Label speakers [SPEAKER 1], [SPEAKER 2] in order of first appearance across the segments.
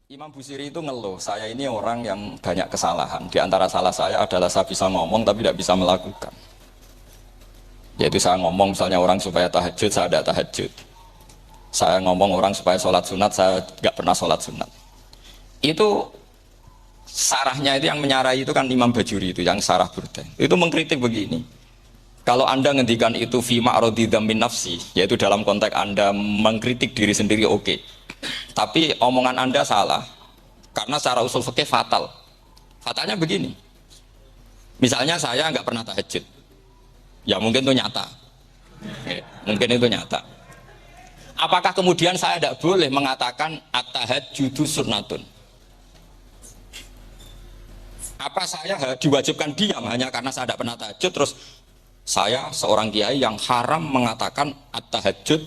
[SPEAKER 1] Imam Busiri itu ngeluh, saya ini orang yang banyak kesalahan. Di antara salah saya adalah saya bisa ngomong tapi tidak bisa melakukan. Yaitu saya ngomong misalnya orang supaya tahajud, saya tidak tahajud. Saya ngomong orang supaya sholat sunat, saya nggak pernah sholat sunat. Itu sarahnya itu yang menyarai itu kan Imam Bajuri itu yang sarah Burda. Itu mengkritik begini. Kalau Anda ngendikan itu fi ma'radi dzammin nafsi, yaitu dalam konteks Anda mengkritik diri sendiri oke. Tapi omongan Anda salah. Karena secara usul fikih fatal. Fatalnya begini. Misalnya saya nggak pernah tahajud. Ya mungkin itu nyata. Oke, mungkin itu nyata. Apakah kemudian saya tidak boleh mengatakan at-tahajjudu sunnatun? Apa saya diwajibkan diam hanya karena saya tidak pernah tahajud terus saya seorang kiai yang haram mengatakan at-tahajjud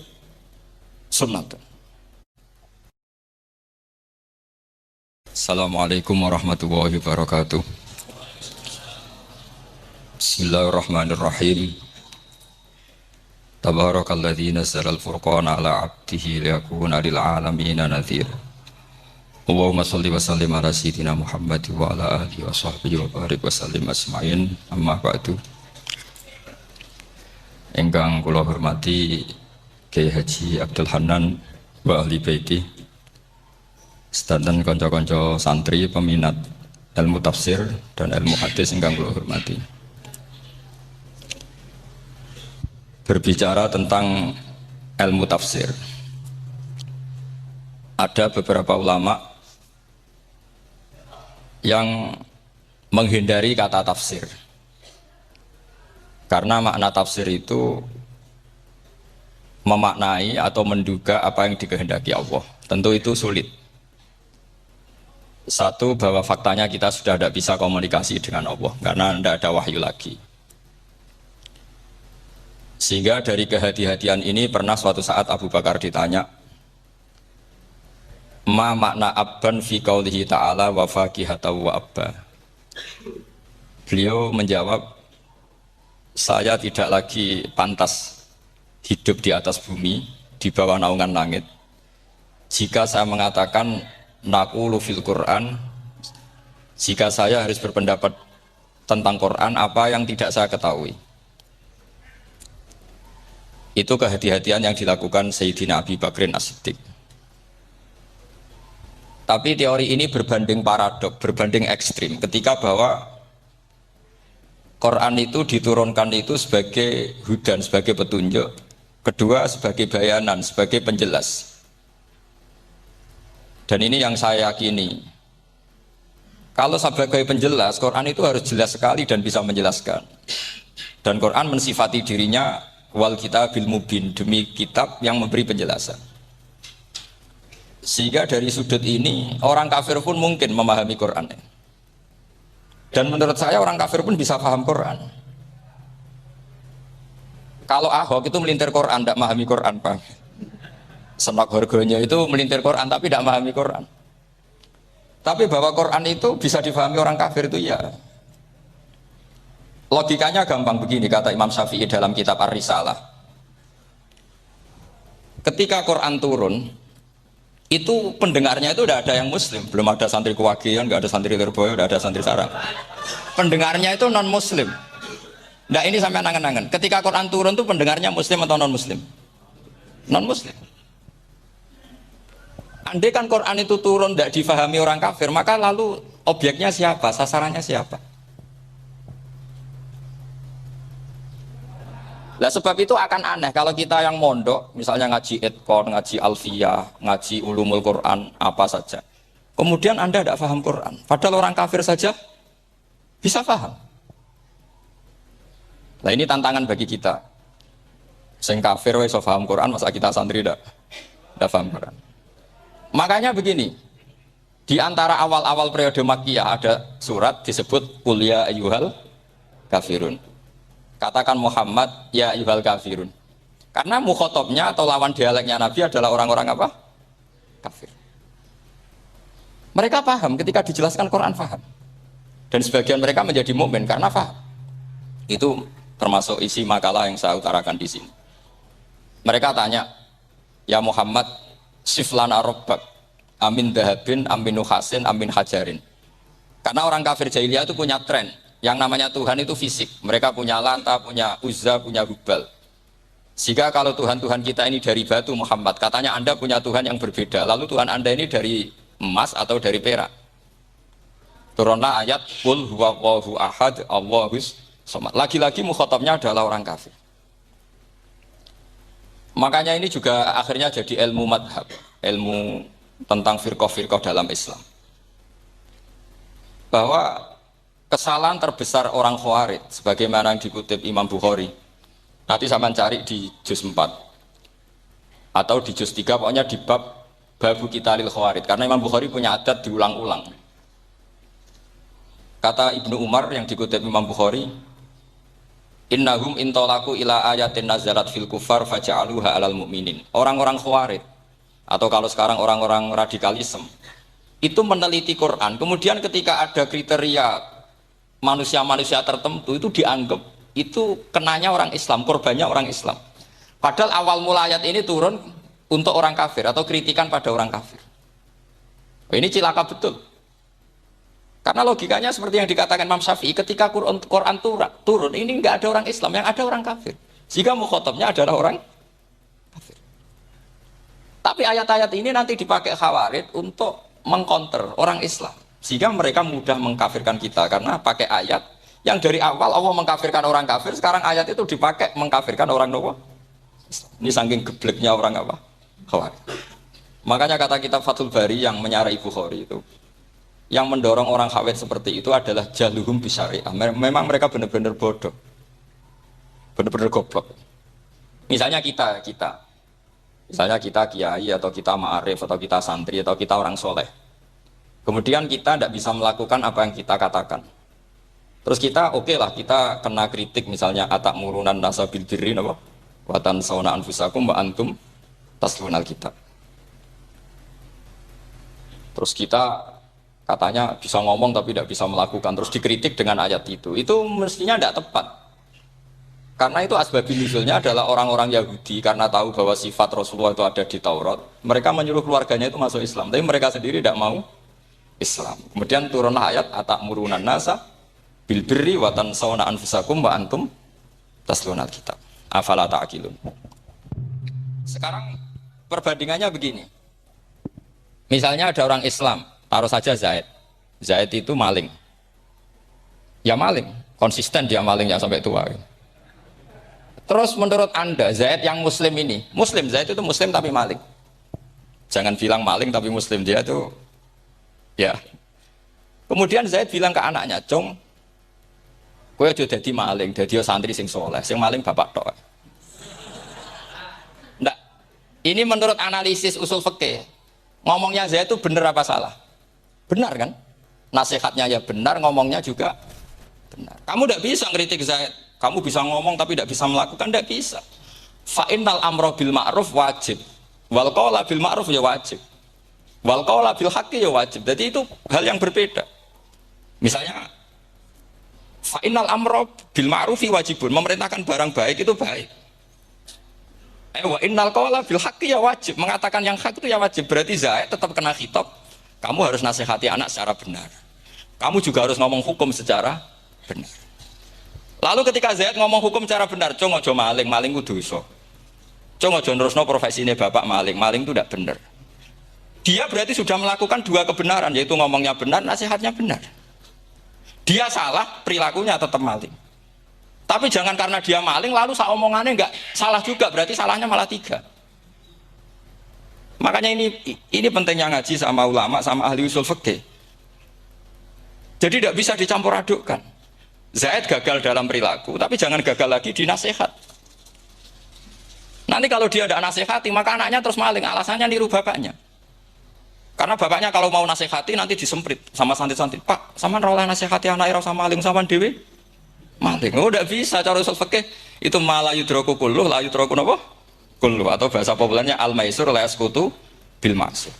[SPEAKER 1] sunnatun? Assalamualaikum warahmatullahi wabarakatuh. Bismillahirrahmanirrahim. Tabarakalladzi nazzala al-furqana ala 'abdihi liyakuna lil 'alamin nadhir. Allahumma shalli wa sallim ala sayyidina Muhammad wa ala alihi wa sahbihi wa barik wa sallim asma'in. Amma ba'du. Ingkang kula hormati Kiai Haji Abdul Hanan wa ahli baiti, sedanten kanca-kanca santri peminat ilmu tafsir dan ilmu hadis ingkang kula hormati. Berbicara tentang ilmu tafsir, ada beberapa ulama yang menghindari kata tafsir karena makna tafsir itu memaknai atau menduga apa yang dikehendaki Allah. Tentu itu sulit. Satu, bahwa faktanya kita sudah tidak bisa komunikasi dengan Allah karena tidak ada wahyu lagi. Sehingga dari kehati-hatian ini pernah suatu saat Abu Bakar ditanya, ma makna abban fi qaulihi ta'ala wa faqihatan wa abba. Beliau menjawab, saya tidak lagi pantas hidup di atas bumi, di bawah naungan langit, jika saya mengatakan naqulu fil Quran, jika saya harus berpendapat tentang Quran apa yang tidak saya ketahui. Itu kehati-hatian yang dilakukan Sayyidina Abi Bakrin As-Siddiq. Tapi teori ini berbanding paradok, berbanding ekstrim, ketika bahwa Quran itu diturunkan itu sebagai hudan, sebagai petunjuk, kedua sebagai bayanan, sebagai penjelas. Dan ini yang saya yakini, kalau sebagai penjelas, Quran itu harus jelas sekali dan bisa menjelaskan. Dan Quran mensifati dirinya wal kitabil mubin, demi kitab yang memberi penjelasan. Sehingga dari sudut ini orang kafir pun mungkin memahami Quran. Dan menurut saya orang kafir pun bisa paham Quran. Kalau Ahok itu melintir Quran, tidak memahami Quran, Pak. Senak harganya itu melintir Quran tapi tidak memahami Quran. Tapi bahwa Quran itu bisa difahami orang kafir itu ya. Logikanya gampang begini, kata Imam Syafi'i dalam kitab Ar-Risalah. Ketika Quran turun, itu pendengarnya itu tidak ada yang muslim, belum ada santri Kewagian, nggak ada santri Lirboyo, nggak ada santri Sarang. Pendengarnya itu non muslim. Nah ini sampai nangan-nangan. Ketika Quran turun itu pendengarnya muslim atau non muslim? Non muslim. Andai kan Quran itu turun tidak difahami orang kafir, maka lalu objeknya siapa? Sasarannya siapa? Nah sebab itu akan aneh kalau kita yang mondok, misalnya ngaji Edkon, ngaji Alfiyah, ngaji Ulumul Quran, apa saja. Kemudian Anda tidak paham Quran, padahal orang kafir saja bisa paham. Nah ini tantangan bagi kita. Sing kafir wis iso paham Quran, masa kita santri tidak paham Quran. Makanya begini, di antara awal-awal periode Makkiyah ada surat disebut Qul ya ayyuhal kafirun. Katakan Muhammad ya ayyuhal kafirun. Karena mukhotobnya atau lawan dialeknya Nabi adalah orang-orang apa? Kafir. Mereka paham ketika dijelaskan Quran, paham. Dan sebagian mereka menjadi mukmin karena paham. Itu termasuk isi makalah yang saya utarakan di sini. Mereka tanya, ya Muhammad, siflana rabbak, amin dahabin, amin nuhasin, amin hajarin. Karena orang kafir jahiliyah itu punya tren, yang namanya Tuhan itu fisik. Mereka punya Lata, punya Uzza, punya Hubal. Jika kalau Tuhan-Tuhan kita ini dari batu Muhammad, katanya Anda punya Tuhan yang berbeda. Lalu Tuhan Anda ini dari emas atau dari perak. Turunlah ayat Qul huwallahu ahad, Allahus somad. Lagi-lagi mukhatabnya adalah orang kafir. Makanya ini juga akhirnya jadi ilmu madhab, ilmu tentang firqah-firqah dalam Islam. Bahwa kesalahan terbesar orang Khawarij, sebagaimana yang dikutip Imam Bukhari, nanti saya cari di juz 4 atau di juz 3, pokoknya di bab Babu Qitalil Khawarij, karena Imam Bukhari punya adat diulang-ulang. Kata Ibnu Umar yang dikutip Imam Bukhari, innahum intolaku ila ayatin nazalat fil kufar faja'aluha alal mu'minin. Orang-orang Khawarij, atau kalau sekarang orang-orang radikalisme, itu meneliti Quran, kemudian ketika ada kriteria manusia-manusia tertentu itu dianggap itu kenanya orang Islam, korbannya orang Islam. Padahal awal mula ayat ini turun untuk orang kafir atau kritikan pada orang kafir. Ini cilaka betul. Karena logikanya seperti yang dikatakan Imam Syafi'i, ketika Quran turun ini nggak ada orang Islam, yang ada orang kafir. Jika mukhatabnya adalah orang kafir. Tapi ayat-ayat ini nanti dipakai Khawarij untuk mengcounter orang Islam, sehingga mereka mudah mengkafirkan kita karena pakai ayat yang dari awal Allah mengkafirkan orang kafir, sekarang ayat itu dipakai mengkafirkan orang Islam. Ini saking gebleknya orang apa? Khawarij. Makanya kata kitab Fathul Bari yang menyarai Bukhari itu, yang mendorong orang Khawarij seperti itu adalah jahluhum bisyariah. Memang mereka benar-benar bodoh, benar-benar goblok. Misalnya kita kiai atau kita ma'arif atau kita santri atau kita orang soleh, kemudian kita tidak bisa melakukan apa yang kita katakan, terus kita oke lah, kita kena kritik misalnya atak murunan nasa bil birri watan sauna anfusakum wa antum taslunal kitab. Terus kita katanya bisa ngomong tapi tidak bisa melakukan, terus dikritik dengan ayat itu mestinya tidak tepat. Karena itu asbabun nuzulnya adalah orang-orang Yahudi, karena tahu bahwa sifat Rasulullah itu ada di Taurat, mereka menyuruh keluarganya itu masuk Islam, tapi mereka sendiri tidak mau Islam. Kemudian turunlah ayat atakmurunan nasa bil birri wa tansawna anfusakum wa antum taslunal kitab. Afala ta'qilun. Sekarang perbandingannya begini. Misalnya ada orang Islam, taruh saja Zaid. Zaid itu maling. Ya maling, konsisten dia malingnya sampai tua. Terus menurut Anda, Zaid yang muslim ini, muslim, Zaid itu muslim tapi maling. Jangan bilang maling tapi muslim, dia itu ya. Kemudian Zaid bilang ke anaknya, "Cong, kowe aja dadi maling, dadi santri sing soleh, sing maling bapak tok." Nggak, ini menurut analisis usul fikih, ngomongnya Zaid itu benar apa salah? Benar kan? Nasihatnya ya benar, ngomongnya juga benar. Kamu tidak bisa ngeritik Zaid. Kamu bisa ngomong tapi tidak bisa melakukan, tidak bisa. Fa'innal amro bil ma'ruf wajib, wal qawla bil ma'ruf ya wajib, wal qawla bil haqqi ya wajib. Jadi itu hal yang berbeda. Misalnya fa'innal amro bil ma'rufi wajibun, memerintahkan barang baik itu baik. Wa innal qawla bil haqqi ya wajib, mengatakan yang hak itu ya wajib. Berarti Zaid tetap kena khitab. Kamu harus nasihati anak secara benar. Kamu juga harus ngomong hukum secara benar. Lalu ketika Zaid ngomong hukum secara benar, "Cong ojo maling, maling ku dosa. Cong ojo nerusno profesine bapak maling, maling itu tidak benar." Dia berarti sudah melakukan dua kebenaran, yaitu ngomongnya benar, nasihatnya benar. Dia salah, perilakunya tetap maling. Tapi jangan karena dia maling lalu omongannya enggak salah juga, berarti salahnya malah tiga. Makanya ini pentingnya ngaji sama ulama, sama ahli usul fikih. Jadi tidak bisa dicampur adukkan. Zaid gagal dalam perilaku, tapi jangan gagal lagi di nasihat. Nanti kalau dia tidak nasihati, maka anaknya terus maling, alasannya niru bapaknya. Karena bapaknya kalau mau nasihati nanti disemprit sama santri-santri, "Pak, sama rawlah nasihati anak ira sama maling sama dewi." Maling, oh tidak bisa cara usul fikih. Itu malah yudroku kulluh, la yudroku napa? Kulluh, atau bahasa populernya al-maisur la yasqutu bil ma'sur.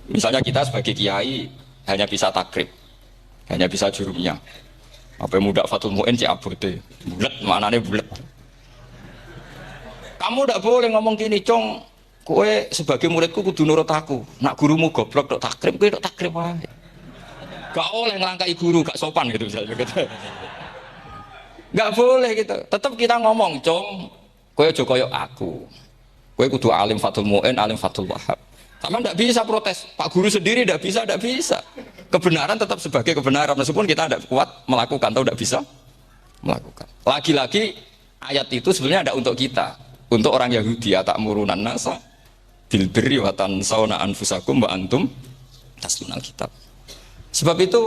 [SPEAKER 1] Misalnya kita sebagai kiai hanya bisa takrib, hanya bisa jurumiyah. Apa muda Fatul Mu'in si abote, bulet, maknanya bulet. Kamu tidak boleh ngomong gini, "Cong, Kowe sebagai muridku kudu nurut aku. Nak gurumu goblok tok takrib, kowe tok takrib wae. Gak oleh ngelangkai guru, gak sopan gitu misalnya gitu. Gak boleh gitu. Tetap kita ngomong, "Cung, kowe aja koyo aku. Kowe kudu alim Fathul Mu'in, alim Fathul Wahhab." Sama ndak bisa protes. Pak guru sendiri ndak bisa. Kebenaran tetap sebagai kebenaran meskipun kita tidak kuat melakukan atau ndak bisa melakukan. Lagi-lagi ayat itu sebenarnya ada untuk kita, untuk orang Yahudi, atamuruna nasa bil birri wa tansawna anfusakum wa antum tatlunal kitab. Sebab itu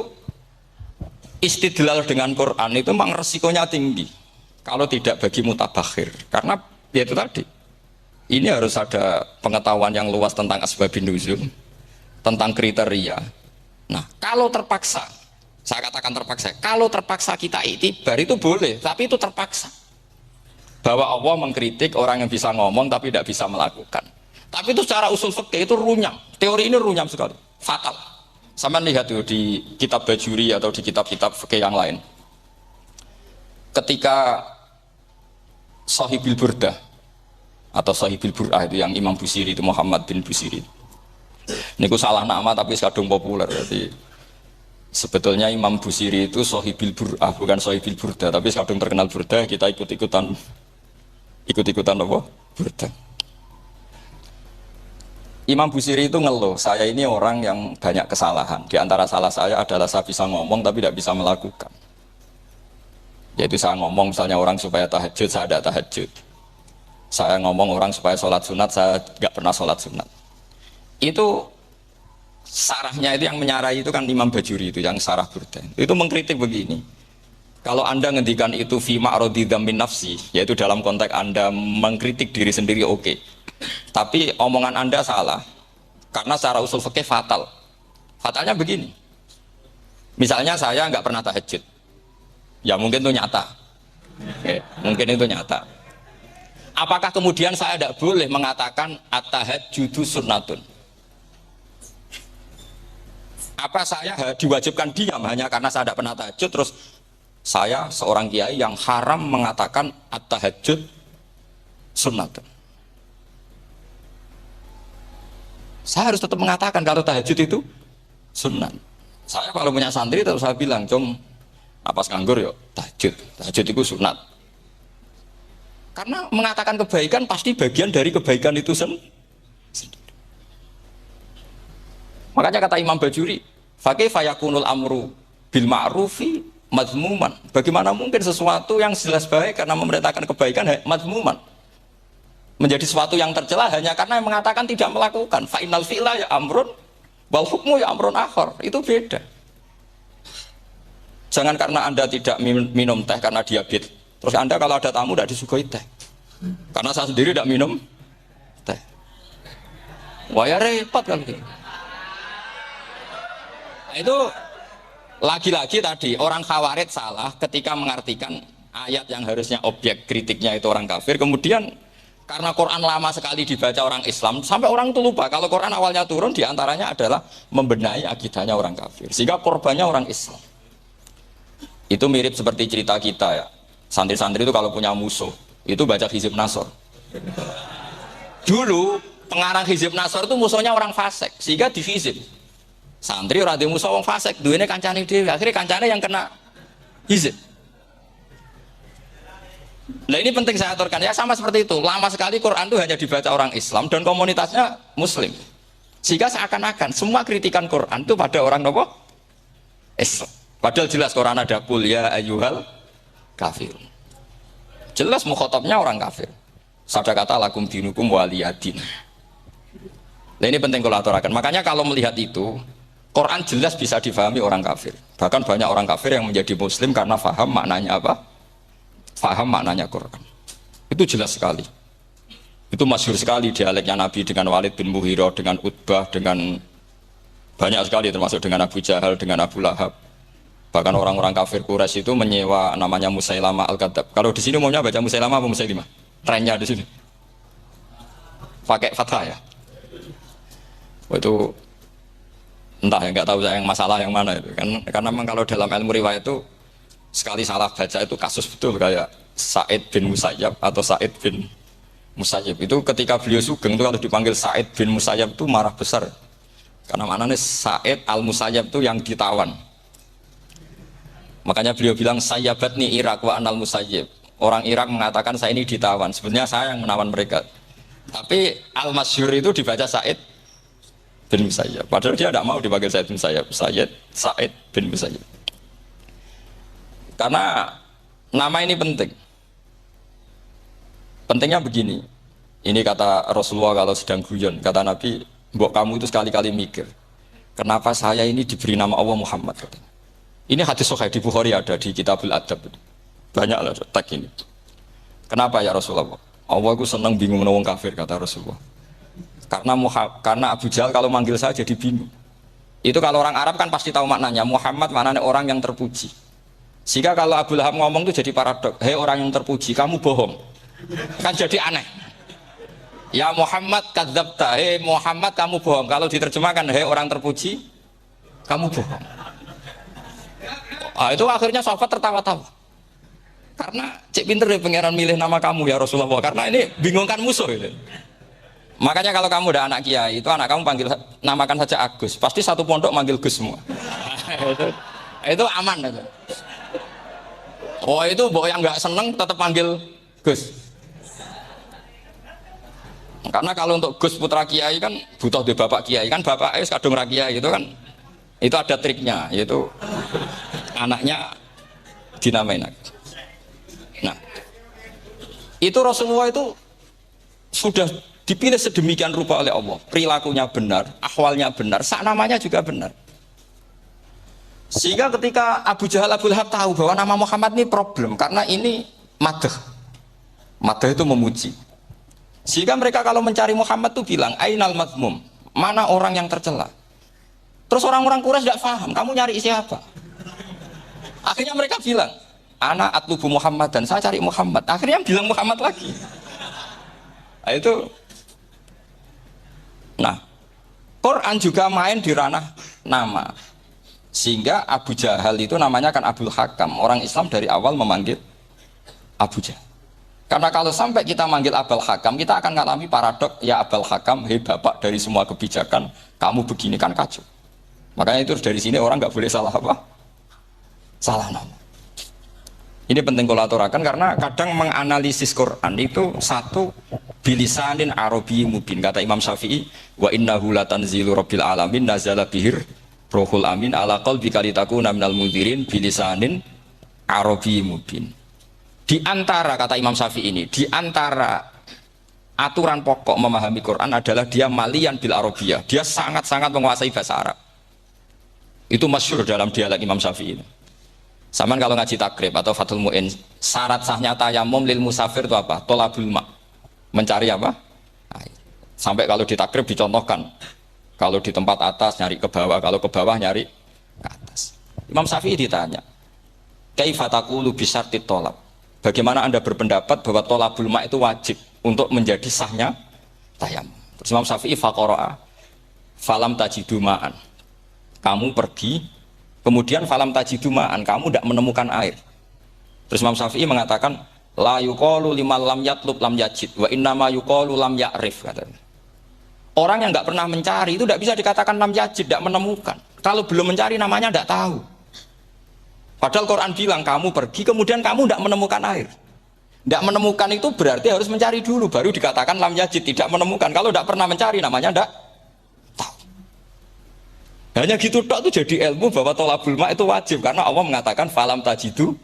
[SPEAKER 1] istidlal dengan Quran itu memang resikonya tinggi kalau tidak bagi mutabakhir, karena ya itu tadi, ini harus ada pengetahuan yang luas tentang asbabun nuzul, tentang kriteria. Nah kalau terpaksa, saya katakan terpaksa, kalau terpaksa kita itibar itu boleh, tapi itu terpaksa. Bahwa Allah mengkritik orang yang bisa ngomong tapi tidak bisa melakukan. Tapi itu secara usul fikih itu runyam. Teori ini runyam sekali, fatal. Sama lihat tuh di kitab Bajuri atau di kitab-kitab fikih yang lain. Ketika Sahibil Burdah atau Sahibil Bur'ah itu yang Imam Busiri itu Muhammad bin Busiri. Ini salah nama tapi kadung populer. Jadi sebetulnya Imam Busiri itu Sahibil Bur'ah bukan Sahibil Burdah, tapi kadung terkenal Burdah, kita ikut-ikutan apa? Burdah. Imam Busiri itu ngeluh, saya ini orang yang banyak kesalahan. Di antara salah saya adalah saya bisa ngomong tapi tidak bisa melakukan. Yaitu saya ngomong misalnya orang supaya tahajud, saya tidak tahajud. Saya ngomong orang supaya sholat sunat, saya nggak pernah sholat sunat. Itu sarahnya itu yang menyarai itu kan Imam Bajuri itu yang sarah Burdah. Itu mengkritik begini. Kalau Anda ngendikan itu fi ma'radi dzammin nafsi, yaitu dalam konteks Anda mengkritik diri sendiri oke. Tapi omongan Anda salah. Karena secara usul fikih fatal. Fatalnya begini. Misalnya saya nggak pernah tahajud. Ya mungkin itu nyata. Oke, mungkin itu nyata. Apakah kemudian saya tidak boleh mengatakan at-tahajjudu sunnatun? Apa saya diwajibkan diam hanya karena saya tidak pernah tahajud, terus saya seorang kiai yang haram mengatakan at-tahajjud sunnatun? Saya harus tetap mengatakan kalau tahajud itu sunnah. Saya kalau punya santri terus saya bilang, "Cung, napas nganggur yuk, tahajud itu sunnat." Karena mengatakan kebaikan pasti bagian dari kebaikan itu sendiri. Makanya kata Imam Bajuri, "Fa kaifa yakunul amru bil ma'rufi madhmuman." Bagaimana mungkin sesuatu yang jelas baik karena memerintahkan kebaikan madhmuman menjadi sesuatu yang tercela hanya karena yang mengatakan tidak melakukan. Fa innal fi'la ya amrun wal hukmu ya amrun akhar. Itu beda. Jangan karena Anda tidak minum teh karena diabetes, terus Anda kalau ada tamu tidak disuguhi teh. Karena saya sendiri tidak minum teh. Wah ya repot kan gitu. Nah, itu lagi-lagi tadi orang Khawarij salah ketika mengartikan ayat yang harusnya objek kritiknya itu orang kafir, kemudian karena Quran lama sekali dibaca orang Islam, sampai orang itu lupa kalau Quran awalnya turun diantaranya adalah membenahi akidahnya orang kafir, sehingga korbannya orang Islam. Itu mirip seperti cerita kita ya, santri-santri itu kalau punya musuh itu baca Hizib Nasr. Dulu pengarang Hizib Nasr itu musuhnya orang fasik, sehingga dihizib. Santri ora duwe musuh wong fasik, duwene kancane dhewe, akhirnya kancane yang kena hizib. Nah ini penting saya aturkan ya, sama seperti itu. Lama sekali Quran itu hanya dibaca orang Islam dan komunitasnya Muslim, sehingga seakan-akan semua kritikan Quran itu pada orang nopo Islam. Padahal jelas Quran ada qul ya ayyuhal kafir. Jelas mukhatabnya orang kafir. Sabda kata lakum dinukum waliyadin. Nah ini penting kalau aturakan. Makanya kalau melihat itu, Quran jelas bisa difahami orang kafir. Bahkan banyak orang kafir yang menjadi Muslim karena faham maknanya apa? Faham maknanya Quran. Itu jelas sekali. Itu masyhur sekali dialeknya Nabi dengan Walid bin Mughirah, dengan Utbah, dengan banyak sekali termasuk dengan Abu Jahal, dengan Abu Lahab. Bahkan orang-orang kafir Quraisy itu menyewa namanya Musailamah Al-Kadzab. Kalau di sini umumnya baca Musailamah apa Musailimah? Trennya di sini. Pakai fathah ya. Oh, itu entah ya, nggak tahu saya yang masalah yang mana itu kan, karena memang kalau dalam ilmu riwayat itu sekali salah baca itu kasus betul, kayak Sa'id bin Musayyab atau Sa'id bin Musayyib. Itu ketika beliau sugeng itu kalau dipanggil Sa'id bin Musayyib itu marah besar. Karena maknanya Sa'id al-Musayyib itu yang ditawan. Makanya beliau bilang sayyabatni Irak wa anal Musayyib. Orang Irak mengatakan saya ini ditawan. Sebenarnya saya yang menawan mereka. Tapi al-Masyhur itu dibaca Sa'id bin Musayyib. Padahal dia tidak mau dipanggil Sa'id bin Musayyib. Sa'id bin Musayyib. Karena nama ini penting. Pentingnya begini. Ini kata Rasulullah kalau sedang guyon. Kata Nabi, mbok kamu itu sekali-kali mikir. Kenapa saya ini diberi nama Allah Muhammad? Ini hadis sahih di Bukhari ada di Kitabul Adab. Banyaklah tag ini. Kenapa ya Rasulullah? Allah aku senang bingung menawang kafir kata Rasulullah. Karena Abu Jahal kalau manggil saya jadi bingung. Itu kalau orang Arab kan pasti tahu maknanya. Muhammad maknanya orang yang terpuji. Sehingga kalau Abu Lahab ngomong itu jadi paradok. Hei orang yang terpuji, kamu bohong. Kan jadi aneh. Ya Muhammad kadzabta. Hei Muhammad kamu bohong. Kalau diterjemahkan hei orang terpuji, kamu bohong. Ah, itu akhirnya sahabat tertawa-tawa. Karena cek pinter deh pangeran milih nama kamu ya Rasulullah. Karena ini bingungkan musuh ini. Makanya kalau kamu udah anak kiai, itu anak kamu panggil namakan saja Agus. Pasti satu pondok manggil Gus semua. itu aman itu. Oh itu boh yang nggak seneng tetap panggil Gus. Karena kalau untuk Gus putra kiai kan butuh di bapak kiai kan bapak kadung ra kiai itu kan itu ada triknya yaitu anaknya dinamain. Nah, itu Rasulullah itu sudah dipilih sedemikian rupa oleh Allah. Perilakunya benar, ahwalnya benar, sak namanya juga benar. Sehingga ketika Abu Jahal, Abu Lahab tahu bahwa nama Muhammad ini problem karena ini madah. Madah itu memuji. Sehingga mereka kalau mencari Muhammad itu bilang, Ainal madmum, mana orang yang tercela. Terus orang-orang Quraisy tidak paham, kamu nyari siapa? Akhirnya mereka bilang, Ana atlubu Muhammad dan saya cari Muhammad. Akhirnya bilang Muhammad lagi. Nah, itu. Nah, Quran juga main di ranah nama. Sehingga Abu Jahal itu namanya kan Abul Hakam. Orang Islam dari awal memanggil Abu Jahal. Karena kalau sampai kita manggil Abul Hakam, kita akan mengalami paradok. Ya Abul Hakam, hei bapak dari semua kebijakan, kamu begini kan kacau. Makanya itu dari sini orang nggak boleh salah apa? Salah nama. Ini penting kalau aturakan karena kadang menganalisis Quran itu satu bilisanin Arabi mubin kata Imam Syafi'i wa innahu latanzilu rabbil alamin nazala bihir rohul amin ala qalbika litakuna minal mudhirin bilisanin Arabi mubin. Di antara kata Imam Syafi'i ini di antara aturan pokok memahami Quran adalah dia malian bil arabiyah. Dia sangat-sangat menguasai bahasa Arab. Itu masyhur dalam dialek Imam Syafi'i ini. Saman kalau ngaji takrib atau Fathul Mu'in, syarat sahnya tayamum lil musafir itu apa? Tolabul ma. Mencari apa? Air. Sampai kalau di takrib dicontohkan. Kalau di tempat atas nyari ke bawah, kalau ke bawah nyari ke atas. Imam Syafi'i ditanya, "Kaifa taqulu bi syartit tolab?" Bagaimana Anda berpendapat bahwa tolabul ma itu wajib untuk menjadi sahnya tayamum? Terus Imam Syafi'i faqara'a falam tajidu ma'an. Kamu pergi kemudian falam tajidu ma'an, kamu tidak menemukan air. Terus Imam Syafi'i mengatakan la yuqalu liman lam yatlub lam yajid wa innama yuqalu lam ya'rif katanya. Orang yang nggak pernah mencari itu tidak bisa dikatakan lam yajid, tidak menemukan. Kalau belum mencari namanya tidak tahu. Padahal Quran bilang kamu pergi kemudian kamu tidak menemukan air. Tidak menemukan itu berarti harus mencari dulu baru dikatakan lam yajid, tidak menemukan. Kalau tidak pernah mencari namanya tidak tahu. Hanya gitu tok itu jadi ilmu bahwa tolabul ma itu wajib karena Allah mengatakan falam tajidu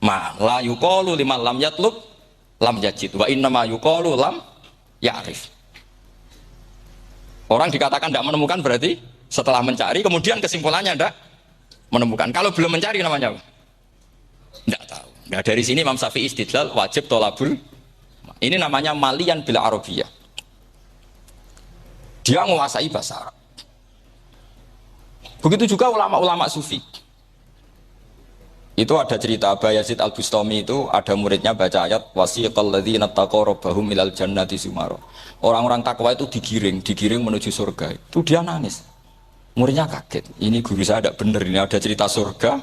[SPEAKER 1] ma la yuqalu liman lam yatlub lam yajid wa innama yuqalu lam ya'rif. Orang dikatakan tidak menemukan berarti setelah mencari kemudian kesimpulannya tidak menemukan. Kalau belum mencari namanya apa? Tidak tahu. Nah, dari sini Imam Syafi'i istidlal wajib tolabul. Ini namanya malian bil arabiyah. Dia menguasai bahasa Arab. Begitu juga ulama-ulama sufi. Itu ada cerita Aba Yazid Al-Bustami itu ada muridnya baca ayat wasiqal ladzina taqaw rabbahum ilal jannati zumara. Orang-orang takwa itu digiring menuju surga. Itu dia nangis. Muridnya kaget. Ini guru saya tidak benar, ini ada cerita surga,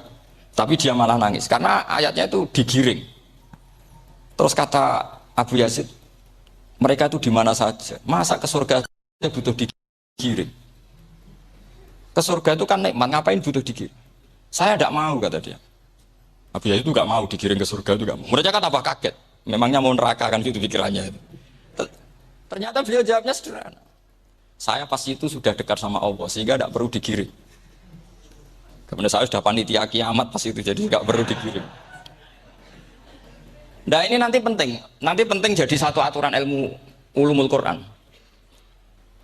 [SPEAKER 1] tapi dia malah nangis karena ayatnya itu digiring. Terus kata Abu Yazid, Mereka itu di mana saja. Masa ke surga butuh digiring? Ke surga itu kan nikmat, ngapain butuh digiring? Saya tidak mau, kata dia. Abu Yahya itu nggak mau digiring ke surga, itu nggak mau. Mereka kan apa kaget? Memangnya mau neraka kan gitu pikirannya itu. Ternyata beliau jawabnya sederhana. Saya pasti itu sudah dekat sama Allah sehingga tidak perlu digiring. Kemudian saya sudah panitia kiamat pas itu, jadi nggak perlu digiring. Nah ini nanti penting jadi satu aturan ilmu ulumul Quran.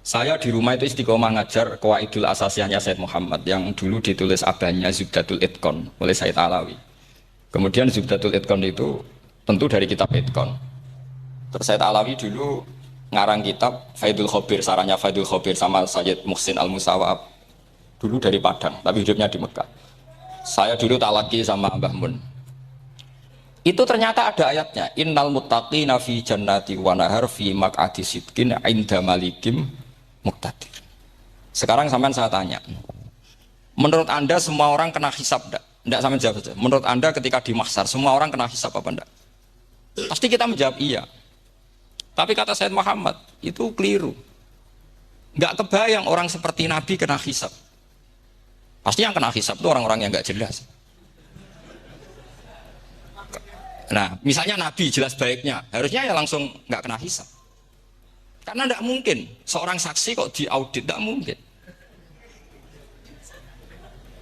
[SPEAKER 1] Saya di rumah itu istiqomah ngajar Qawaidul Asasiyahnya Said Muhammad yang dulu ditulis abahnya Zubdatul Itqan oleh Said Alawi. Kemudian Zubdatul Itqan itu tentu dari kitab Itqan. Terus Said Alawi dulu ngarang kitab Faidul Khobir, sarahnya Faidul Khobir sama Sayyid Muhsin Al-Musawab, dulu dari Padang tapi hidupnya di Mekah. Saya dulu talaki sama Mbah Mun. Itu ternyata ada ayatnya, innal muttaqina fi jannati wa nahar fi maq'adi sidqin 'inda malikim muqtadir. Sekarang sampean saya tanya, menurut Anda semua orang kena hisab enggak? Enggak, sampean jawab saja. Menurut Anda ketika di mahsyar semua orang kena hisab apa enggak? Pasti kita menjawab iya. Tapi kata Said Muhammad, itu keliru. Enggak kebayang orang seperti Nabi kena hisab. Pasti yang kena hisab itu orang-orang yang enggak jelas. Nah, misalnya Nabi jelas baiknya, harusnya ya langsung nggak kena hisab. Karena tidak mungkin seorang saksi kok diaudit, tidak mungkin.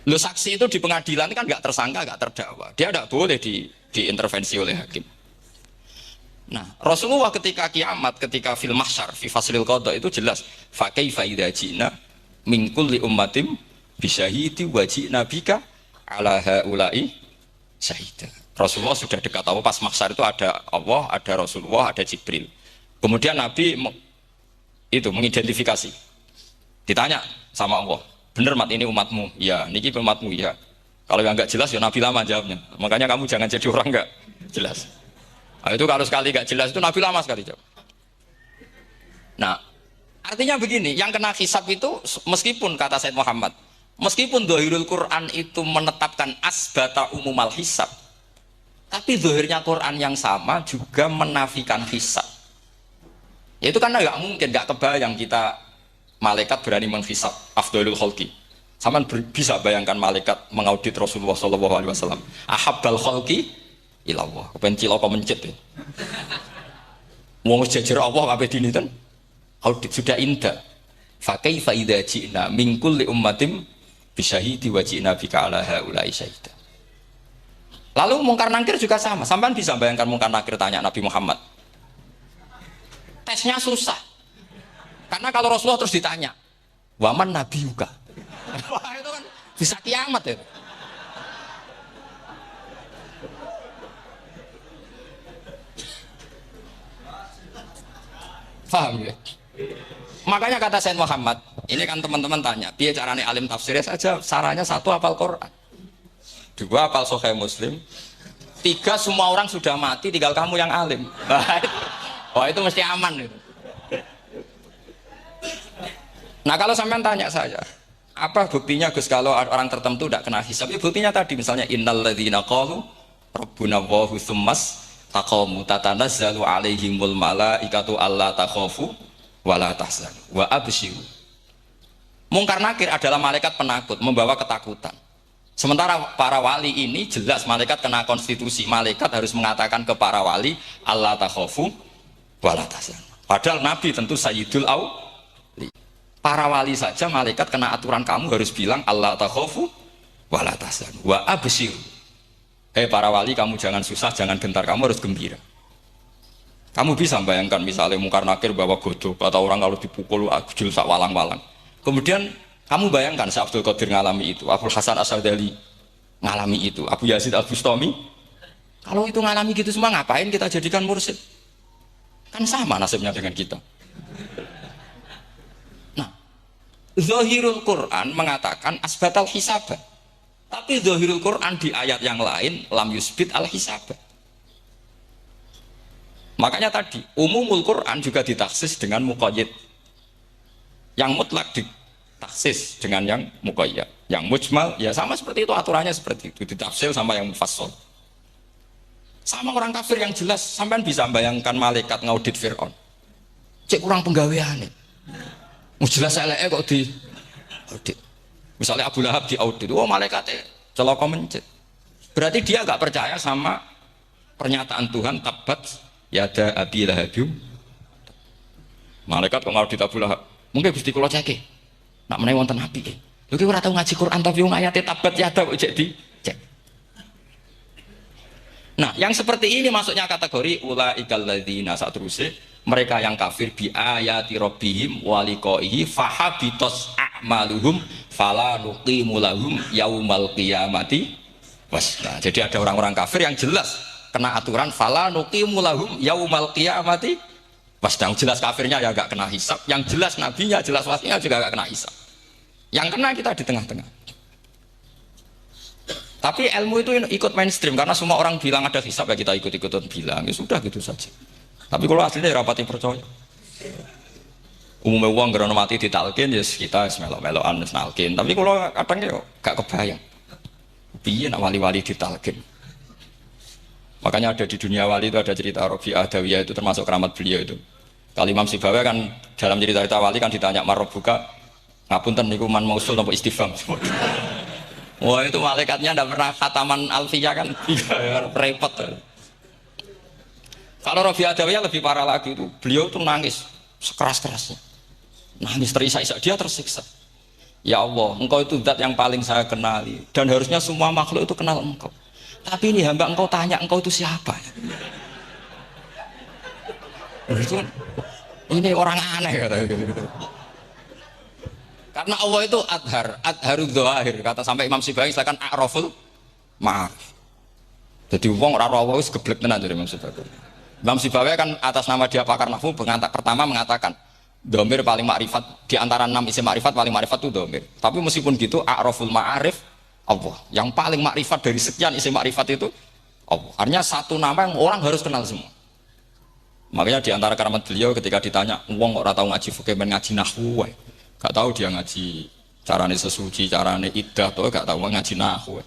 [SPEAKER 1] Lo saksi itu di pengadilan kan nggak tersangka, nggak terdakwa, dia tidak boleh diintervensi oleh hakim. Nah, Rasulullah ketika kiamat, ketika fil mahsyar, fi faslil qada itu jelas, fa kaifa idza ji'na min kulli ummatin bisyahidi wa ji'na bika ala haula'i syahida. Rasulullah sudah dekat Allah, pas mahsyar itu ada Allah, ada Rasulullah, ada Jibril. Kemudian Nabi itu mengidentifikasi. Ditanya sama Allah, bener mat ini umatmu? Ya, niki umatmu ya. Kalau yang nggak jelas ya Nabi lama jawabnya. Makanya kamu jangan jadi orang nggak jelas. Nah, itu kalau sekali nggak jelas itu Nabi lama sekali jawab. Nah, artinya begini, yang kena hisab itu meskipun kata Said Muhammad, meskipun Dhahirul Quran itu menetapkan asbata umumal hisab, tapi zahirnya Quran yang sama juga menafikan hisab. Ya itu karena nggak mungkin, nggak kebayang kita malaikat berani menghisab afdhalul khalqi. Sama bisa bayangkan malaikat mengaudit Rasulullah SAW. Ahabbal khalqi ilallah. Kepen cilaka mencit ya. Wong jajar Allah kabeh dini kan audit sudah indah. Fa kaifa idza ji'na min kulli ummatin bisyahidi wa ji'na bika ala haula'i syahida. Lalu mungkar nakir juga sama. Sampai bisa bayangkan mungkar nakir tanya Nabi Muhammad. Tesnya susah. Karena kalau Rasulullah terus ditanya, waman Nabi juga. Wah itu kan bisa kiamat ya. Paham ya? Makanya kata Said Muhammad, ini kan teman-teman tanya, biar caranya alim tafsirnya saja, sarannya satu hafal Quran. Dua hafal Sahih Muslim, tiga semua orang sudah mati, tinggal kamu yang alim. Wah itu mesti aman itu. Nah kalau sampean tanya saya, apa buktinya Gus kalau orang tertentu tidak kena hisab? Ya buktinya tadi misalnya innal ladzina qalu rabbuna Allahu tsummas taqamu tatanazzalu alaihimul malaikatu alla takhafu wala tahzanu wa abshiru. Mungkar nakir adalah malaikat penakut membawa ketakutan. Sementara para wali ini jelas malaikat kena konstitusi, malaikat harus mengatakan ke para wali Allah takhafu wala tahzanu. Padahal Nabi tentu sayyidul auli. Para wali saja malaikat kena aturan kamu harus bilang Allah takhafu wala tahzanu wa abshiru. Hei para wali kamu jangan susah, jangan gentar, kamu harus gembira. Kamu bisa bayangkan misalnya mungkar nakir bawa godok atau orang kalau dipukul jul sak walang-walang. Kemudian kamu bayangkan Syekh Abdul Qadir ngalami itu, Abdul Hasan Asy'adzali ngalami itu, Abu Yazid Al-Bustami. Kalau itu ngalami gitu semua, ngapain kita jadikan mursyid? Kan sama nasibnya dengan kita. Nah, Zahirul Quran mengatakan asbatal hisabah. Tapi Zahirul Quran di ayat yang lain lam yusbit al-hisabah. Makanya tadi umumul Quran juga ditaksis dengan muqayyid. Yang mutlak ditaksis dengan yang muqayyad. Yang mujmal ya sama seperti itu, aturannya seperti itu, ditafsir sama yang mufassal. Sama orang kafir yang jelas, sampean bisa bayangkan malaikat ngaudit Fir'aun. cek kurang penggaweane. Jelas eleke kok di audit. Misalnya Abu Lahab di audit, oh malaikatnya celaka mencet. Berarti dia nggak percaya sama pernyataan Tuhan tabat yada abi lahabim. Malaikat kok ngaudit Abu Lahab. Mungkin Gusti kula cek. Nak menawi wonten api. Lho ki ora tau ngaji Quran tapi wong ayate tabat yada kok cek di cek. Nah, yang seperti ini masuknya kategori ulaikal ladzina satruse mereka yang kafir bi ayati rabbihim wa liqaihi fahabitos a'maluhum fala nuqimu lahum yaumal qiyamati wasna. Jadi ada orang-orang kafir yang jelas kena aturan fala nuqimu lahum yaumal qiyamati wasna. Jelas kafirnya ya enggak kena hisab, yang jelas nabinya, jelas wasinya juga enggak kena hisab. Yang kena kita di tengah-tengah. Tapi ilmu itu ikut mainstream karena semua orang bilang ada hisab ya kita ikut-ikutan bilang, ya sudah gitu saja. Tapi kalau aslinya rapati percaya. Umumnya uang karena mati ditalkin ya kita melok-melokan nalkin. Tapi kalau kadang ya gak kebayang. Piye nak wali-wali ditalkin. Makanya ada di dunia wali itu ada cerita Rabi'ah Adawiyah itu termasuk keramat beliau itu. Kalau Imam Sibawa kan dalam cerita wali kan ditanya Marobuka ngapunten niku man mausul napa istifham. Wah itu malaikatnya tidak pernah khataman alfiyah kan repot. Kalau Rabi'ah Adawiyah lebih parah lagi itu, beliau tuh nangis sekeras-kerasnya, nangis terisak-isak, dia tersiksa. Ya Allah, engkau itu zat yang paling saya kenali dan harusnya semua makhluk itu kenal engkau. Tapi ini hamba engkau tanya engkau itu siapa? Ini orang aneh kata. Karena Allah itu adharud dzahir kata sampai Imam Sibawayh silakan a'raful ma'arif. Jadi wong ora ora wis geblek tenan dari Imam Sibawayh. Imam Sibawayh kan atas nama dia pakar nahwu pertama mengatakan dhamir paling makrifat di antara 6 isim makrifat paling makrifat itu dhamir. Tapi meskipun gitu a'raful ma'arif Allah. Yang paling makrifat dari sekian isim makrifat itu Allah. Artinya satu nama yang orang harus kenal semua. Makanya di antara keramat beliau ketika ditanya wong kok ora tau ngaji fikih men ngaji nahwu wae. Gak tahu dia ngaji carane sesuci, carane iddah tuh gak tahu ngaji nahwu.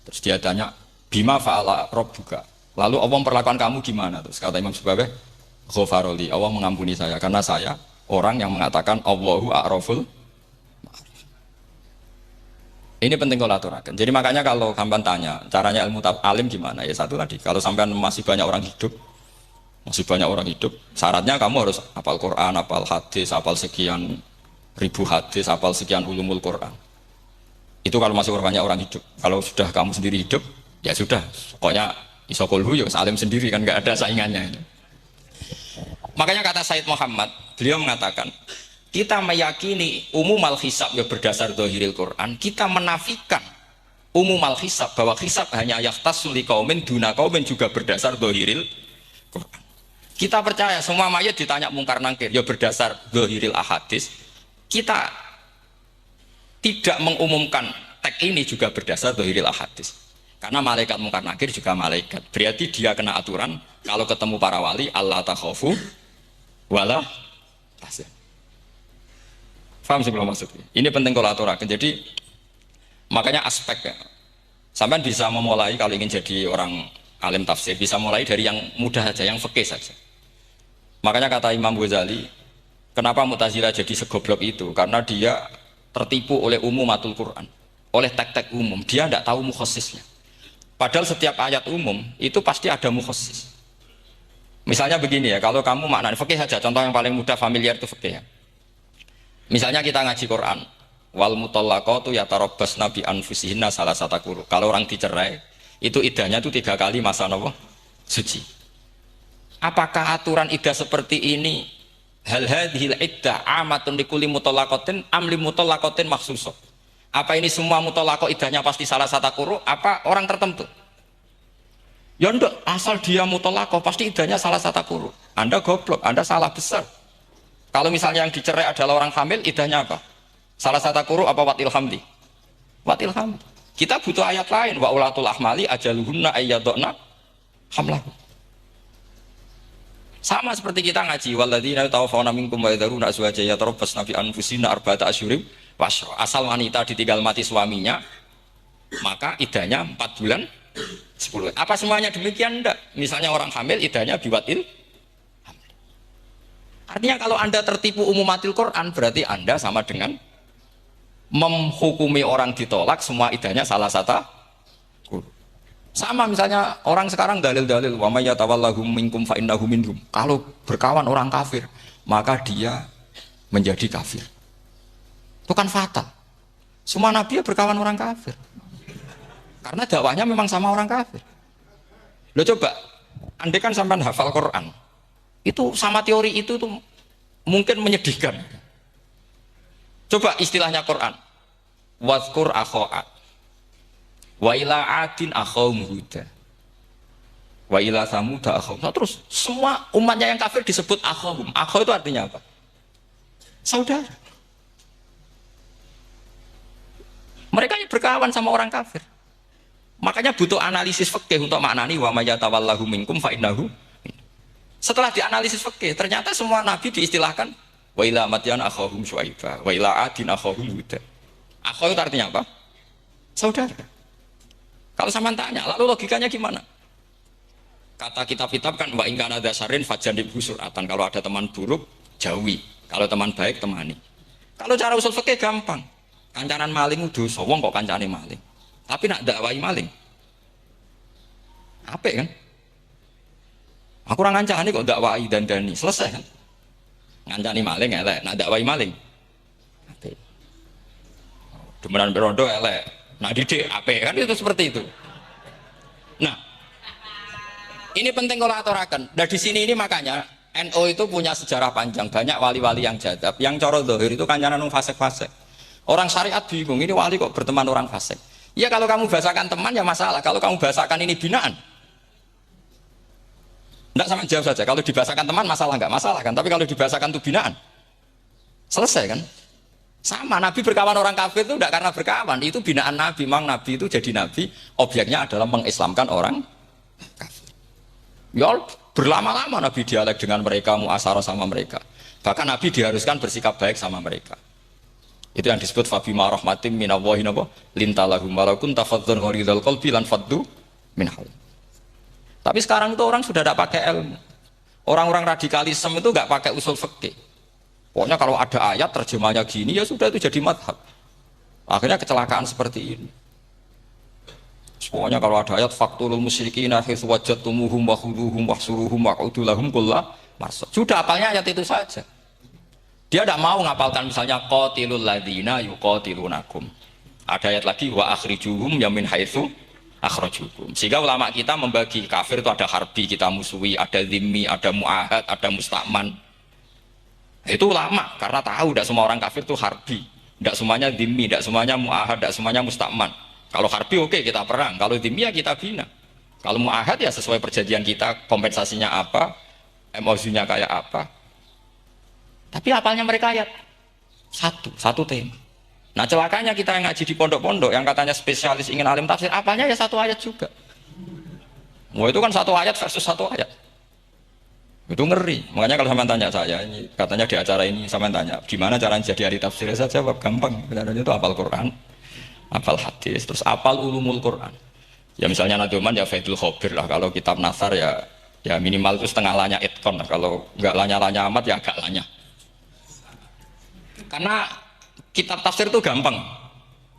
[SPEAKER 1] Terus dia tanya bima fa'ala rabbuka. Lalu Allah memperlakukan kamu gimana? Terus kata Imam Sibawayh, ghafaroli, Allah mengampuni saya karena saya orang yang mengatakan Allahu a'raful ma'arif. Ini penting kalau aturakan. Jadi makanya kalau sampean tanya caranya ilmu alim gimana? Ya satu tadi, kalau sampean masih banyak orang hidup, syaratnya kamu harus hafal Quran, hafal hadis, hafal sekian ribu hadis, hafal sekian ulumul Quran. Itu kalau masih banyak orang hidup. Kalau sudah kamu sendiri hidup, ya sudah, pokoknya isokulhu ya alim sendiri kan nggak ada saingannya. Makanya kata Said Muhammad, beliau mengatakan kita meyakini umum al-hisab ya berdasar dzahiril Quran, kita menafikan umum al-hisab bahwa hisab hanya yahtassu liqaumin duna qaumin juga berdasar dzahiril Quran. Kita percaya semua mayat ditanya mungkar nangkir ya berdasar dzahiril ahadis. Kita tidak mengumumkan teks ini juga berdasar dzahiril ahadis. Karena malaikat mungkar nakir juga malaikat. Berarti dia kena aturan kalau ketemu para wali Allah takhafu wala tahzan. Paham sih kalau maksudnya? Ini penting kalau aturakan. Jadi makanya aspek ya. Sampai bisa memulai kalau ingin jadi orang alim tafsir bisa mulai dari yang mudah saja, yang fikih saja. Makanya kata Imam Ghazali, kenapa Mu'tazilah jadi segoblok itu? Karena dia tertipu oleh umumatul Quran, oleh tek-tek umum. Dia tidak tahu mukhasisnya. Padahal setiap ayat umum itu pasti ada mukhasis. Misalnya begini ya, kalau kamu maknanya fikih saja, contoh yang paling mudah familiar itu fikih ya. Misalnya kita ngaji Quran, wal mutallaqatu yatarabbasna bi anfusihinna salasata quru. Kalau orang dicerai, itu iddahnya itu 3 kali masa napa? Suci. Apakah aturan iddah seperti ini hal hadhil iddah amatun likulli mutallaqatin am li mutallaqatin makhsusah? Apa ini semua mutallaqah iddahnya pasti salah satu quru apa orang tertentu? Ya enggak, asal dia mutallaqah pasti iddahnya salah satu quru. Anda goblok, Anda salah besar. Kalau misalnya yang dicerai adalah orang hamil, iddahnya apa? Salah satu quru apa watil hamdi? Watil hamdi. Kita butuh ayat lain, wa ulatul ahmali ajaluhunna ayyadna hamlahu. Sama seperti kita ngaji walladzina tawaffawna minkum wa yadharuna azwajan yatarabbasna bi anfusina arba'ata asyhurin wa asyra. Asal wanita ditinggal mati suaminya, maka iddahnya 4 bulan 10. Apa semuanya demikian? Enggak. Misalnya orang hamil iddahnya biwatil hamil. Artinya kalau Anda tertipu umumatil Quran, berarti Anda sama dengan menghukumi orang ditolak semua idahnya salah satu. Sama misalnya orang sekarang dalil-dalil wa may yatawallahu minkum fa innahu minhum. Kalau berkawan orang kafir, maka dia menjadi kafir. Itu kan fatal. Semua nabi ya berkawan orang kafir. Karena dakwahnya memang sama orang kafir. Lo coba, andai kan sampai hafal Quran, itu sama teori itu tuh mungkin menyedihkan. Coba istilahnya Quran, wazkur akho'at, wa ila adin akhom huda, wa ila samuda akhom. Nah, terus semua umatnya yang kafir disebut akhom. Akhom itu artinya apa? Saudara. Mereka berkawan sama orang kafir. Makanya butuh analisis fikih untuk maknani wa may yatawallahu minkum fa innahu. Setelah dianalisis fikih, ternyata semua nabi diistilahkan wa ila madyan akhahum syuaiba, wa ila adin akhahum huda. Akhah itu artinya apa? Saudara. Kalau sama tanya, lalu logikanya gimana? Kata kitab-kitab kan wa in kana dasarin fajanibhu suratan. Kalau ada teman buruk, jauhi. Kalau teman baik, temani. Kalau cara usul fikih gampang. Kancanan maling dosa, wong kok kancane maling. Tapi nak dakwai maling, apik kan? Aku orang ngancani kok dakwai dan dani, selesai kan? Ngancani maling elek, nak dakwai maling, apik. Demenan berondo elek, nak didik apik kan, itu seperti itu. Nah, ini penting kalau aturakan. Nah di sini ini makanya NU itu punya sejarah panjang, banyak wali-wali yang jadab, yang coro dohir itu kancanan fasik-fasik. Orang syariat bingung, ini wali kok berteman orang fasik. Ya kalau kamu bahasakan teman ya masalah, kalau kamu bahasakan ini binaan, enggak, sama jawab saja. Kalau dibahasakan teman masalah enggak masalah kan, tapi kalau dibahasakan itu binaan, selesai kan? Sama, Nabi berkawan orang kafir itu enggak karena berkawan, itu binaan Nabi. Memang Nabi itu jadi Nabi, objeknya adalah mengislamkan orang kafir. Ya berlama-lama Nabi dialek dengan mereka, muasyarah sama mereka. Bahkan Nabi diharuskan bersikap baik sama mereka. Itu yang disebut fabima rahmatim minallahi lintalahum walakun tafadzun ghalidhal qalbi lan faddu min haul. Tapi sekarang itu orang sudah tidak pakai ilmu. Orang-orang radikalisme itu nggak pakai usul fikih. Pokoknya kalau ada ayat terjemahnya gini ya sudah itu jadi madhab. Akhirnya kecelakaan seperti ini. Pokoknya kalau ada ayat faqtulul musyrikina haitsu wajadtumuhum wa khuduhum wahsuruhum waq'udu lahum kulla marsad. Sudah apalnya ayat itu saja. Dia tidak mau ngapalkan misalnya qatilul ladzina yuqatilunakum. Ada ayat lagi wa akhrijuhum yamin haitsu akhrajukum. Sehingga ulama kita membagi kafir itu ada harbi, kita musuhi, ada zimmi, ada muahad, ada musta'man. Itu ulama karena tahu tidak semua orang kafir itu harbi, tidak semuanya zimmi, tidak semuanya muahad, tidak semuanya musta'man. Kalau harbi oke, kita perang, kalau zimmi ya kita bina. Kalau muahad ya sesuai perjanjian kita, kompensasinya apa, MOU-nya kayak apa. Tapi apalnya mereka ayat satu tema. Nah celakanya kita yang ngaji di pondok-pondok yang katanya spesialis ingin alim tafsir, apalnya ya satu ayat juga. Wah itu kan satu ayat versus satu ayat. Itu ngeri. Makanya kalau sama tanya saya, ini katanya di acara ini sama tanya, gimana cara jadi ahli tafsir? Saya jawab gampang. Caranya itu hafal Quran, hafal hadis, terus hafal ulumul Quran. Ya misalnya Nadoman ya Faidul Khobir lah. Kalau kitab Nasar ya minimal itu setengah lanya itkon lah. Kalau nggak lanya-lanya amat ya agak lanya. Karena kitab tafsir itu gampang,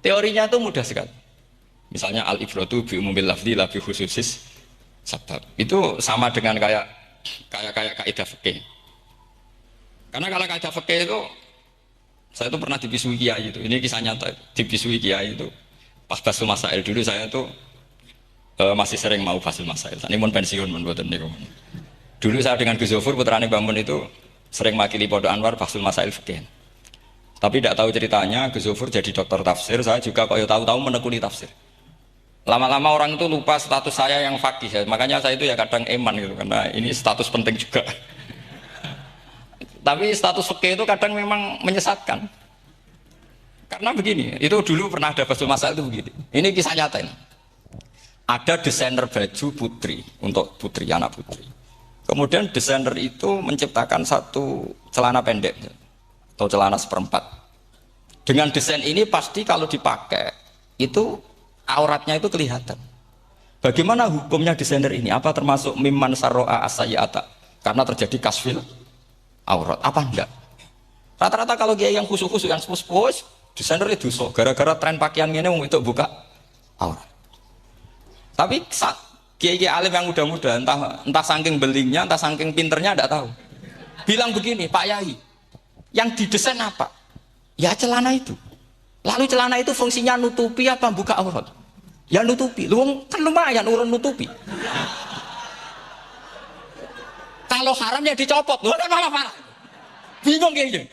[SPEAKER 1] teorinya itu mudah sekali. Misalnya al-ibratu bi umumil lafzi la bi khususis sabab. Itu sama dengan kayak kaidah fikih. Karena kalau kaidah fikih itu saya itu pernah dibisui kiai itu. Ini kisah nyata, dibisui kiai itu pas basul masail dulu saya itu masih sering mau basul masail. Ini mun pensiun mun mboten niku. Dulu saya dengan Gus Zofur putrane Mbah Mun itu sering makili Pondok Anwar basul masail fikih. Tapi tidak tahu ceritanya, Gus Zofur jadi dokter tafsir, saya juga kalau tahu-tahu menekuni tafsir. Lama-lama orang itu lupa status saya yang fakih, ya. Makanya saya itu ya kadang eman gitu, karena ini status penting juga. Tapi status fikih itu kadang memang menyesatkan. Karena begini, itu dulu pernah ada basul masail itu begini. Ini kisah nyata ini. Ada desainer baju putri, untuk putri, anak putri. Kemudian desainer itu menciptakan satu celana pendek atau celana seperempat. Dengan desain ini pasti kalau dipakai itu auratnya itu kelihatan. Bagaimana hukumnya desainer ini? Apa termasuk mimman sarro'a as-sayyi'ata? Karena terjadi kasfil aurat apa enggak? Rata-rata kalau kiai yang khusus-khusus yang sepuh-sepuh desainer itu so gara-gara tren pakaian ini mau itu buka aurat. Tapi kiai-kiai alim yang muda-muda entah saking belingnya, entah saking pinternya enggak tahu. Bilang begini, Pak Yai, yang didesain apa? Ya celana itu. Lalu celana itu fungsinya nutupi apa buka aurat? Ya nutupi. Lu kan lumayan urun nutupi. Kalau haramnya dicopot, lu kan malah parah. Bingung kayaknya.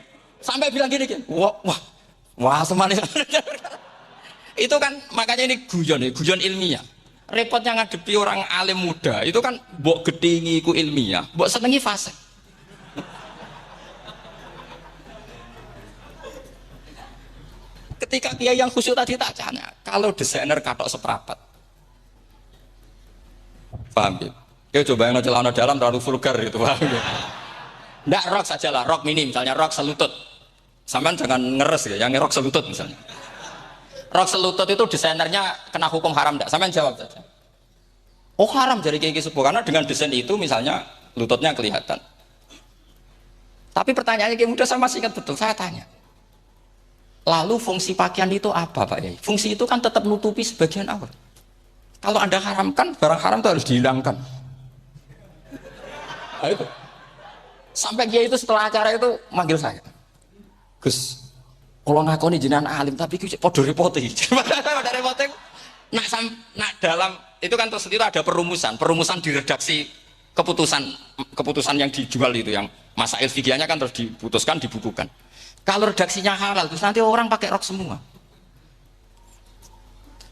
[SPEAKER 1] Sampai bilang gini, wah semanis. Itu kan makanya ini guyon ilmiah. Repotnya ngadepi orang alim muda, itu kan mbok gedingi ku ilmiah, mbok senengi fase. Ketika dia yang khusyuk tadi tak tanya, kalau desainer katok seprapat, paham ya? Ya coba yang celana dalam terlalu vulgar gitu, paham ya? Nggak rok sajalah, rok mini misalnya, rok selutut. Sampean jangan ngeres ya, yang rok selutut misalnya. Rok selutut itu desainernya kena hukum haram enggak? Sampean jawab saja. Oh haram jadi kayak gitu, karena dengan desain itu misalnya lututnya kelihatan. Tapi pertanyaannya kayak muda saya masih ingat betul, saya tanya. Lalu fungsi pakaian itu apa Pak Yai? Fungsi itu kan tetap nutupi sebagian aurat. Kalau Anda haramkan, barang haram itu harus dihilangkan. Nah, itu. Sampai dia itu setelah acara itu manggil saya. Gus, kalau ngakoni jenengan alim tapi ku podo repote. Pada repote nak dalam itu kan terus itu ada perumusan di redaksi keputusan yang dijual itu yang masail fikihnya kan terus diputuskan dibukukan. Kalau redaksinya halal terus nanti orang pakai rok semua.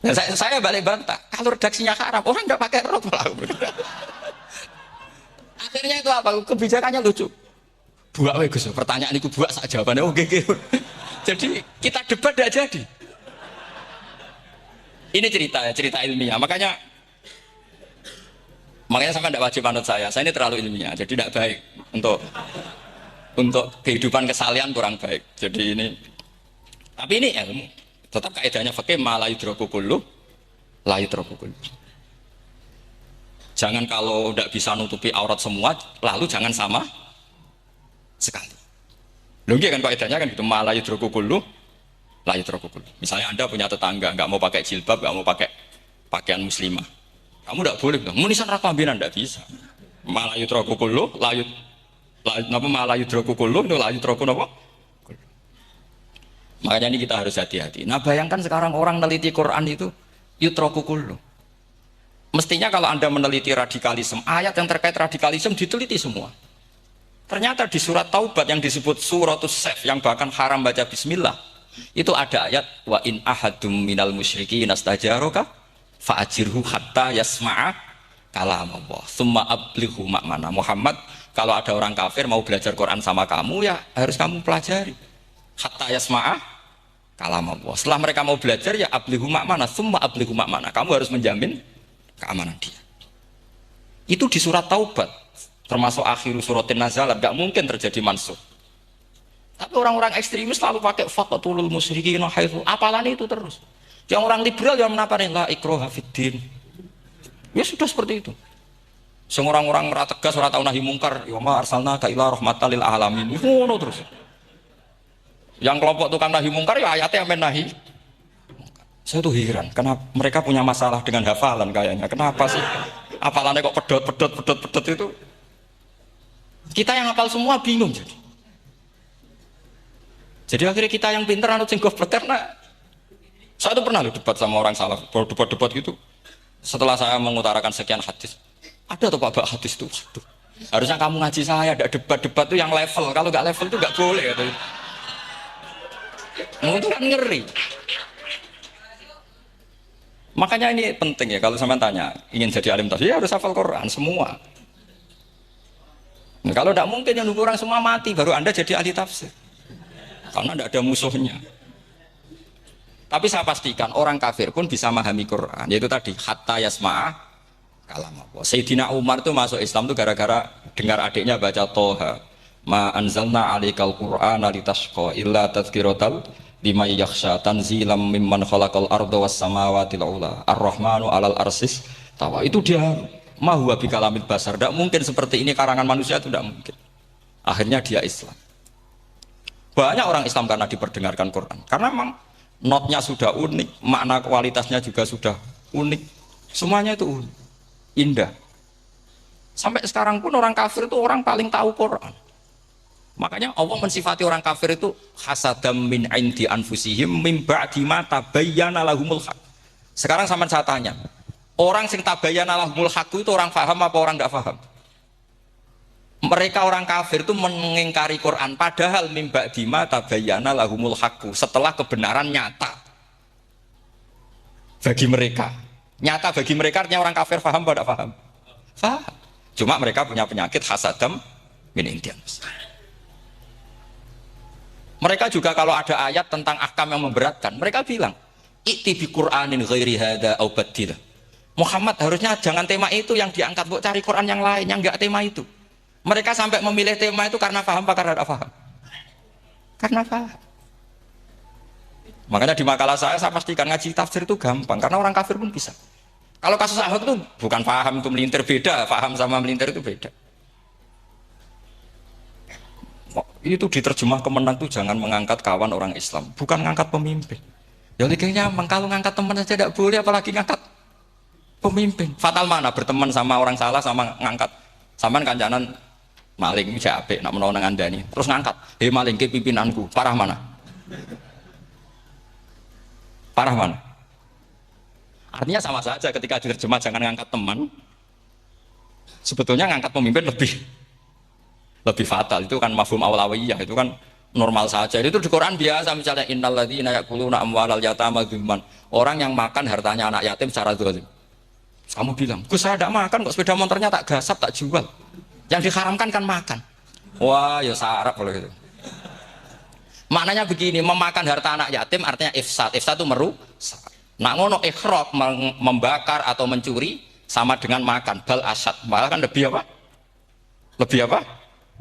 [SPEAKER 1] Nah, saya balik bantah. Kalau redaksinya haram orang nggak pakai rok malah. Akhirnya itu apa? Kebijakannya lucu. Buak we Gus, pertanyaan itu buak sak jawabannya oke. Jadi kita debat tidak jadi. Ini cerita ilmiah. Makanya sampai tidak wajib anut saya. Saya ini terlalu ilmiah, jadi tidak baik untuk kehidupan kesalian kurang baik. Jadi ini, tapi ini ilmu. Tetap kaidahnya fikih ma la yudraku kullu la yudraku kullu. Jangan kalau tidak bisa nutupi aurat semua, lalu jangan sama sekali. Lagi kan kaidahnya kan gitu, ma la yudraku kullu la yudraku kullu. Misalnya Anda punya tetangga nggak mau pakai jilbab, nggak mau pakai pakaian muslimah, kamu tidak boleh bilang munisan rakambinan, tidak bisa. Ma la yudraku kullu ma la yudraku kullu la yudraku napa? Makanya ini kita harus hati-hati. Nah bayangkan sekarang orang meneliti Quran itu yutraku kullu. Mestinya kalau Anda meneliti radikalisme, ayat yang terkait radikalisme diteliti semua. Ternyata di surat Taubat yang disebut suratus Saif yang bahkan haram baca bismillah, itu ada ayat wa in ahadum minal musyrikin astajaroka fa'ajirhu hatta yasma'a kalamullah summa ablighu ma'mana. Muhammad, kalau ada orang kafir mau belajar Quran sama kamu ya harus kamu pelajari hatta yasma'a kalamullah. Setelah mereka mau belajar ya ablighu ma'mana summa ablighu ma'mana, kamu harus menjamin keamanan dia. Itu di surat Taubat, termasuk akhir suratin nazalat, gak mungkin terjadi mansuh. Tapi orang-orang ekstremis selalu pakai faqatulul musyrikin haitsu, apalan itu terus. Yang orang liberal yang menaparin la ikraha fiddin. Ya sudah seperti itu. Semua orang-orang ora tegas, ora tau nahi mungkar, ya ma arsalnaka ila rahmatan lil alamin. Ngono terus. Yang kelompok tukang nahi mungkar ya ayatnya yang nahi. Saya tuh heran, kenapa mereka punya masalah dengan hafalan kayaknya. Kenapa sih hafalannya kok pedot itu? Kita yang hafal semua bingung jadi. Jadi akhirnya kita yang pinter anut sing goblok, karena saya tuh pernah debat sama orang salah, debat gitu. Setelah saya mengutarakan sekian hadis, ada tuh Pak hadis itu. Aduh, harusnya kamu ngaji saya, ada debat tuh yang level. Kalau nggak level tuh nggak boleh. Gitu. Mau itu kan ngeri. Makanya ini penting ya, kalau sampean tanya ingin jadi alim tafsir ya harus hafal Quran semua. Nah, kalau tidak mungkin yang nunggu orang semua mati baru Anda jadi ahli tafsir, karena tidak ada musuhnya. Tapi saya pastikan orang kafir pun bisa memahami Quran, yaitu tadi hatta yasma'a kalam Allah. Sayyidina Umar itu masuk Islam itu gara-gara dengar adiknya baca Toha, ma anzalna alikal Qur'ana litashqa illa tadhkiratal lima yakhsha tanzilam mimman khalaqal arda was samawati ula ar-rahmanu alal arsis tawa. Itu dia ma huwa bikalamil basar, tidak mungkin seperti ini karangan manusia, itu tidak mungkin. Akhirnya dia Islam. Banyak orang Islam karena diperdengarkan Quran. Karena memang notnya sudah unik, makna kualitasnya juga sudah unik. Semuanya itu unik, indah. Sampai sekarang pun orang kafir itu orang paling tahu Quran. Makanya Allah mensifati orang kafir itu hasadam min indi anfusihim mim ba'di ma tabayyana lahumul haq. Sekarang sama saya tanya, orang sing tabayyana lahumul haq itu orang paham apa orang enggak paham? Mereka orang kafir itu mengingkari Quran padahal mim ba'di ma tabayyana lahumul haq, setelah kebenaran nyata bagi mereka. Nyata bagi mereka artinya orang kafir paham apa enggak paham? Paham. Cuma mereka punya penyakit hasadam min indi anfusihim. Mereka juga kalau ada ayat tentang ahkam yang memberatkan, mereka bilang, "I'ti bi Qur'anin ghairi hadza aw badil." Muhammad harusnya jangan tema itu yang diangkat, buat cari Quran yang lain yang enggak tema itu. Mereka sampai memilih tema itu karena paham apa karena tidak paham? Karena paham. Makanya di makalah saya pastikan ngaji tafsir itu gampang, karena orang kafir pun bisa. Kalau kasus Ahok itu bukan paham itu melintir, beda, paham sama melintir itu beda. Itu diterjemah kemenang tuh jangan mengangkat kawan orang Islam, bukan ngangkat pemimpin. Ya lihatnya kalau ngangkat teman saja tidak boleh, apalagi ngangkat pemimpin. Fatal mana berteman sama orang salah sama ngangkat. Saman kancanan maling siapa nak menolong Anda nih, terus ngangkat, maling ke pimpinanku, parah mana? Parah mana? Artinya sama saja ketika diterjemah jangan ngangkat teman, sebetulnya ngangkat pemimpin lebih fatal. Itu kan mafhum awlawiyah, itu kan normal saja. Itu di Quran biasa, misalnya innalladzina ya'kuluna amwalal yatama dzulman, orang yang makan hartanya anak yatim secara zalim. Kamu bilang, "Gus saya tidak makan kok, sepeda motornya tak gasap, tak jual." Yang diharamkan kan makan. Wah, ya sarap kalau gitu. Maknanya begini, memakan harta anak yatim artinya ifsad. Ifsad itu merusak. Nak ngono ikhraq, membakar atau mencuri sama dengan makan, bal asad. Malah kan lebih apa? Lebih apa?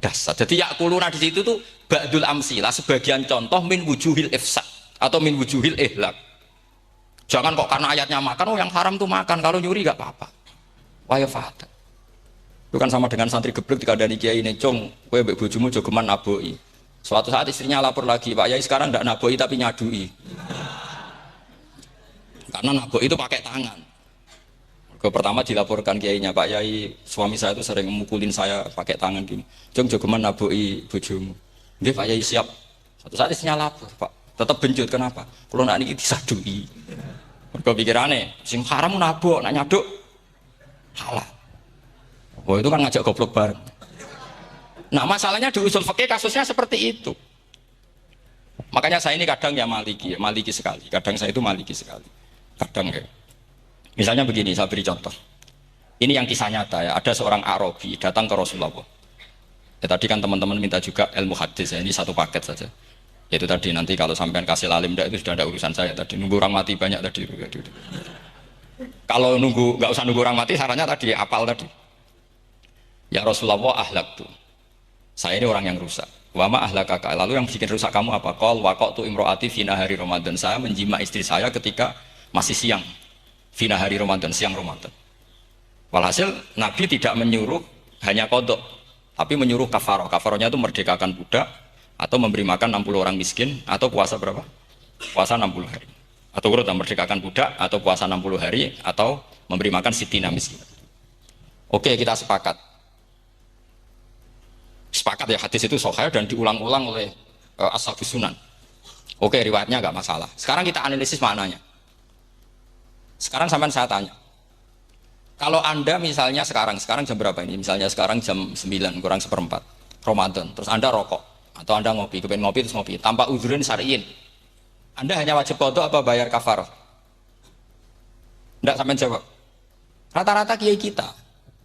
[SPEAKER 1] Dasar. Jadi yakuluna di situ tuh ba'dul amsilah, sebagian contoh min wujuhil ifsad atau min wujuhil ihlak. Jangan kok karena ayatnya makan, oh yang haram tuh makan, kalau nyuri gak apa-apa. Wah ya fatal. Itu kan sama dengan santri geblek dikandani kiai ini, "Cong, kowe mbek bojomu jogeman naboi." Suatu saat istrinya lapor lagi, "Pak Yai sekarang ndak naboi tapi nyadui." Karena naboi itu pakai tangan. Pertama dilaporkan kiainya, "Pak Yai, suami saya itu sering memukulin saya pakai tangan gini. Jong jogeman naboi bojomu." "Nggih Pak Yai, siap." Suatu saat istrinya lapor, "Pak, tetap benjut, kenapa? Kalau nak niki disadui." Mergo pikirane sing haram nabok, nak nyaduk halal. Oh itu kan ngajak goblok bareng. Nah masalahnya di usul fikih kasusnya seperti itu. Makanya saya ini kadang ya maliki sekali. Kadang saya itu maliki sekali. Kadang ya. Misalnya begini, saya beri contoh. Ini yang kisah nyata ya. Ada seorang Arabi datang ke Rasulullah. Ya tadi kan teman-teman minta juga ilmu hadis ya. Ini satu paket saja. Itu tadi nanti kalau sampean kasih lalim itu sudah ada urusan saya tadi. Nunggu orang mati banyak tadi. Kalau nggak usah nunggu orang mati, sarannya tadi apal tadi. Ya Rasulullah ahlak tuh. Saya ini orang yang rusak. Wama ahlakaka. Lalu yang bikin rusak kamu apa? Qol waqatu imro'ati fina hari Ramadan. Saya menjima istri saya ketika masih siang. Fina hari Ramadan, siang Ramadan. Walhasil Nabi tidak menyuruh hanya kodok, tapi menyuruh kafaroh. Kafarohnya itu merdekakan budak, atau memberi makan 60 orang miskin, atau puasa berapa? Puasa 60 hari. Atau urut merdekakan budak, atau puasa 60 hari, atau memberi makan sitina miskin. Oke, kita sepakat. Sepakat ya, hadis itu sahih dan diulang-ulang oleh Ashabus Sunan. Oke, riwayatnya nggak masalah. Sekarang kita analisis maknanya. Sekarang sampean saya tanya. Kalau Anda misalnya sekarang jam berapa ini? Misalnya sekarang jam 9 kurang seperempat Ramadan, terus Anda rokok atau Anda ngopi, kepengen ngopi terus ngopi tanpa udzrin syar'iin. Anda hanya wajib qadha apa bayar kafarah? Enggak, sampean jawab. Rata-rata kiai kita,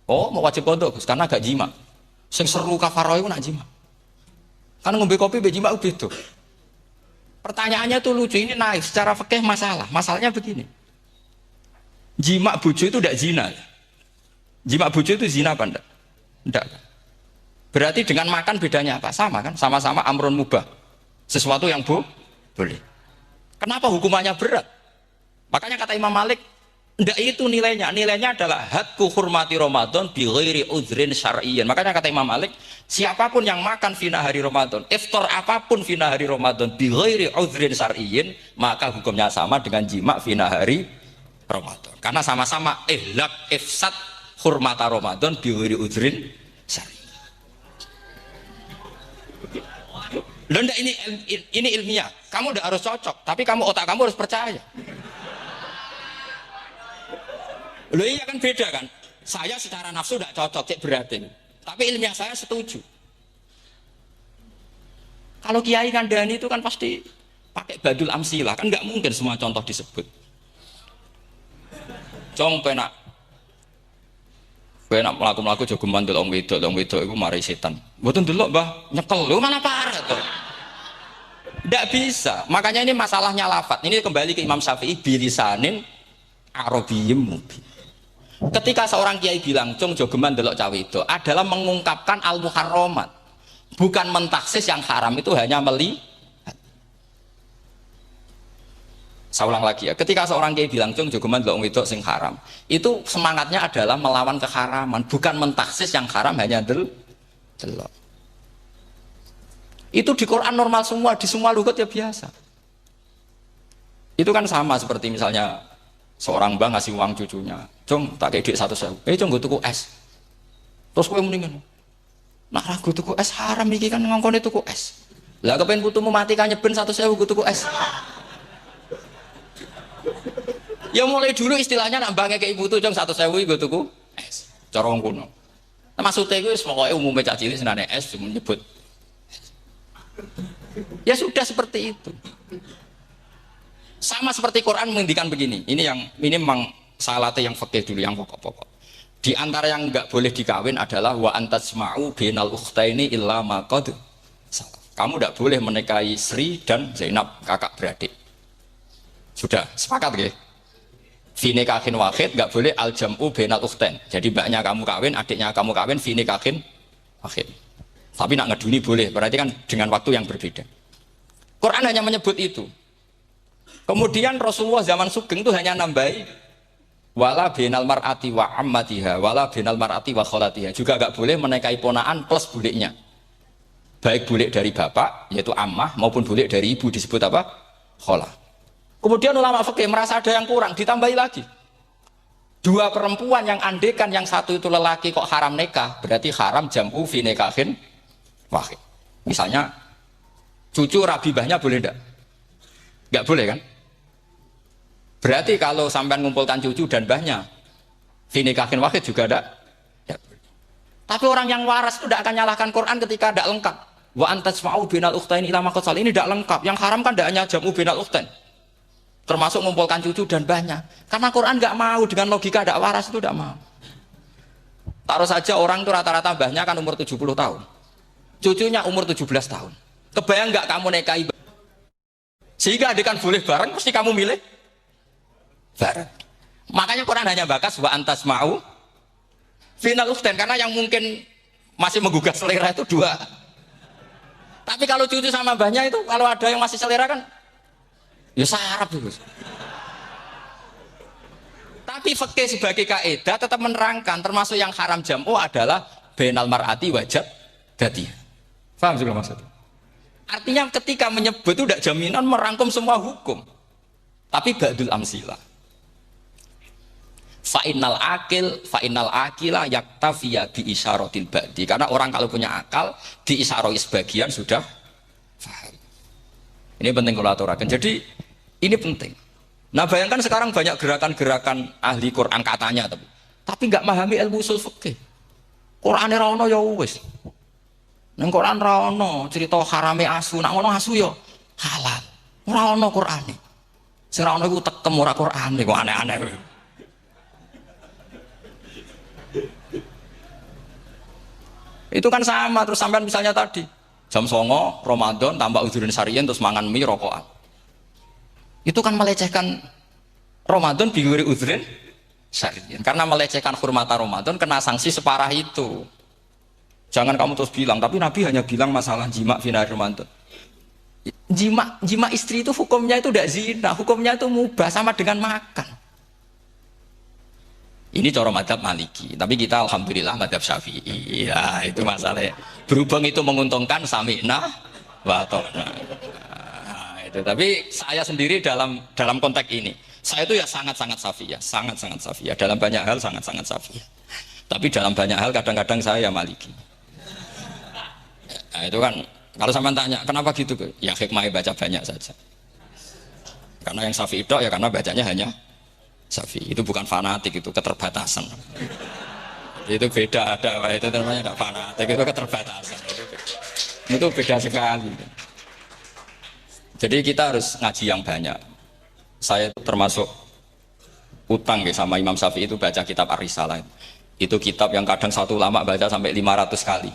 [SPEAKER 1] oh mau wajib qadha Gus karena gak jima. Sing seru kafarah itu nak jima. Kan ngombe kopi be jima beda. Pertanyaannya tuh lucu, ini naik secara fikih masalah. Masalahnya begini. Jima bojo itu tidak zina. Jima bojo itu zina apa enggak? Enggak. Berarti dengan makan bedanya apa? Sama kan? Sama-sama amrun mubah. Sesuatu yang boleh. Kenapa hukumannya berat? Makanya kata Imam Malik, enggak itu nilainya. Nilainya adalah hadku hurmati Ramadan bi ghairi udzrin syar'iyyan. Makanya kata Imam Malik, Siapapun yang makan fina hari Ramadan, iftar apapun fina hari Ramadan bi ghairi udhrin syar'iyyin, maka hukumnya sama dengan jima fina hari Ramadan. Karena sama-sama ihlak ifsad hurmata Ramadan bi ghairi udhrin syar'iyyin. Loh, enggak, ini ilmiah. Kamu udah harus cocok, tapi otak kamu harus percaya. Loh iya kan beda kan? Saya secara nafsu tidak cocok, cek berarti. Tapi ilmiah saya setuju. Kalau Kiai Kandani itu kan pasti pakai badul amsilah, kan nggak mungkin semua contoh disebut. Cong penak melaku jogeman delok wedok itu mari setan. Mboten delok Mbah, nyekel. Lho mana parah tuh. Nggak bisa. Makanya ini masalahnya lafat. Ini kembali ke Imam Syafi'i bilisanin arabiyyim mubin. Ketika seorang kiai bilang cung jogeman delok cawe itu adalah mengungkapkan al-muharramat, bukan mentaksis yang haram itu hanya melihat. Saya ulang lagi ya, ketika seorang kiai bilang cung jogeman delok wedok sing haram, itu semangatnya adalah melawan keharaman, bukan mentaksis yang haram hanya delok. Itu di Quran normal semua, di semua lugat ya biasa. Itu kan sama seperti misalnya seorang mbah ngasih uang cucunya, cung tak kayak duit 100.000, cung gue tuku es, terus gue mendingan, nah ragu tuku es haram iki kan ngongkone tuku es, lah kepengen putumu mati kan nyeben 100.000 gue tuku es. Ya mulai dulu istilahnya nambahnya kayak ibu tuh cung 100.000 gue tuku es, corong kuno. Nah, maksudnya gue pokoknya umumnya cak cilik senane es cuma nyebut. Ya sudah seperti itu. Sama seperti Quran menghentikan begini. Ini memang salate yang fikih dulu, yang pokok-pokok. Di antara yang enggak boleh dikawin adalah wa antasma'u bainal ukhtaini illa ma qad salaf. Kamu enggak boleh menikahi Sri dan Zainab, kakak beradik. Sudah sepakat nggih? Fi nikahin wahid enggak boleh al jam'u bainal ukhtain. Jadi mbaknya kamu kawin, adiknya kamu kawin fi nikahin wahid. Tapi nak ngeduni boleh, berarti kan dengan waktu yang berbeda. Quran hanya menyebut itu. Kemudian Rasulullah zaman Sugeng itu hanya nambahi wala binal mar'ati wa ammatiha wala binal mar'ati wa kholatiha, juga gak boleh menikahi ponaan plus buliknya, baik bulik dari bapak yaitu ammah maupun bulik dari ibu disebut apa? Kholah. Kemudian ulama fikih merasa ada yang kurang, ditambahi lagi dua perempuan yang andekan yang satu itu lelaki kok haram nikah, berarti haram jam'u fi nikahin wahid. Misalnya cucu rabibahnya boleh enggak? Enggak boleh kan? Berarti kalau sampai ngumpulkan cucu dan mbahnya finikahin wahid juga ada ya. Tapi orang yang waras itu tidak akan nyalahkan Quran ketika tidak lengkap. Wa antasma'u bainal ukhtain ila ma qad salaf, ini tidak lengkap. Yang haram kan tidak hanya jam'u bainal ukhtain, termasuk mengumpulkan cucu dan mbahnya. Karena Quran nggak mau dengan logika tidak waras itu, tidak mau. Taruh saja orang itu rata-rata mbahnya kan umur 70 tahun, cucunya umur 17 tahun. Kebayang nggak kamu nikahi sehingga adik kan boleh bareng, pasti kamu milih bareng. Makanya Quran hanya bakas wa antasma'u final ukhtain, karena yang mungkin masih menggugah selera itu dua. Tapi kalau cucu sama mbahnya itu, kalau ada yang masih selera kan ya sarap dulu. Tapi fikih sebagai kaidah tetap menerangkan termasuk yang haram jam'u adalah bainal mar'ati wajib dati. Paham juga maksudnya? Artinya ketika menyebut itu tidak jaminan merangkum semua hukum, tapi ba'dul amsilah. Fa'inal akila yaktafiya bi isyaratil ba'di, karena orang kalau punya akal di isyarai sebagian sudah paham. Ini penting kalau aturakan. Jadi ini penting. Nah bayangkan sekarang banyak gerakan-gerakan ahli Quran katanya, tapi nggak memahami ilmu usul fikih. Quran ra ono ya wis. Nang Quran ra ono cerita harame asu, nak ngono asu ya halal. Ora ono Qurane. Sing ra ono iku tekem ora Qurane, kok aneh-aneh. Itu kan sama, terus sampean misalnya tadi jam 09.00 Ramadan tambah udhurin syariyin terus mangan mie rokokan, itu kan melecehkan Ramadan biguri udhurin syariyin, karena melecehkan hormata Ramadan kena sanksi separah itu. Jangan kamu terus bilang tapi Nabi hanya bilang masalah jima final Ramadan. Jima istri itu hukumnya itu tidak zina, hukumnya itu mubah, sama dengan makan. Ini cara madzhab Maliki, tapi kita alhamdulillah madzhab Syafi'i. Ya, itu masalahnya. Berhubung itu menguntungkan sami'na wa ata'na. Nah, itu. Tapi saya sendiri dalam konteks ini, saya itu ya sangat-sangat Syafi'iyah, sangat-sangat Syafi'iyah. Dalam banyak hal sangat-sangat Syafi'iyah. Tapi dalam banyak hal kadang-kadang saya ya Maliki. Nah, itu kan kalau sampean tanya kenapa gitu, ya hikmahnya baca banyak saja. Karena yang Syafi'i itu ya karena bacanya hanya Syafi'i. Itu bukan fanatik, itu keterbatasan. Itu beda, ada itu namanya tidak fanatik, itu keterbatasan. Itu beda sekali. Jadi kita harus ngaji yang banyak. Saya itu termasuk utang ya sama Imam Syafi'i itu baca kitab Ar-Risalah. Itu kitab yang kadang satu ulama baca sampai 500 kali.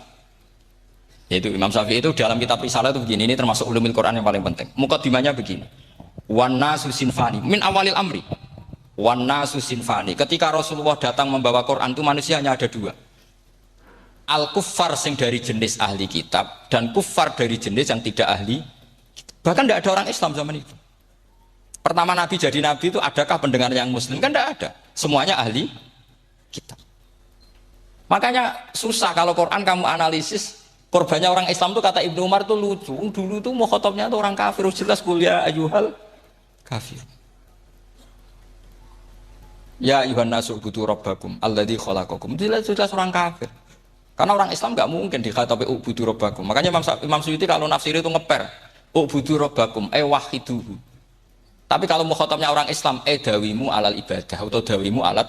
[SPEAKER 1] Yaitu Imam Syafi'i itu dalam kitab Risalah itu begini, ini termasuk ulumul Quran yang paling penting. Muqaddimahnya begini. Wan nasu sinfani min awalil amri. Wan nasu sinfani. Ketika Rasulullah datang membawa Quran itu manusia hanya ada dua. Al kuffar sing dari jenis ahli kitab dan kuffar dari jenis yang tidak ahli. Bahkan tidak ada orang Islam zaman itu. Pertama Nabi jadi Nabi itu adakah pendengar yang Muslim? Kan tidak ada. Semuanya ahli kitab. Makanya susah kalau Quran kamu analisis. Korbannya orang Islam itu kata Ibnu Umar itu lucu. Dulu tuh mau khotobnya tuh orang kafir, jelas kuliah ayuhal kafir. Ya ayuhan nasu ubudu rabbakum alladzi khalaqakum. Jelas orang kafir. Karena orang Islam nggak mungkin dikhatabi ubudu rabbakum. Makanya Imam Suyuti kalau nafsir itu ngeper ubudu rabbakum wahiduhu. Tapi kalau mau khotobnya orang Islam dawimu alal ibadah atau dawimu alat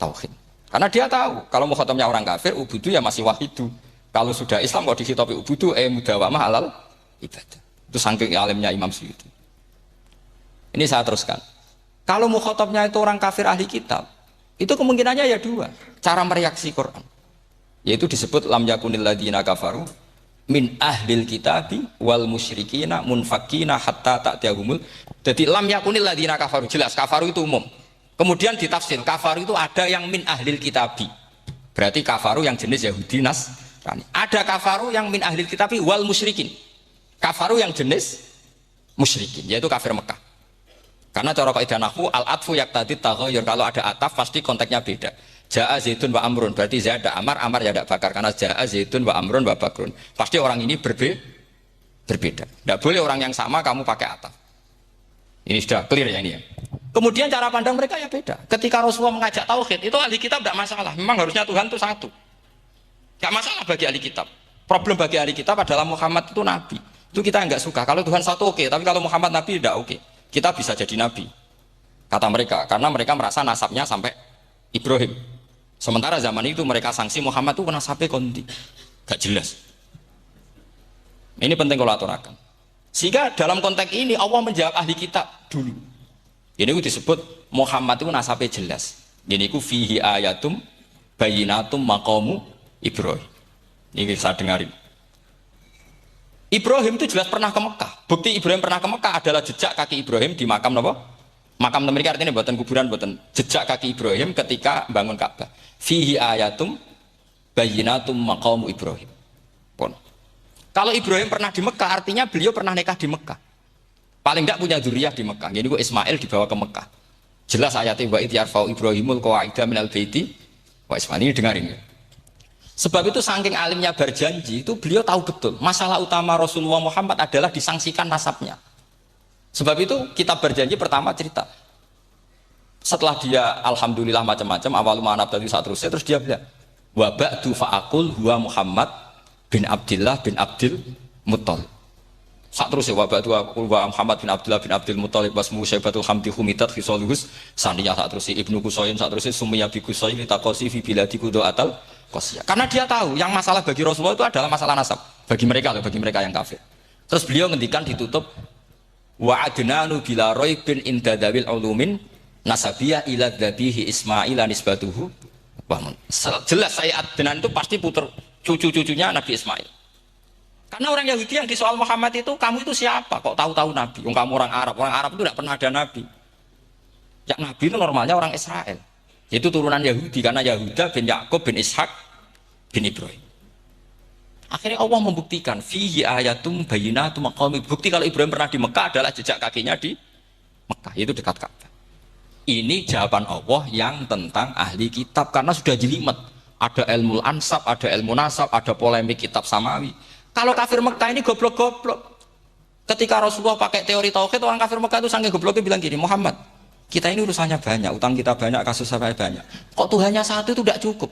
[SPEAKER 1] tauhid. Karena dia tahu kalau mau khotobnya orang kafir ubudu ya masih wahidu. Kalau sudah Islam kok dikhitabi ubudu mudawamah alal ibadah. Itu saking alimnya Imam Suyuti. Ini saya teruskan. Kalau mukhatabnya itu orang kafir ahli kitab, itu kemungkinannya ya dua. Cara mereaksi Quran. Yaitu disebut lam yakunil ladzina kafaru min ahlil kitabi wal musyrikina munfakina hatta ta'tiyahumul. Jadi lam yakunil ladzina kafaru, jelas kafaru itu umum. Kemudian ditafsir kafaru itu ada yang min ahlil kitabi. Berarti kafaru yang jenis Yahudi ada kafaru yang min ahlil kitabi wal musyrikin. Kafaru yang jenis musyrikin, yaitu kafir Mekah. Karena cara kaidah nahwu al-atfu yaqtadi taghayyur, kalau ada ataf pasti konteksnya beda. Ja'a Zaidun wa Amrun, berarti Zaid ada Amar, Amar ya ada Bakar. Karena Ja'a Zaidun wa Amrun wa Bakrun. Pasti orang ini berbeda. Tidak boleh orang yang sama kamu pakai ataf. Ini sudah clear ya ini ya. Kemudian cara pandang mereka ya beda. Ketika Rasulullah mengajak tauhid, itu ahli kitab tidak masalah. Memang harusnya Tuhan itu satu. Gak masalah bagi ahli kitab. Problem bagi ahli kitab adalah Muhammad itu nabi. Itu kita nggak suka. Kalau Tuhan satu oke, tapi kalau Muhammad nabi tidak oke. Kita bisa jadi nabi. Kata mereka, karena mereka merasa nasabnya sampai Ibrahim. Sementara zaman itu mereka sanksi Muhammad itu nasabnya konti. Gak jelas. Ini penting kalau aturakan. Sehingga dalam konteks ini Allah menjawab ahli kitab dulu. Ini disebut Muhammad itu nasabnya jelas. Ini ku fihi ayatum bayinatum maqamu Ibrahim. Ini saya dengarin. Ibrahim itu jelas pernah ke Mekah. Bukti Ibrahim pernah ke Mekah adalah jejak kaki Ibrahim di makam apa? Makam mereka artinya buatan kuburan, buatan jejak kaki Ibrahim ketika bangun Ka'bah. Fihi ayatum bayinatum maqamu Ibrahim. Pun. Kalau Ibrahim pernah di Mekah artinya beliau pernah nikah di Mekah. Paling enggak punya dzurriyyah di Mekah. Jadi Ismail dibawa ke Mekah. Jelas ayatnya wa idh yarfa'u Ibrahimul qawaida minal baiti wa Ismail. Ini dengarin ya. Sebab itu saking alimnya berjanji itu beliau tahu betul masalah utama Rasulullah Muhammad adalah disangsikan nasabnya. Sebab itu kitab berjanji pertama cerita setelah dia alhamdulillah macam-macam awal manab tadi saat terus dia bilang wa ba'du fa'aqul huwa Muhammad bin Abdillah bin Abdil Muttalib. Saat terus ya wa ba'du fa'aqul huwa Muhammad bin Abdillah bin Abdil Muttalib wasmu syaibatul hamdi humitat khisaluhus saniyah. Saat terus Ibnu Qusaym saat terus sumiyya bi Qusaym litaqasi fi biladi qudu'atal Qasiyah. Karena dia tahu yang masalah bagi Rasulullah itu adalah masalah nasab bagi mereka yang kafir. Terus beliau ngendikan ditutup wa adnanu bila raibin indadawil ulumin nasabiyah ila dhabihi Ismail nisbatuhu. Jelas saya Adnan itu pasti puter cucu-cucunya Nabi Ismail. Karena orang Yahudi yang disoal Muhammad itu kamu itu siapa kok tahu-tahu Nabi? Kamu orang Arab itu tidak pernah ada Nabi. Yang Nabi itu normalnya orang Israel. Itu turunan Yahudi karena Yahuda bin Yakub bin Ishak bin Ibrahim. Akhirnya Allah membuktikan fihi ayatum bayinatum maqami. Bukti kalau Ibrahim pernah di Mekah adalah jejak kakinya di Mekah, itu dekat Ka'bah. Ini jawaban Allah yang tentang ahli kitab karena sudah jelimet. Ada ilmu ansab, ada ilmu nasab, ada polemik kitab samawi. Kalau kafir Mekah ini goblok-goblok. Ketika Rasulullah pakai teori tauhid, orang kafir Mekah itu sangat gobloknya bilang gini, Muhammad, kita ini urusannya banyak, utang kita banyak, kasus saya banyak. Kok Tuhannya satu itu tidak cukup?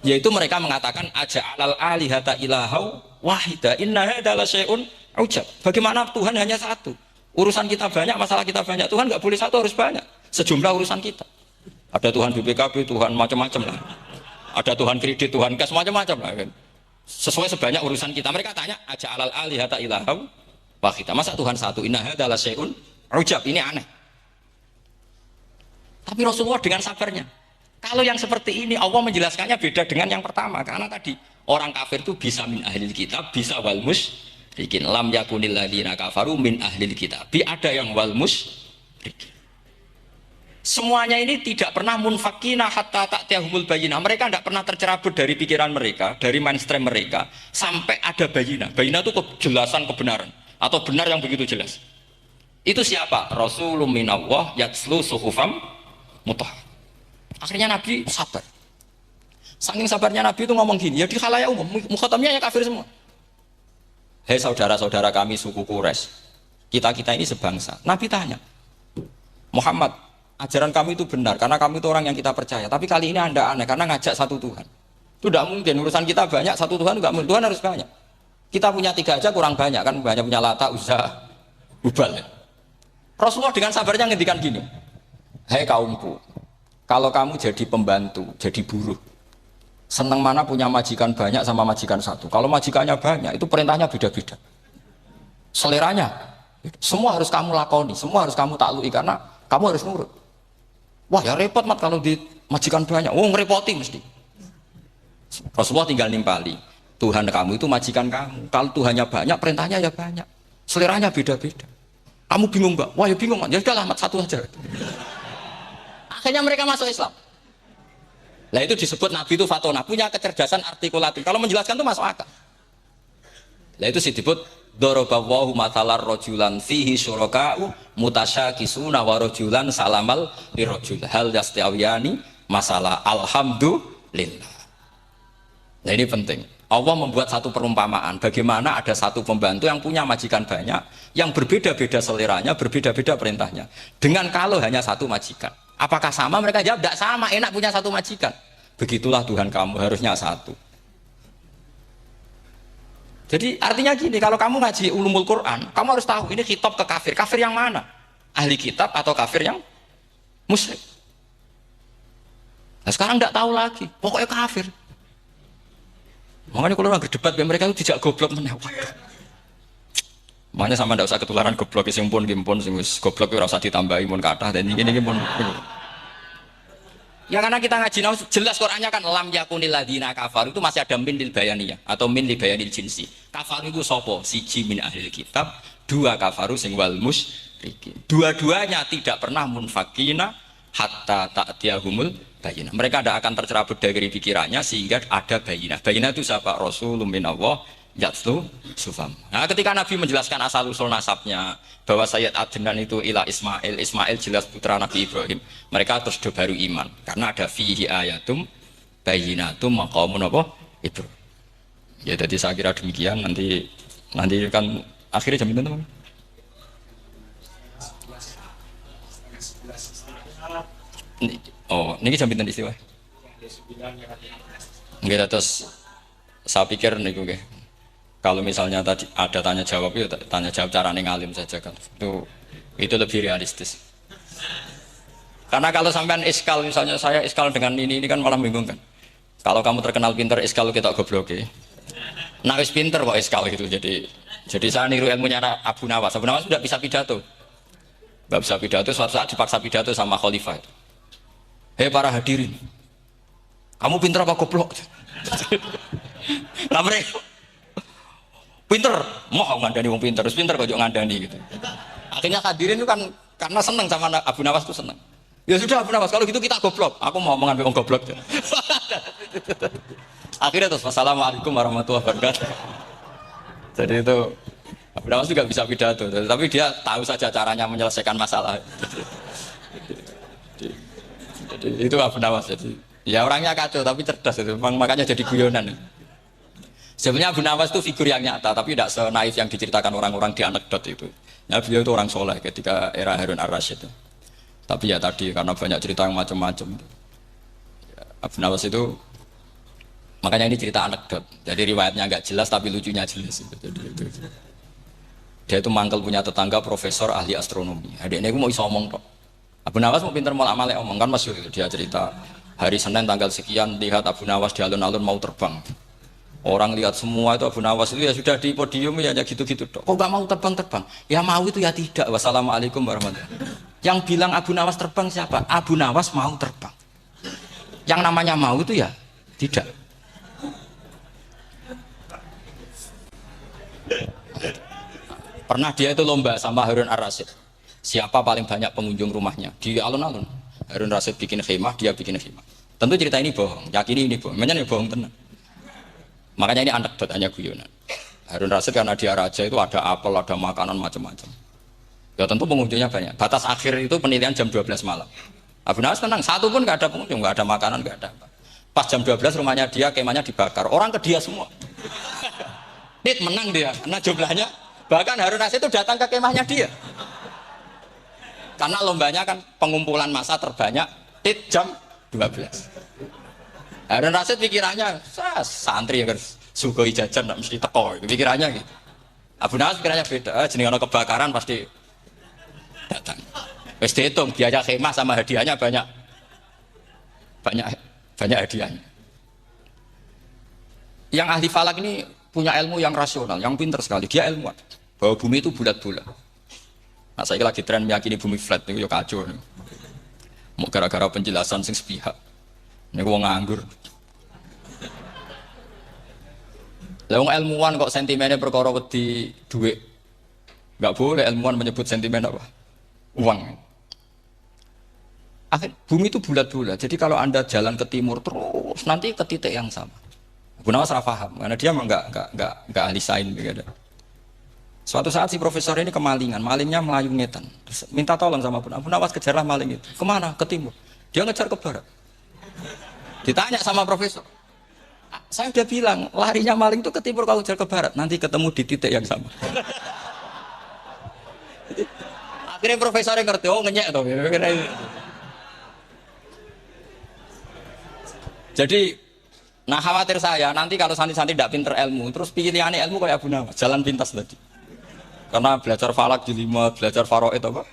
[SPEAKER 1] Yaitu mereka mengatakan aja'alal alihata ilahau wahida inna hadza la syai'un ujab. Bagaimana Tuhan hanya satu? Urusan kita banyak, masalah kita banyak. Tuhan nggak boleh satu, harus banyak. Sejumlah urusan kita. Ada Tuhan BPKB, Tuhan macam-macam lah. Ada Tuhan kredit, Tuhan kas, macam-macam lah kan. Sesuai sebanyak urusan kita. Mereka tanya aja'alal alihata ilahau wahida. Masa Tuhan satu? Inna hadza la syai'un ujab. Ini aneh. Tapi Rasulullah dengan sabarnya. Kalau yang seperti ini Allah menjelaskannya beda dengan yang pertama karena tadi orang kafir itu bisa min ahlil kitab, bisa wal musyrikin. Lam yakunil ladzina kafaru min ahlil kitab. Ada yang wal musyrikin. Semuanya ini tidak pernah munfakina hatta ta'tiyahumul bayyinah. Mereka tidak pernah tercerabut dari pikiran mereka, dari mainstream mereka sampai ada bayyinah. Bayyinah itu kejelasan kebenaran atau benar yang begitu jelas. Itu siapa? Rasulun minallah yatslu suhufam mutahharah. Akhirnya Nabi sabar. Saking sabarnya Nabi itu ngomong gini, ya di khalayak umum, mukhatamnya ya kafir semua. Hei saudara-saudara kami suku Quraisy, kita ini sebangsa. Nabi tanya, Muhammad, ajaran kami itu benar karena kami itu orang yang kita percaya. Tapi kali ini Anda aneh karena ngajak satu Tuhan. Itu tidak mungkin. Urusan kita banyak, satu Tuhan juga mungkin. Tuhan harus banyak. Kita punya 3 aja kurang banyak kan, banyak punya Lata, Uzza, Hubal. Rasulullah dengan sabarnya ngendikan gini, hei kaumku, kalau kamu jadi pembantu, jadi buruh, senang mana punya majikan banyak sama majikan satu. Kalau majikannya banyak, itu perintahnya beda-beda. Seleranya, semua harus kamu lakoni, semua harus kamu taklui karena kamu harus nurut. Wah ya repot mat kalau di majikan banyak, ngerepoti mesti. Rasulullah tinggal nimpali, Tuhan kamu itu majikan kamu. Kalau Tuhannya banyak, perintahnya ya banyak. Seleranya beda-beda. Kamu bingung mbak? Wah ya bingung mat, ya udahlah mat satu aja. Akhirnya mereka masuk Islam. Nah itu disebut Nabi itu fatona, punya kecerdasan artikulatif. Kalau menjelaskan itu masuk akal. Nah itu disebut dorobawahu matalar rojulan fihi syuraka'u mutasyakisuna wa rojulan salamal lirojul hal yastawiyani masalah alhamdulillah. Nah ini penting. Allah membuat satu perumpamaan bagaimana ada satu pembantu yang punya majikan banyak yang berbeda-beda seleranya, berbeda-beda perintahnya. Dengan kalau hanya satu majikan. Apakah sama? Mereka jawab, tidak sama, enak punya satu majikan. Begitulah Tuhan kamu, harusnya satu. Jadi artinya gini, kalau kamu ngaji ulumul Quran, kamu harus tahu ini khitab ke kafir. Kafir yang mana? Ahli kitab atau kafir yang musyrik? Nah sekarang tidak tahu lagi, pokoknya kafir. Makanya kalau orang berdebat, mereka itu tidak goblok menewak. Makanya sama tidak usah ketularan goblok, sing pun goblok ora usah ditambahi mun kathah dan ini pun. Ya karena kita ngaji jelas Qur'annya kan lam yakunil ladzina kafar itu masih ada min lil bayaniyah atau min li bayanil jinsi. Kafar itu sapa? Siji min ahli kitab, 2 kafaru sing wal musyrikin. Dua-duanya tidak pernah munfakina hatta ta'tiyahumul bayyinah. Mereka tidak akan tercerabut dari pikirannya sehingga ada bayyinah. Bayyinah itu siapa? Rasulun minallah yatslu sufam. Nah, ketika Nabi menjelaskan asal usul nasabnya bahwa Sayyid Adnan itu ila Ismail, Ismail jelas putra Nabi Ibrahim, mereka terus baru iman karena ada fihi ayatum bayyinatum maqamun apa? Ibrahim. Ya jadi saya kira demikian nanti kan akhirnya jam itu teman. Oh, ini jam itu istiwa. Nggih terus saya pikir niku nggih. Kalau misalnya tadi ada tanya jawab, ya tanya jawab cara ngalim saja kan. Itu lebih realistis. Karena kalau sampean iskal, misalnya saya iskal dengan ini kan malah bingung kan. Kalau kamu terkenal pinter, iskal kita goblok ya. Nah wis pinter kok iskal gitu. Jadi saya niru ilmunya Abu Nawas. Abu Nawas sudah bisa pidato. Gak bisa pidato, suatu saat dipaksa pidato sama khalifah itu. Hei para hadirin, kamu pinter apa goblok? Lah mereka pinter, mau ngandani wong pinter, terus pinter kok ngandani gitu. Akhirnya hadirin itu kan karena seneng sama Abu Nawas itu seneng. Ya sudah Abu Nawas, kalau gitu kita goblok. Aku mau mengambil wong goblok. Akhirnya terus wassalamualaikum warahmatullahi wabarakatuh. Jadi itu Abu Nawas juga bisa pidato, tapi dia tahu saja caranya menyelesaikan masalah. Jadi itu Abu Nawas. Jadi ya orangnya kacau tapi cerdas itu, makanya jadi guyonan. Sebenarnya Abu Nawas itu figur yang nyata, tapi tidak senaif yang diceritakan orang-orang di anekdot itu. Ya beliau itu orang soleh ketika era Harun ar-Rasyid. Tapi ya tadi karena banyak cerita yang macam-macam. Ya, Abu Nawas itu makanya ini cerita anekdot. Jadi riwayatnya nggak jelas tapi lucunya jelas. Jadi, itu. Dia itu mangkel punya tetangga profesor ahli astronomi. Adiknya aku mau iso omong kok. Abu Nawas mau pinter malah malek omong kan masyhur itu. Dia cerita hari Senin tanggal sekian lihat Abu Nawas di alun-alun mau terbang. Orang lihat semua itu Abu Nawas itu ya sudah di podium ya gitu-gitu dok. Kok gak mau terbang-terbang? Ya mau itu ya tidak. Wassalamualaikum warahmatullahi wabarakatuh. Yang bilang Abu Nawas terbang siapa? Abu Nawas mau terbang. Yang namanya mau itu ya tidak. Pernah dia itu lomba sama Harun ar-Rasyid. Siapa paling banyak pengunjung rumahnya di alun-alun? Harun ar-Rasyid bikin khemah, dia bikin khemah. Tentu cerita ini bohong, yakini ini bohong. Makanya ini bohong tenang. Makanya ini anekdot hanya guyonan. Harun Rasyid karena dia raja itu ada apel, ada makanan macam-macam. Ya tentu pengunjungnya banyak. Batas akhir itu penilaian jam 12 malam. Abu Nawas tenang, satu pun nggak ada pengunjung, nggak ada makanan, nggak ada apa. Pas jam 12 rumahnya dia, kemahnya dibakar. Orang ke dia semua. Dit menang dia, karena jumlahnya. Bahkan Harun Rasyid itu datang ke kemahnya dia. Karena lombanya kan pengumpulan massa terbanyak, dit jam 12. Harun Rasyid pikirannya, santri yang sugoi jajan tidak mesti teko, pikirannya gitu. Abu Nawas pikirannya beda, jenenge ana kebakaran pasti datang. Wis dihitung biaya khemah sama hadiahnya banyak hadiahnya. Yang ahli falak ini punya ilmu yang rasional, yang pintar sekali. Dia ilmuwan bahwa bumi itu bulat-bulat. Nah, saya lagi tren meyakini bumi flat itu ya kacau. Mau gara-gara penjelasan sing sepihak. Ini wong nganggur. Lah wong ilmuwan kok sentimennya perkara wedi dhuwit. Enggak boleh ilmuwan menyebut sentimen apa? Uang. Akhir bumi itu bulat-bulat. Jadi kalau Anda jalan ke timur terus nanti ke titik yang sama. Abu Nawas ora paham karena dia enggak ahli sains begitu. Suatu saat si profesor ini kemalingan, malingnya melayu ngetan. Terus minta tolong sama Abu Nawas kejarlah maling itu. Kemana? Ke timur. Dia ngejar ke barat. Ditanya sama profesor, saya udah bilang larinya maling itu ke timur kalau jalan ke barat, nanti ketemu di titik yang sama. Akhirnya profesornya ngerti, oh ngenyek toh. Jadi, nah khawatir saya nanti kalau santri-santri tidak pinter ilmu, terus pilihannya ilmu kayak Abu Nawas, jalan pintas tadi. Karena belajar falak jelimet, belajar faraid apa?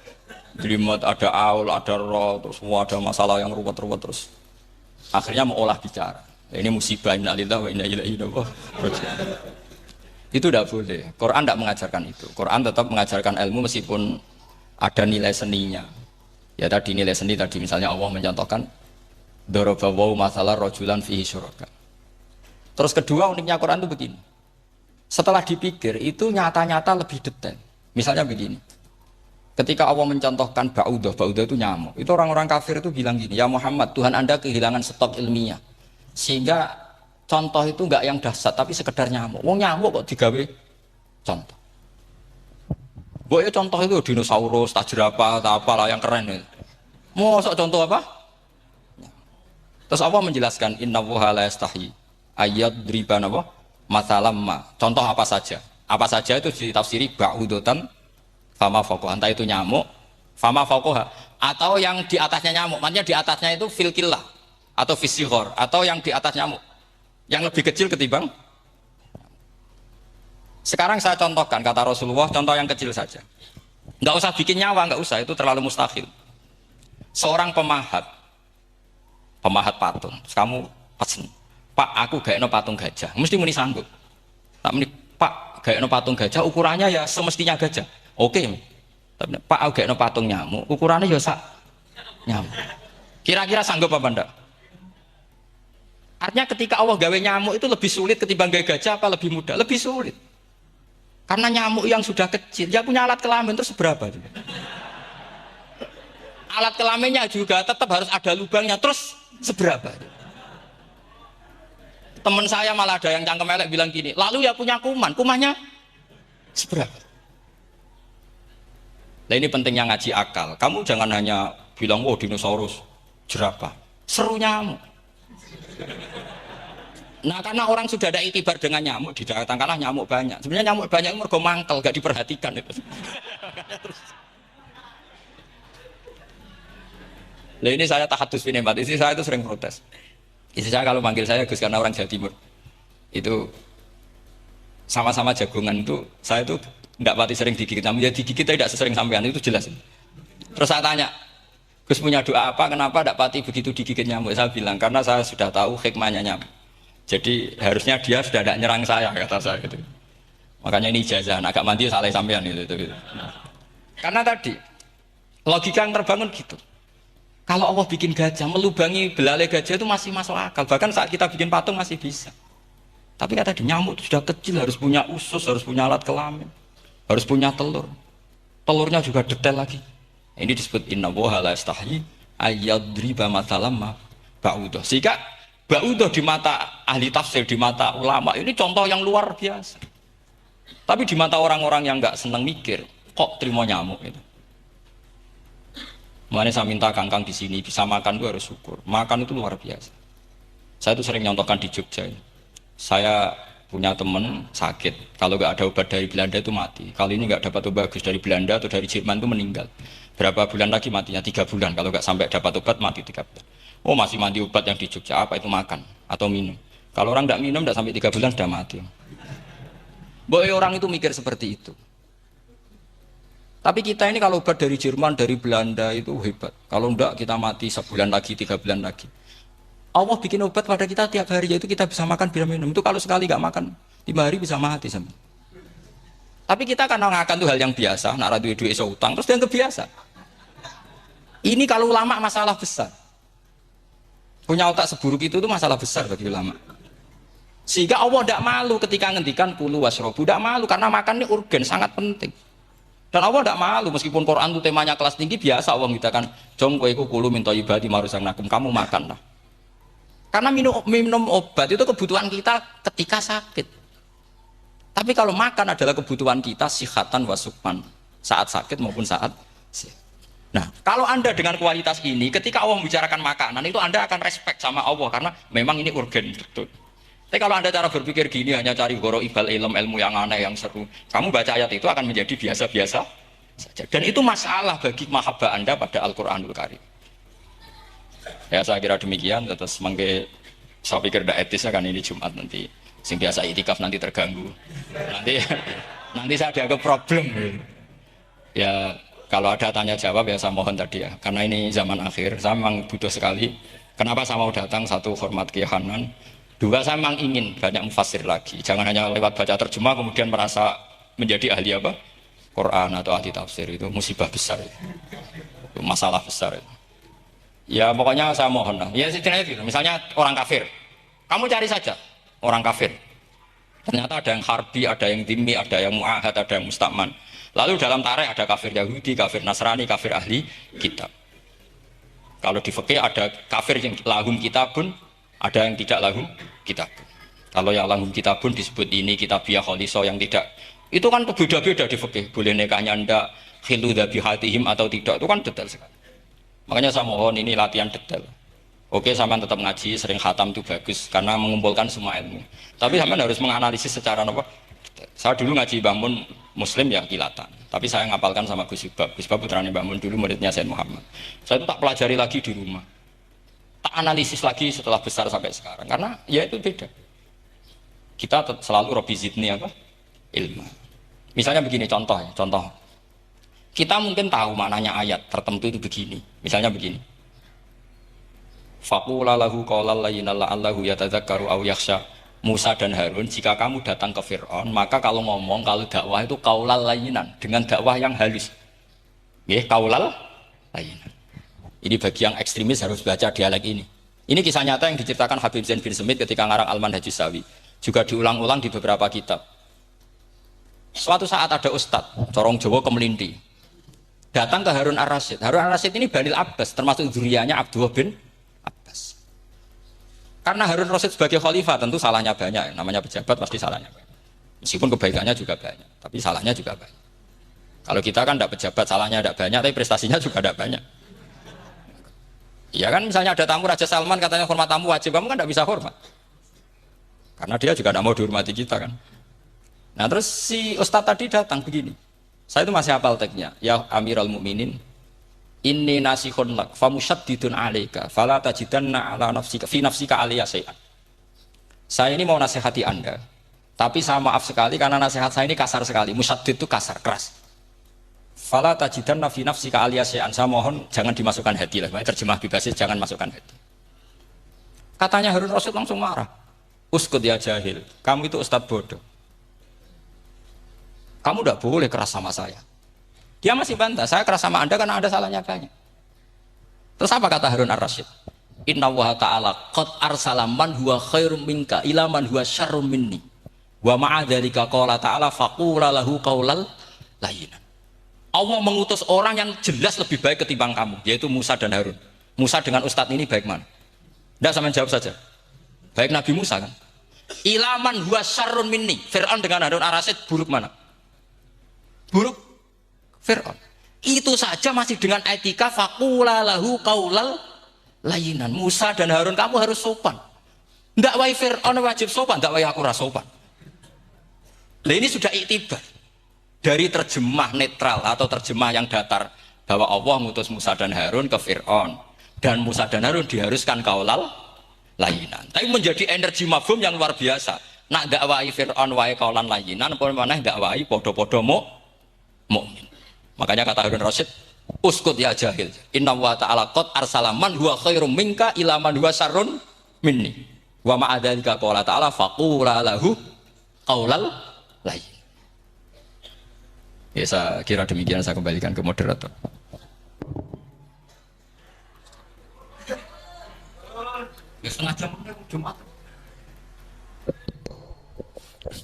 [SPEAKER 1] Jelimet ada aul, ada roh, terus semua ada masalah yang ruwet-ruwet terus. Akhirnya mau olah bicara. Ini musibah innalillahi wa inna ilaihi raji'un. Itu tidak boleh. Quran tidak mengajarkan itu. Quran tetap mengajarkan ilmu meskipun ada nilai seninya. Ya tadi nilai seni tadi misalnya Allah mencontohkan daraba wa masalah rajulan fihi syuraka. Terus kedua uniknya Quran itu begini. Setelah dipikir itu nyata-nyata lebih detail. Misalnya begini. Ketika Allah mencontohkan ba'udah itu nyamuk. Itu orang-orang kafir itu bilang gini, ya Muhammad, Tuhan Anda kehilangan stok ilmiah. Sehingga contoh itu enggak yang dahsyat, tapi sekedar nyamuk. Wong nyamuk kok digawe contoh. Ya contoh itu dinosaurus, tajrapa, apalah yang keren itu. Mosok contoh apa? Terus Allah menjelaskan, innallaha la yastahi ayyadriba apa? Mathalam ma. Contoh apa saja? Apa saja itu ditafsiri ba'udatan fama fauqaha, entah itu nyamuk, fama fauqaha, atau yang di atasnya nyamuk, maksudnya di atasnya itu filkillah atau fisighor, atau yang di atas nyamuk, yang lebih kecil ketimbang. Sekarang saya contohkan kata Rasulullah, contoh yang kecil saja. Nggak usah bikin nyawa, nggak usah, itu terlalu mustahil. Seorang pemahat patung, kamu pesen, Pak, aku gaekno patung gajah, mesti muni sanggup. Tak muni, Pak, gaekno patung gajah, ukurannya ya semestinya gajah. Oke, tapi Pak aku gaekno patung nyamuk, ukurannya ya sak nyamuk. Kira-kira sanggup apa enggak? Artinya ketika Allah gawe nyamuk itu lebih sulit ketimbang gawe gajah apa lebih mudah? Lebih sulit. Karena nyamuk yang sudah kecil, dia punya alat kelamin terus berapa? Alat kelaminnya juga tetap harus ada lubangnya terus seberapa? Teman saya malah ada yang cangkem elek bilang gini, lalu ya punya kuman, kumannya seberapa? Nah ini pentingnya ngaji akal. Kamu jangan hanya bilang, oh dinosaurus, jerapah. Seru nyamuk. Nah karena orang sudah ada itibar dengan nyamuk, didatangkanlah nyamuk banyak. Sebenarnya nyamuk banyak itu mergo mangkel, gak diperhatikan itu. Nah ini saya tahadus binemat, istri saya itu sering protes. Istri saya kalau manggil saya Gus karena orang Jawa Timur. Itu sama-sama jagongan itu, saya itu tidak pati sering digigit. Namun ya digigit tidak sesering sampean, itu jelas. Terus saya tanya, Gus punya doa apa, kenapa tidak pati begitu digigit nyamuk? Saya bilang, karena saya sudah tahu hikmahnya nyamuk. Jadi harusnya dia sudah tidak nyerang saya, kata saya gitu. Makanya ini ijazah, agak mandi salah sampean itu. Karena tadi logika yang terbangun gitu. Kalau Allah bikin gajah, melubangi belalai gajah itu masih masuk akal. Bahkan saat kita bikin patung masih bisa. Tapi kata tadi nyamuk itu sudah kecil, harus punya usus, harus punya alat kelamin, harus punya telur. Telurnya juga detail lagi. Ini disebut inna woha la yastahyi ayyadriba mathalam ma ba'udah. Sehingga ba'udah di mata ahli tafsir, di mata ulama, ini contoh yang luar biasa. Tapi di mata orang-orang yang nggak seneng mikir, kok terima nyamuk itu. Makanya saya minta kangkang di sini bisa makan itu harus syukur. Makan itu luar biasa. Saya itu sering nyontohkan di Jogja. Saya punya teman sakit. Kalau nggak ada obat dari Belanda itu mati. Kali ini nggak dapat obat bagus dari Belanda atau dari Jerman itu meninggal. Berapa bulan lagi matinya? 3 bulan. Kalau nggak sampai dapat obat mati 3 bulan. Oh masih mandi obat yang di Jogja. Apa itu makan atau minum? Kalau orang nggak minum nggak sampai 3 bulan sudah mati. Boy orang itu mikir seperti itu. Tapi kita ini kalau obat dari Jerman, dari Belanda itu hebat. Kalau enggak kita mati sebulan lagi, 3 bulan lagi. Allah bikin obat pada kita tiap hari, yaitu kita bisa makan, bisa minum. Itu kalau sekali nggak makan, 5 hari bisa mati sama. Tapi kita karena ngakan itu hal yang biasa, nak duit utang, terus dianggap biasa. Ini kalau ulama masalah besar. Punya otak seburuk itu masalah besar bagi ulama. Sehingga Allah tidak malu ketika ngendikan kulu wasrobu, tidak malu karena makan ini urgen, sangat penting. Dan Allah tidak malu meskipun Quran itu temanya kelas tinggi biasa Allah mengatakan jom kowe kulu minta ibadi marusang nakum, kamu makanlah. Karena minum obat itu kebutuhan kita ketika sakit. Tapi kalau makan adalah kebutuhan kita sihatan wasukman, saat sakit maupun saat sehat. Nah, kalau Anda dengan kualitas ini ketika Allah membicarakan makanan itu Anda akan respect sama Allah karena memang ini urgen betul. Tapi kalau Anda cara berpikir gini hanya cari goro ibal ilmu yang aneh yang seru, kamu baca ayat itu akan menjadi biasa-biasa saja. Dan itu masalah bagi mahabbah Anda pada Al-Quranul Karim. Ya saya kira demikian. Terus saya pikir tidak etisnya kan ini Jumat nanti. Sing biasa itikaf nanti terganggu. Nanti saya dianggap problem. Ya kalau ada tanya jawab ya saya mohon tadi ya. Karena ini zaman akhir, saya memang butuh sekali. Kenapa saya mau datang? Satu, hormat Kiai Hanan. 2, saya memang ingin banyak mufassir lagi. Jangan hanya lewat baca terjemah kemudian merasa menjadi ahli apa? Quran atau ahli tafsir, itu musibah besar. Itu masalah besar. Ya pokoknya saya mohon lah. Ya setidaknya misalnya orang kafir. Kamu cari saja orang kafir. Ternyata ada yang harbi, ada yang dhimmi, ada yang mu'ahad, ada yang musta'man. Lalu dalam tarikh ada kafir Yahudi, kafir Nasrani, kafir ahli kitab. Kalau di fikih ada kafir yang lahum kitabun, ada yang tidak lahum kitab. Kalau yang lahum kitabun disebut ini kitabiah kholiso, yang tidak itu kan beda-beda di fikih. Boleh nikahnya ndak, khilu dhabihatihim atau tidak, itu kan detail sekali. Makanya saya mohon ini latihan detail. Oke, sampean tetap ngaji, sering khatam itu bagus karena mengumpulkan semua ilmu. Tapi sampean harus menganalisis secara apa? Saya dulu ngaji bangun Muslim ya kilatan. Tapi saya ngapalkan sama Gus Ibab. Gus Ibab putranya Mbah Mun, dulu muridnya Sayyid Muhammad. Saya itu tak pelajari lagi di rumah. Tak analisis lagi setelah besar sampai sekarang karena ya itu beda. Kita selalu Robi Zidni apa? Ilmu. Misalnya begini contoh. Kita mungkin tahu maknanya ayat tertentu itu begini. Misalnya begini. Faqula lahu qawlan layyinan la'allahu yatadzakkaru aw yakhsha. Musa dan Harun, jika kamu datang ke Fir'aun, maka kalau ngomong, kalau dakwah itu qaulal layyinan, dengan dakwah yang halus. Nggih, qaulal layyinan. Ini bagi yang ekstremis harus baca dialek ini. Ini kisah nyata yang diceritakan Habib Zain bin Smith ketika ngarang Al-Manhajus Sawi. Juga diulang-ulang di beberapa kitab. Suatu saat ada ustadz, corong Jawa Kemelinti, datang ke Harun Ar-Rasyid. Harun Ar-Rasyid ini Banil Abbas, termasuk zuriyahnya Abdullah bin Abbas. Karena Harun Ar-Rasyid sebagai khalifah tentu salahnya banyak, namanya pejabat pasti salahnya banyak. Meskipun kebaikannya juga banyak, tapi salahnya juga banyak. Kalau kita kan tidak pejabat, salahnya tidak banyak, tapi prestasinya juga tidak banyak. Iya kan, misalnya ada tamu Raja Salman katanya hormat tamu wajib, kamu kan tidak bisa hormat. Karena dia juga tidak mau dihormati kita kan. Nah terus si Ustadz tadi datang begini. Saya itu masih hafal teksnya. Ya Amirul Mukminin, inni nasihun lak, famusyaddidun alaika, fala tajidanna ala nafsika, fi nafsika aliyah syai'an. Saya ini mau nasihati Anda, tapi saya maaf sekali karena nasihat saya ini kasar sekali. Musyaddid itu kasar, keras. Fala tajidanna fi nafsika aliyah syai'an. Saya mohon jangan dimasukkan hati lah. Terjemah bebasnya jangan masukkan hati. Katanya Harun Rasyid langsung marah. Uskut ya jahil, kamu itu ustadz bodoh. Kamu tidak boleh keras sama saya. Dia masih bantah, saya keras sama Anda karena Anda salahnya banyak. Terus apa kata Harun Ar-Rasyid? Inna wa ta'ala qad arsala man huwa khairum minka ila man huwa syarrum minni. Wa ma'adzalika qala ta'ala faqula lahu qaulal layyinan. Allah mengutus orang yang jelas lebih baik ketimbang kamu, yaitu Musa dan Harun. Musa dengan ustadz ini baik mana? Tidak, sama jawab saja. Baik Nabi Musa kan? Ila man huwa syarrun minni. Fir'aun dengan Harun Ar-Rasyid buruk mana? Buruk Fir'aun. Itu saja masih dengan etika faqula lahu qaulal layyinan. Musa dan Harun kamu harus sopan. Ndak wae Fir'aun wajib sopan, ndak wae aku ora sopan. Nah ini sudah iktibar dari terjemah netral atau terjemah yang datar bahwa Allah ngutus Musa dan Harun ke Fir'aun dan Musa dan Harun diharuskan qaulal layyinan. Tapi menjadi energi mafhum yang luar biasa. Nak dakwai Fir'aun wae qaulan layyinan, apa maneh dakwai padha-padha mukmin. Makanya kata Harun Rasyid, uskut ya jahil, inna wa ta'ala qad arsala man huwa khairum minka ila man huwa syarrun minni wa ma'adzalika qala ta'ala faqula lahu qaulal layyin. Ya saya kira demikian, saya kembalikan ke moderator. Ya setengah jam Jumat.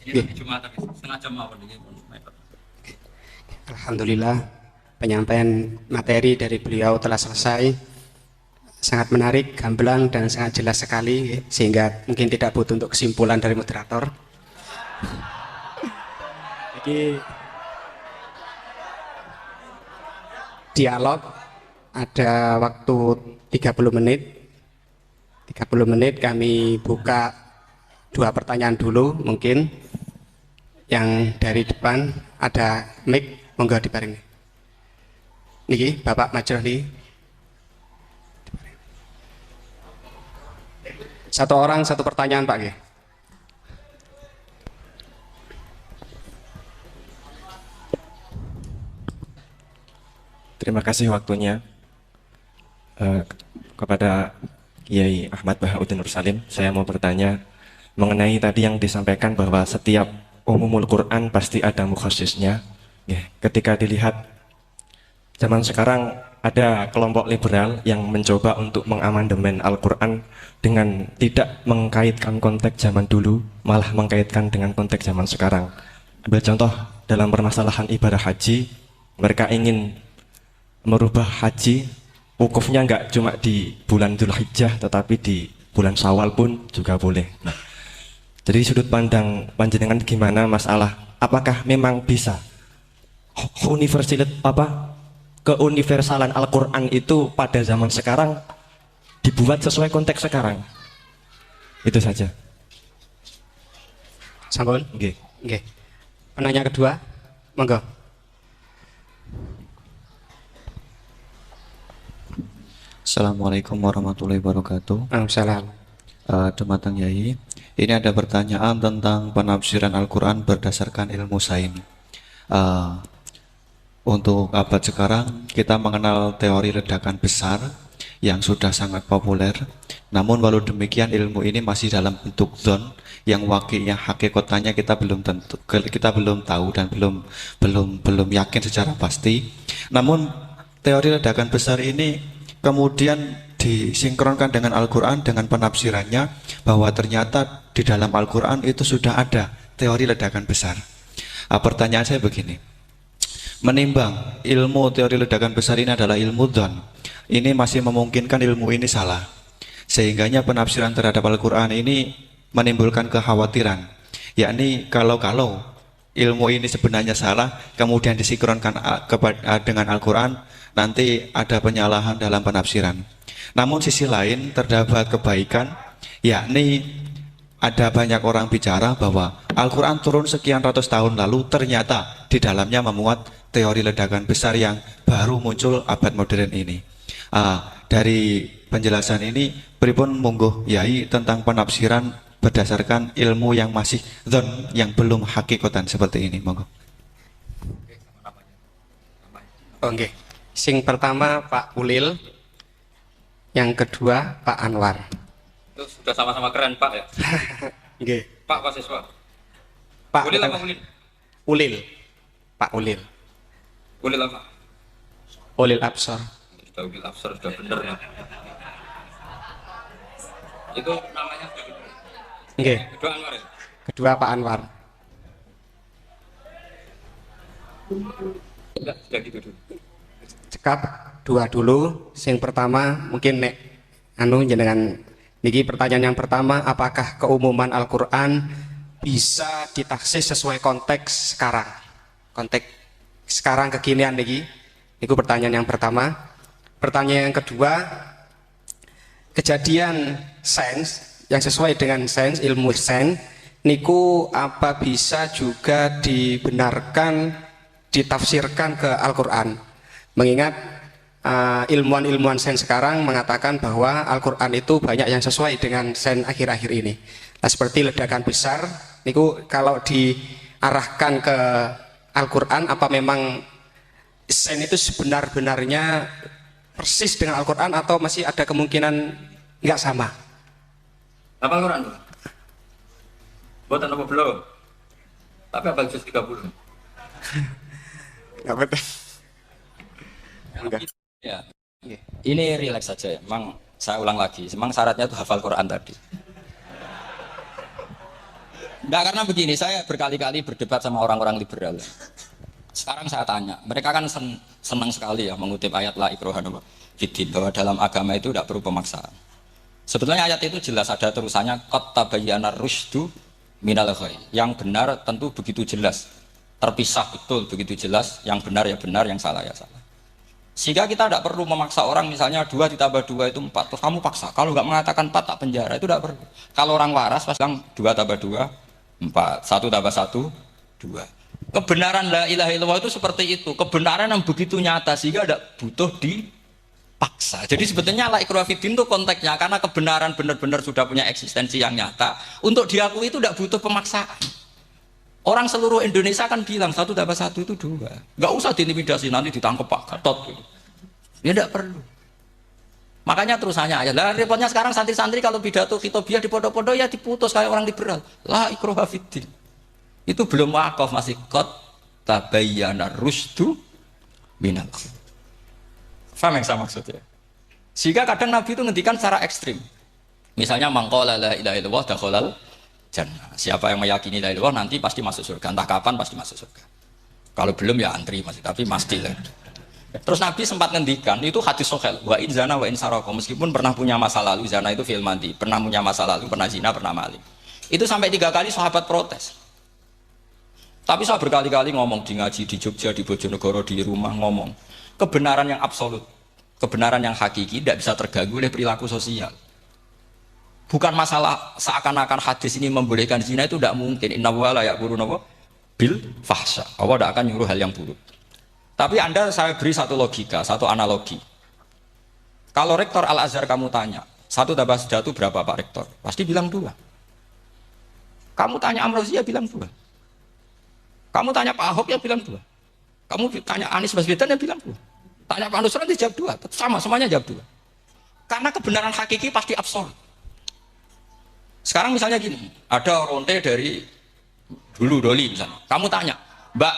[SPEAKER 1] Ini Jumat tapi setengah jam apa ini?
[SPEAKER 2] Alhamdulillah, penyampaian materi dari beliau telah selesai, sangat menarik, gamblang dan sangat jelas sekali, sehingga mungkin tidak butuh untuk kesimpulan dari moderator. Jadi dialog ada waktu 30 menit. 30 menit kami buka 2 pertanyaan dulu mungkin. Yang dari depan ada mic. Monggo diparingi. Niki Bapak Majrohli. Satu orang satu pertanyaan Pak nggih.
[SPEAKER 3] Terima kasih waktunya. Kepada Kiai Ahmad Bahauddin Nur Salim, saya mau bertanya mengenai tadi yang disampaikan bahwa setiap umumul Quran pasti ada mukhassisnya. Ya, ketika dilihat zaman sekarang ada kelompok liberal yang mencoba untuk mengamandemen Al-Quran dengan tidak mengkaitkan konteks zaman dulu, malah mengkaitkan dengan konteks zaman sekarang. Ambil contoh dalam permasalahan ibadah haji, mereka ingin merubah haji, wukufnya nggak cuma di bulan Dzulhijjah, tetapi di bulan Syawal pun juga boleh. Nah, jadi sudut pandang panjenengan gimana masalah apakah memang bisa keuniversalan Al-Quran itu pada zaman sekarang dibuat sesuai konteks sekarang? Itu saja.
[SPEAKER 2] Sampun?
[SPEAKER 3] Nggih.
[SPEAKER 2] Nggih. Penanya kedua, monggo.
[SPEAKER 4] Assalamualaikum warahmatullahi wabarakatuh.
[SPEAKER 2] Waalaikumsalam.
[SPEAKER 4] Dumateng Yai, ini ada pertanyaan tentang penafsiran Al-Quran berdasarkan ilmu sains. Untuk abad sekarang kita mengenal teori ledakan besar yang sudah sangat populer. Namun walau demikian ilmu ini masih dalam bentuk zon yang wakilnya hakikatnya kita belum tahu dan belum yakin secara pasti. Namun teori ledakan besar ini kemudian disinkronkan dengan Al-Quran dengan penafsirannya bahwa ternyata di dalam Al-Quran itu sudah ada teori ledakan besar. Pertanyaan saya begini. Menimbang ilmu teori ledakan besar ini adalah ilmu dzon, ini masih memungkinkan ilmu ini salah, sehingganya penafsiran terhadap Al-Quran ini menimbulkan kekhawatiran, yakni kalau ilmu ini sebenarnya salah, kemudian disinkronkan dengan Al-Quran, nanti ada penyalahan dalam penafsiran. Namun sisi lain terdapat kebaikan, yakni ada banyak orang bicara bahwa Al-Quran turun sekian ratus tahun lalu, ternyata di dalamnya memuat teori ledakan besar yang baru muncul abad modern ini. Dari penjelasan ini, pripun monggo Yai tentang penafsiran berdasarkan ilmu yang masih dzon, yang belum hakikatan seperti ini, monggo.
[SPEAKER 2] Oke. Sing pertama Pak Ulil, yang kedua Pak Anwar.
[SPEAKER 1] Itu sudah sama-sama keren Pak ya.
[SPEAKER 2] Oke.
[SPEAKER 1] Pak mahasiswa.
[SPEAKER 2] Pak
[SPEAKER 1] Ulil apa Ulil?
[SPEAKER 2] Ulil. Pak Ulil.
[SPEAKER 1] Ulil apa?
[SPEAKER 2] Ulil Absor.
[SPEAKER 1] Sudah Ulil Absar sudah benar ya. Itu namanya sudah benar.
[SPEAKER 2] Oke.
[SPEAKER 1] Kedua Anwar ya?
[SPEAKER 2] Kedua Pak Anwar.
[SPEAKER 1] Enggak, sudah gitu dulu.
[SPEAKER 2] Cekap dua dulu. Sing pertama mungkin nek jenengan niki pertanyaan yang pertama, apakah keumuman Al-Qur'an bisa ditaksis sesuai konteks sekarang? Konteks sekarang kekinian niki. Niku pertanyaan yang pertama. Pertanyaan yang kedua, kejadian sains yang sesuai dengan sains, ilmu sains niku apa bisa juga dibenarkan ditafsirkan ke Al-Qur'an? Mengingat ilmuwan-ilmuwan sains sekarang mengatakan bahwa Al-Qur'an itu banyak yang sesuai dengan sains akhir-akhir ini. Nah, seperti ledakan besar niku kalau diarahkan ke Al-Qur'an, apa memang sains itu sebenar-benarnya persis dengan Al-Qur'an atau masih ada kemungkinan nggak sama?
[SPEAKER 1] Apa Al-Quran? Buatan apa belum? Tapi apa juz 30?
[SPEAKER 2] Nggak betul. Enggak.
[SPEAKER 1] Ya. Ini rileks saja ya. Memang saya ulang lagi, memang syaratnya itu hafal Quran tadi. Enggak, karena begini, saya berkali-kali berdebat sama orang-orang liberal. Sekarang saya tanya, mereka kan senang sekali ya mengutip ayat la ikraha fiddin, bahwa dalam agama itu tidak perlu pemaksaan. Sebetulnya ayat itu jelas ada terusannya qad tabayyana rusydu minal ghayy. Yang benar tentu begitu jelas, terpisah betul begitu jelas, yang benar ya benar, yang salah ya salah. Sehingga kita tidak perlu memaksa orang, misalnya 2 ditambah 2 itu 4, terus kamu paksa, kalau nggak mengatakan 4 tak penjara, itu tidak perlu. Kalau orang waras pas bilang 2 tambah 2 4, 1 tambah 1 2. Kebenaran la ilaha illallah itu seperti itu, kebenaran yang begitu nyata sehingga tidak butuh dipaksa. Jadi sebetulnya la ikraha fiddin itu konteksnya, karena kebenaran benar-benar sudah punya eksistensi yang nyata, untuk diakui itu tidak butuh pemaksaan. Orang seluruh Indonesia kan bilang 1 tambah 1 itu 2. Nggak usah diintimidasi, nanti ditangkap Pak Gatot gitu. Ya tidak perlu. Makanya terusannya ayat. Lah repotnya sekarang santri-santri kalau pidato khitobiah di pondok-pondok ya diputus kayak orang liberal. La ikraha fiddin. Itu belum wakaf, masih qad tabayyana rusydu minal ghayy. Paham yang saya maksud ya? Sehingga kadang Nabi itu ngendikan secara ekstrim. Misalnya mangqala la ilaha illallah dakhalal jannah. Siapa yang meyakini la ilaha illallah nanti pasti masuk surga. Entah kapan pasti masuk surga. Kalau belum ya antri masih, tapi pasti lah. Terus Nabi sempat ngendikan, itu hadis sahih, wa in zana wa in saraka, meskipun pernah punya masa lalu, zina itu fi'il madhi, pernah punya masa lalu, pernah zina, pernah maling. Itu sampai 3 kali sahabat protes. Tapi saya berkali-kali ngomong di ngaji di Jogja, di Bojonegoro, di rumah ngomong, kebenaran yang absolut, kebenaran yang hakiki tidak bisa terganggu oleh perilaku sosial. Bukan masalah seakan-akan hadis ini membolehkan zina, itu tidak mungkin. Inna wa la ya'muru bil fahsya. Allah tidak akan nyuruh hal yang buruk. Tapi Anda, saya beri satu logika, satu analogi. Kalau rektor Al-Azhar kamu tanya, 1 tambah 1 berapa Pak Rektor? Pasti bilang 2. Kamu tanya Amrozi ya bilang 2. Kamu tanya Pak Ahok ya bilang 2. Kamu tanya Anies Baswedan ya bilang 2. Tanya Pak Nusron dia jawab 2. Sama, semuanya jawab 2. Karena kebenaran hakiki pasti absolut. Sekarang misalnya gini, ada ronte dari dulu Doli misalnya. Kamu tanya, Mbak,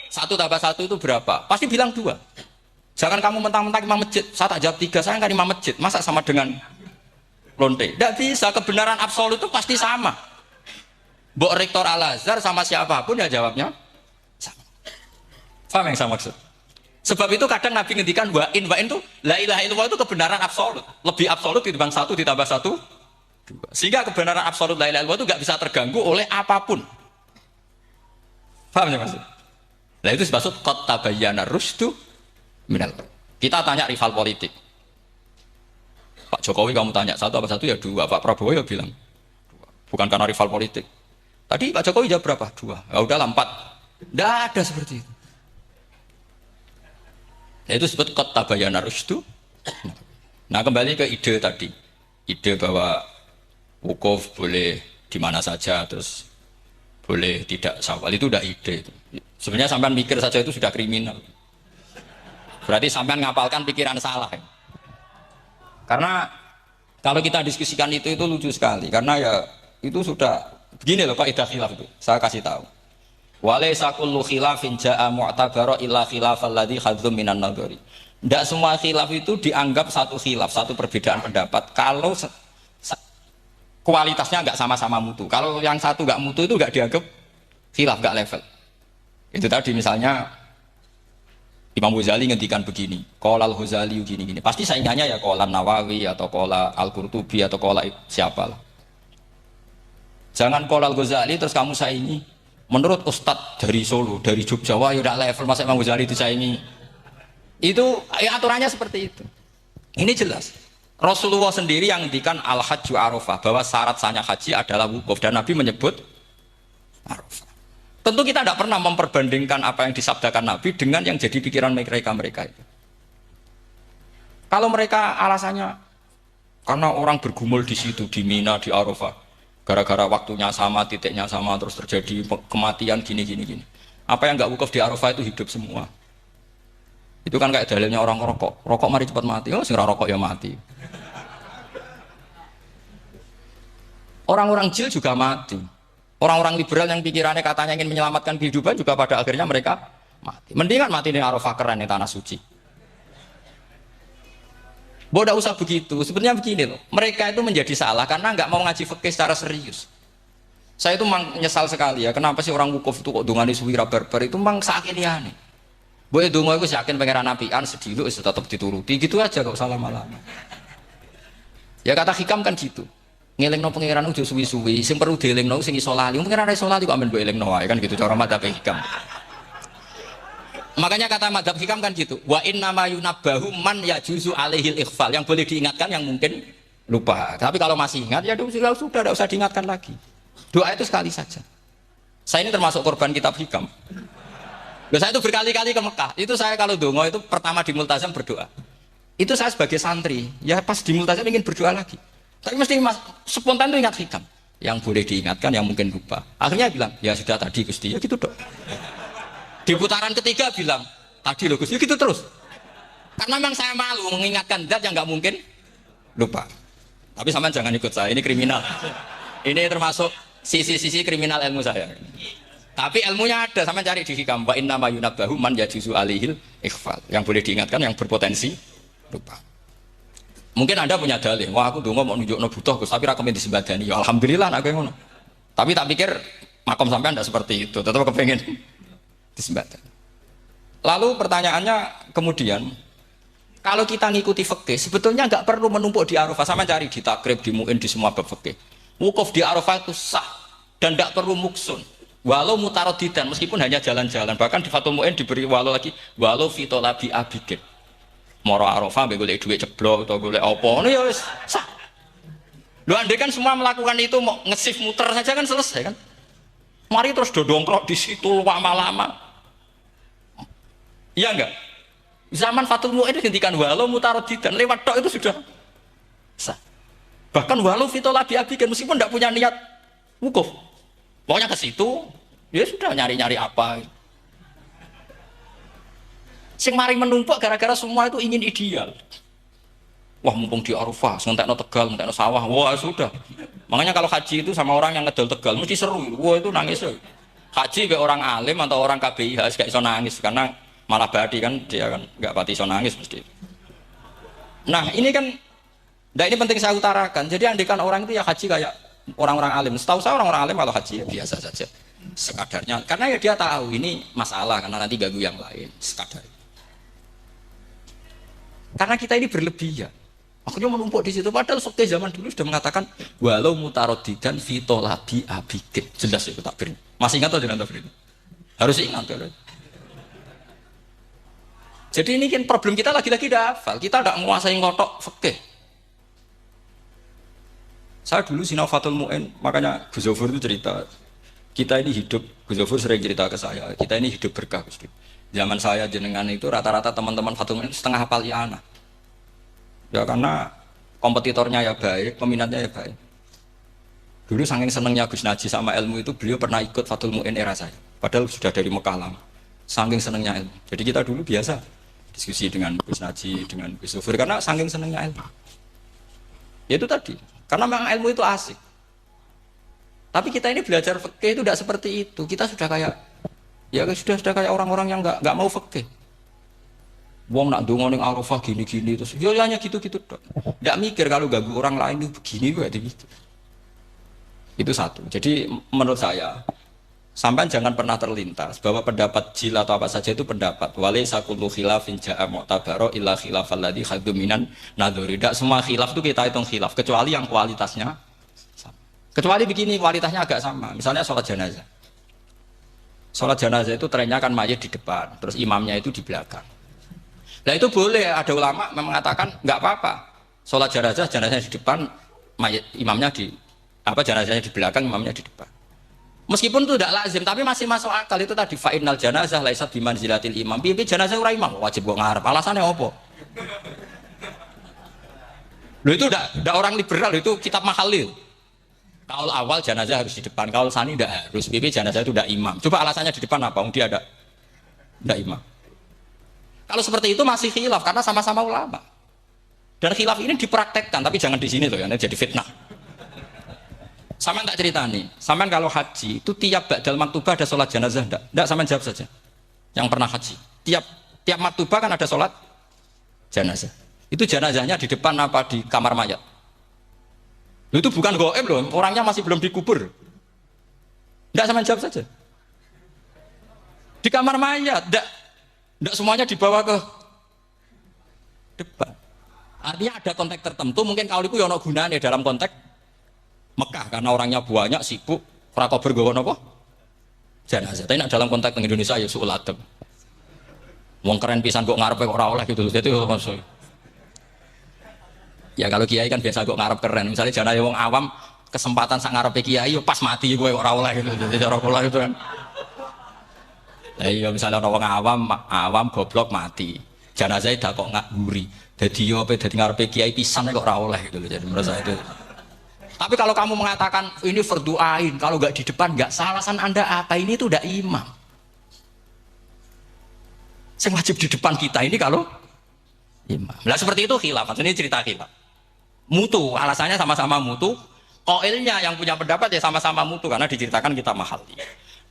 [SPEAKER 1] 1 tambah 1 itu berapa? Pasti bilang 2. Jangan kamu mentang-mentang imam masjid. Saya tak jawab 3, saya kan imam masjid. Masa sama dengan ronte? Tidak bisa, kebenaran absolut itu pasti sama. Mbok rektor Al-Azhar sama siapapun ya jawabnya sama. Paham yang saya maksud? Sebab itu kadang Nabi ngendikan wa in itu la ilaha illallah itu kebenaran absolut. Lebih absolut dibanding 1 ditambah 1 2. Sehingga kebenaran absolut la ilaha illallah itu nggak bisa terganggu oleh apapun. Paham ya Mas? Nah itu maksud qad tabayyana rusdu minal. Kita tanya rival politik. Pak Jokowi kamu tanya satu apa satu ya dua. Pak Prabowo ya bilang dua. Bukan karena rival politik. Tadi Pak Jokowi jawab berapa? Dua. Ya udahlah 4. Tidak ada seperti itu. Nah, itu disebut qad tabayyana rusdu. Nah kembali ke ide tadi. Ide bahwa wukuf boleh di mana saja, terus boleh tidak syawal, itu udah ide itu. Sebenarnya sampean mikir saja itu sudah kriminal. Berarti sampean ngapalkan pikiran salah. Karena kalau kita diskusikan itu lucu sekali. Karena ya itu sudah begini loh Pak, idah khilaf itu. Saya kasih tahu. Walaysa kullu khilafin ja'a mu'tabara illa khilafal ladzi khadzum minan nadhari. Tidak semua khilaf itu dianggap satu khilaf, satu perbedaan pendapat. Kalau kualitasnya nggak sama-sama mutu. Kalau yang satu nggak mutu itu nggak dianggap khilaf, nggak level. Itu tadi misalnya Imam Ghazali ngendikan begini, Qolal Ghazali gini-gini. Pasti saingannya ya Qolal Nawawi atau Qolal Al-Qurtubi atau Qolal siapa lah. Jangan Qolal Ghazali terus kamu saingi. Menurut Ustadz dari Solo, dari Jogja, wah ya udah level masa Imam Ghazali disaingi. Itu ya aturannya seperti itu. Ini jelas. Rasulullah sendiri yang ngendikan al-hajju arafah, bahwa syarat sahnya haji adalah wukuf, dan Nabi menyebut arafah. Tentu kita tidak pernah memperbandingkan apa yang disabdakan Nabi dengan yang jadi pikiran mereka itu. Kalau mereka alasannya karena orang bergumul di situ, di Mina, di Arafah, gara-gara waktunya sama, titiknya sama, terus terjadi kematian gini. Apa yang nggak wukuf di Arafah itu hidup semua. Itu kan kayak dalilnya orang rokok mari cepat mati. Oh, segera rokok ya mati. Orang-orang jil juga mati. Orang-orang liberal yang pikirannya katanya ingin menyelamatkan kehidupan juga pada akhirnya mereka mati. Mendingan mati di Arafah keren di tanah suci. Bodoh usah begitu. Sebenarnya begini loh. Mereka itu menjadi salah karena nggak mau ngaji fikih secara serius. Saya itu menyesal sekali ya. Kenapa sih orang wukuf itu kok dungani suwira barbar itu memang sakit ya nih. Boleh dongo itu yakin pangeran nabian sedih itu tetap dituruti gitu aja gak usah lama-lama. Ya kata hikam kan gitu. Ngelingno pangeran udah suwi-suwi, sing perlu dielingno sing iso lali. Pangeran iso lali kok amen mbok elingno wae kan gitu cara madzhab hikam. Makanya kata madzhab hikam kan gitu. Wa inna ma yunabbahu man yajuzu alaihil ikhfal. Yang boleh diingatkan yang mungkin lupa. Tapi kalau masih ingat ya sudah tidak usah diingatkan lagi. Doa itu sekali saja. Saya ini termasuk korban kitab hikam. Saya itu berkali-kali ke Mekah. Itu saya kalau dongo itu pertama di Multazam berdoa. Itu saya sebagai santri, ya pas di Multazam ingin berdoa lagi. Tapi mesti spontan itu ingat hikam. Yang boleh diingatkan, yang mungkin lupa. Akhirnya bilang, ya sudah tadi Gusti, ya gitu dok. Di putaran ketiga bilang, tadi loh Gusti, ya gitu terus. Karena memang saya malu mengingatkan zat yang nggak mungkin lupa. Tapi sampean jangan ikut saya, ini kriminal. Ini termasuk sisi-sisi kriminal ilmu saya. Tapi ilmunya ada, sampean cari di hikam. Wa inna ma yunabbahu man yajuzu alihil ikhfal. Yang boleh diingatkan, yang berpotensi lupa. Mungkin Anda punya dalih, wah aku dongo mau nunjukno butuh Gus, tapi ra kepen disembadani. Ya alhamdulillah aku ngono. Tapi tak pikir makom sampean tidak seperti itu, tetap kepengen disembadani. Lalu pertanyaannya kemudian, kalau kita ngikuti fikih, sebetulnya nggak perlu menumpuk di Arafah. Sama cari di takrib, di mu'in, di semua bab fikih. Wukuf di Arafah itu sah dan tidak perlu muksun. Walau mutarodidan, meskipun hanya jalan-jalan. Bahkan di Fathul Mu'in diberi walau lagi, walau fitolabi abidin. Moro Arafah, boleh duit ceblok atau boleh apa? Ini ya sah. Lu andai kan semua melakukan itu mau ngesif muter saja kan selesai kan? Mari terus dodongkrok di situ lama-lama. Iya enggak? Zaman Fathul Mu'in dihentikan walau mutarodidan, lewat tok itu sudah sah. Bahkan walau fitolabi abidin, meskipun tidak punya niat wukuf. Pokoknya ke situ, ya sudah nyari-nyari apa. Sing mari menumpuk gara-gara semua itu ingin ideal. Wah mumpung di Arafah, ngentekno Tegal, ngentekno sawah, wah sudah. Makanya kalau haji itu sama orang yang ngedol Tegal mesti seru. Wah itu nangis. Haji be orang alim atau orang KBIH gak iso nangis karena malah badi kan dia kan nggak pati iso nangis mesti. Nah ini kan, nah ini penting saya utarakan. Jadi andikan orang itu ya haji kayak orang-orang alim. Setahu saya orang-orang alim kalau haji ya biasa saja sekadarnya. Karena ya dia tahu ini masalah karena nanti ganggu yang lain sekadar. Karena kita ini berlebihan. Akhirnya menumpuk di situ. Padahal fakih zaman dulu sudah mengatakan walau mutarodidan fitolabi abidin. Jelas itu takbir. Masih ingat atau jangan takbir itu? Harus ingat. Ya. Jadi ini kan problem kita lagi-lagi tidak hafal. Kita tidak menguasai ngotok fikih. Saya dulu sinau Fathul Mu'in, makanya Gus Zofur itu cerita. Kita ini hidup, Gus Zofur sering cerita ke saya, kita ini hidup berkah. Gus. Zaman saya jenengan itu rata-rata teman-teman Fathul Mu'in setengah hafal I'anah. Ya karena kompetitornya ya baik, peminatnya ya baik. Dulu saking senengnya Gus Naji sama ilmu itu, beliau pernah ikut Fathul Mu'in era saya. Padahal sudah dari Mekah lama. Saking senengnya ilmu. Jadi kita dulu biasa diskusi dengan Gus Naji, dengan Gus Zofur, karena saking senengnya ilmu. Ya itu tadi, karena memang ilmu itu asik. Tapi kita ini belajar fikih itu tidak seperti itu. Kita sudah kayak, ya sudah kayak orang-orang yang nggak mau fikih. Wong nak dongo ning Arafah gini-gini terus, ya hanya gitu-gitu dok. Tidak mikir kalau ganggu orang lain itu begini kok gitu. Itu satu. Jadi menurut saya, sampai jangan pernah terlintas bahwa pendapat jil atau apa saja itu pendapat. Walaysa kullu khilafin ja'a mu'tabaro illa khilafal ladzi khaddu minan nadhuri. Tidak semua khilaf itu kita hitung khilaf, kecuali yang kualitasnya sama. Kecuali begini, kualitasnya agak sama. Misalnya sholat jenazah. Sholat jenazah itu trennya kan mayit di depan, terus imamnya itu di belakang. Nah itu boleh, ada ulama mengatakan nggak apa-apa. Sholat jenazahnya di depan, mayit imamnya jenazahnya di belakang, imamnya di depan. Meskipun itu tidak lazim, tapi masih masuk akal. Itu tadi fa'innal janazah laisat bimanzilatil imam. Piye jenazah ora imam, wajib kok ngarep. Alasannya apa? Loh itu tidak orang liberal, itu kitab Mahalil. Kaul awal jenazah harus di depan, kaul sani tidak harus. Piye jenazah itu tidak imam. Coba alasannya di depan apa? Dia ada tidak imam. Kalau seperti itu masih khilaf karena sama-sama ulama. Dan khilaf ini dipraktekkan, tapi jangan di sini loh ya, jadi fitnah. Saman tak cerita nih, saman kalau haji itu tiap ba'dal maktubah ada sholat jenazah enggak? Enggak, saman jawab saja. Yang pernah haji, tiap maktubah kan ada sholat jenazah. Itu jenazahnya di depan apa di kamar mayat? Itu bukan goib loh, orangnya masih belum dikubur. Enggak, saman jawab saja. Di kamar mayat, enggak semuanya dibawa ke depan. Artinya ada konteks tertentu, mungkin kalau itu yono gunanya dalam konteks Mekah karena orangnya banyak sibuk prakober gawa apa? Jenazah. Tapi nak dalam konteks Indonesia ya suul adab. Wong keren pisan kok ngarepe kok ora oleh gitu. Jadi maksud. Ya kalau kiai kan biasa kok ngarep keren. Misalnya jenazah wong awam kesempatan sak ngarepe kiai yo pas mati kowe kok ora oleh gitu. Jadi cara kula itu kan. Lah iya misalnya wong awam goblok mati. Jenazah dak kok nguri. Dadi yo ape dadi ngarepe kiai pisan kok ora oleh gitu. Jadi menurut saya itu. Tapi kalau kamu mengatakan ini fardu ain, kalau nggak di depan nggak salah, alasan Anda apa? Ini itu udah imam. Yang wajib di depan kita ini kalau imam. Nah seperti itu khilaf, ini cerita khilaf. Mutu, alasannya sama-sama mutu. Qailnya yang punya pendapat ya sama-sama mutu karena diceritakan kita mahal.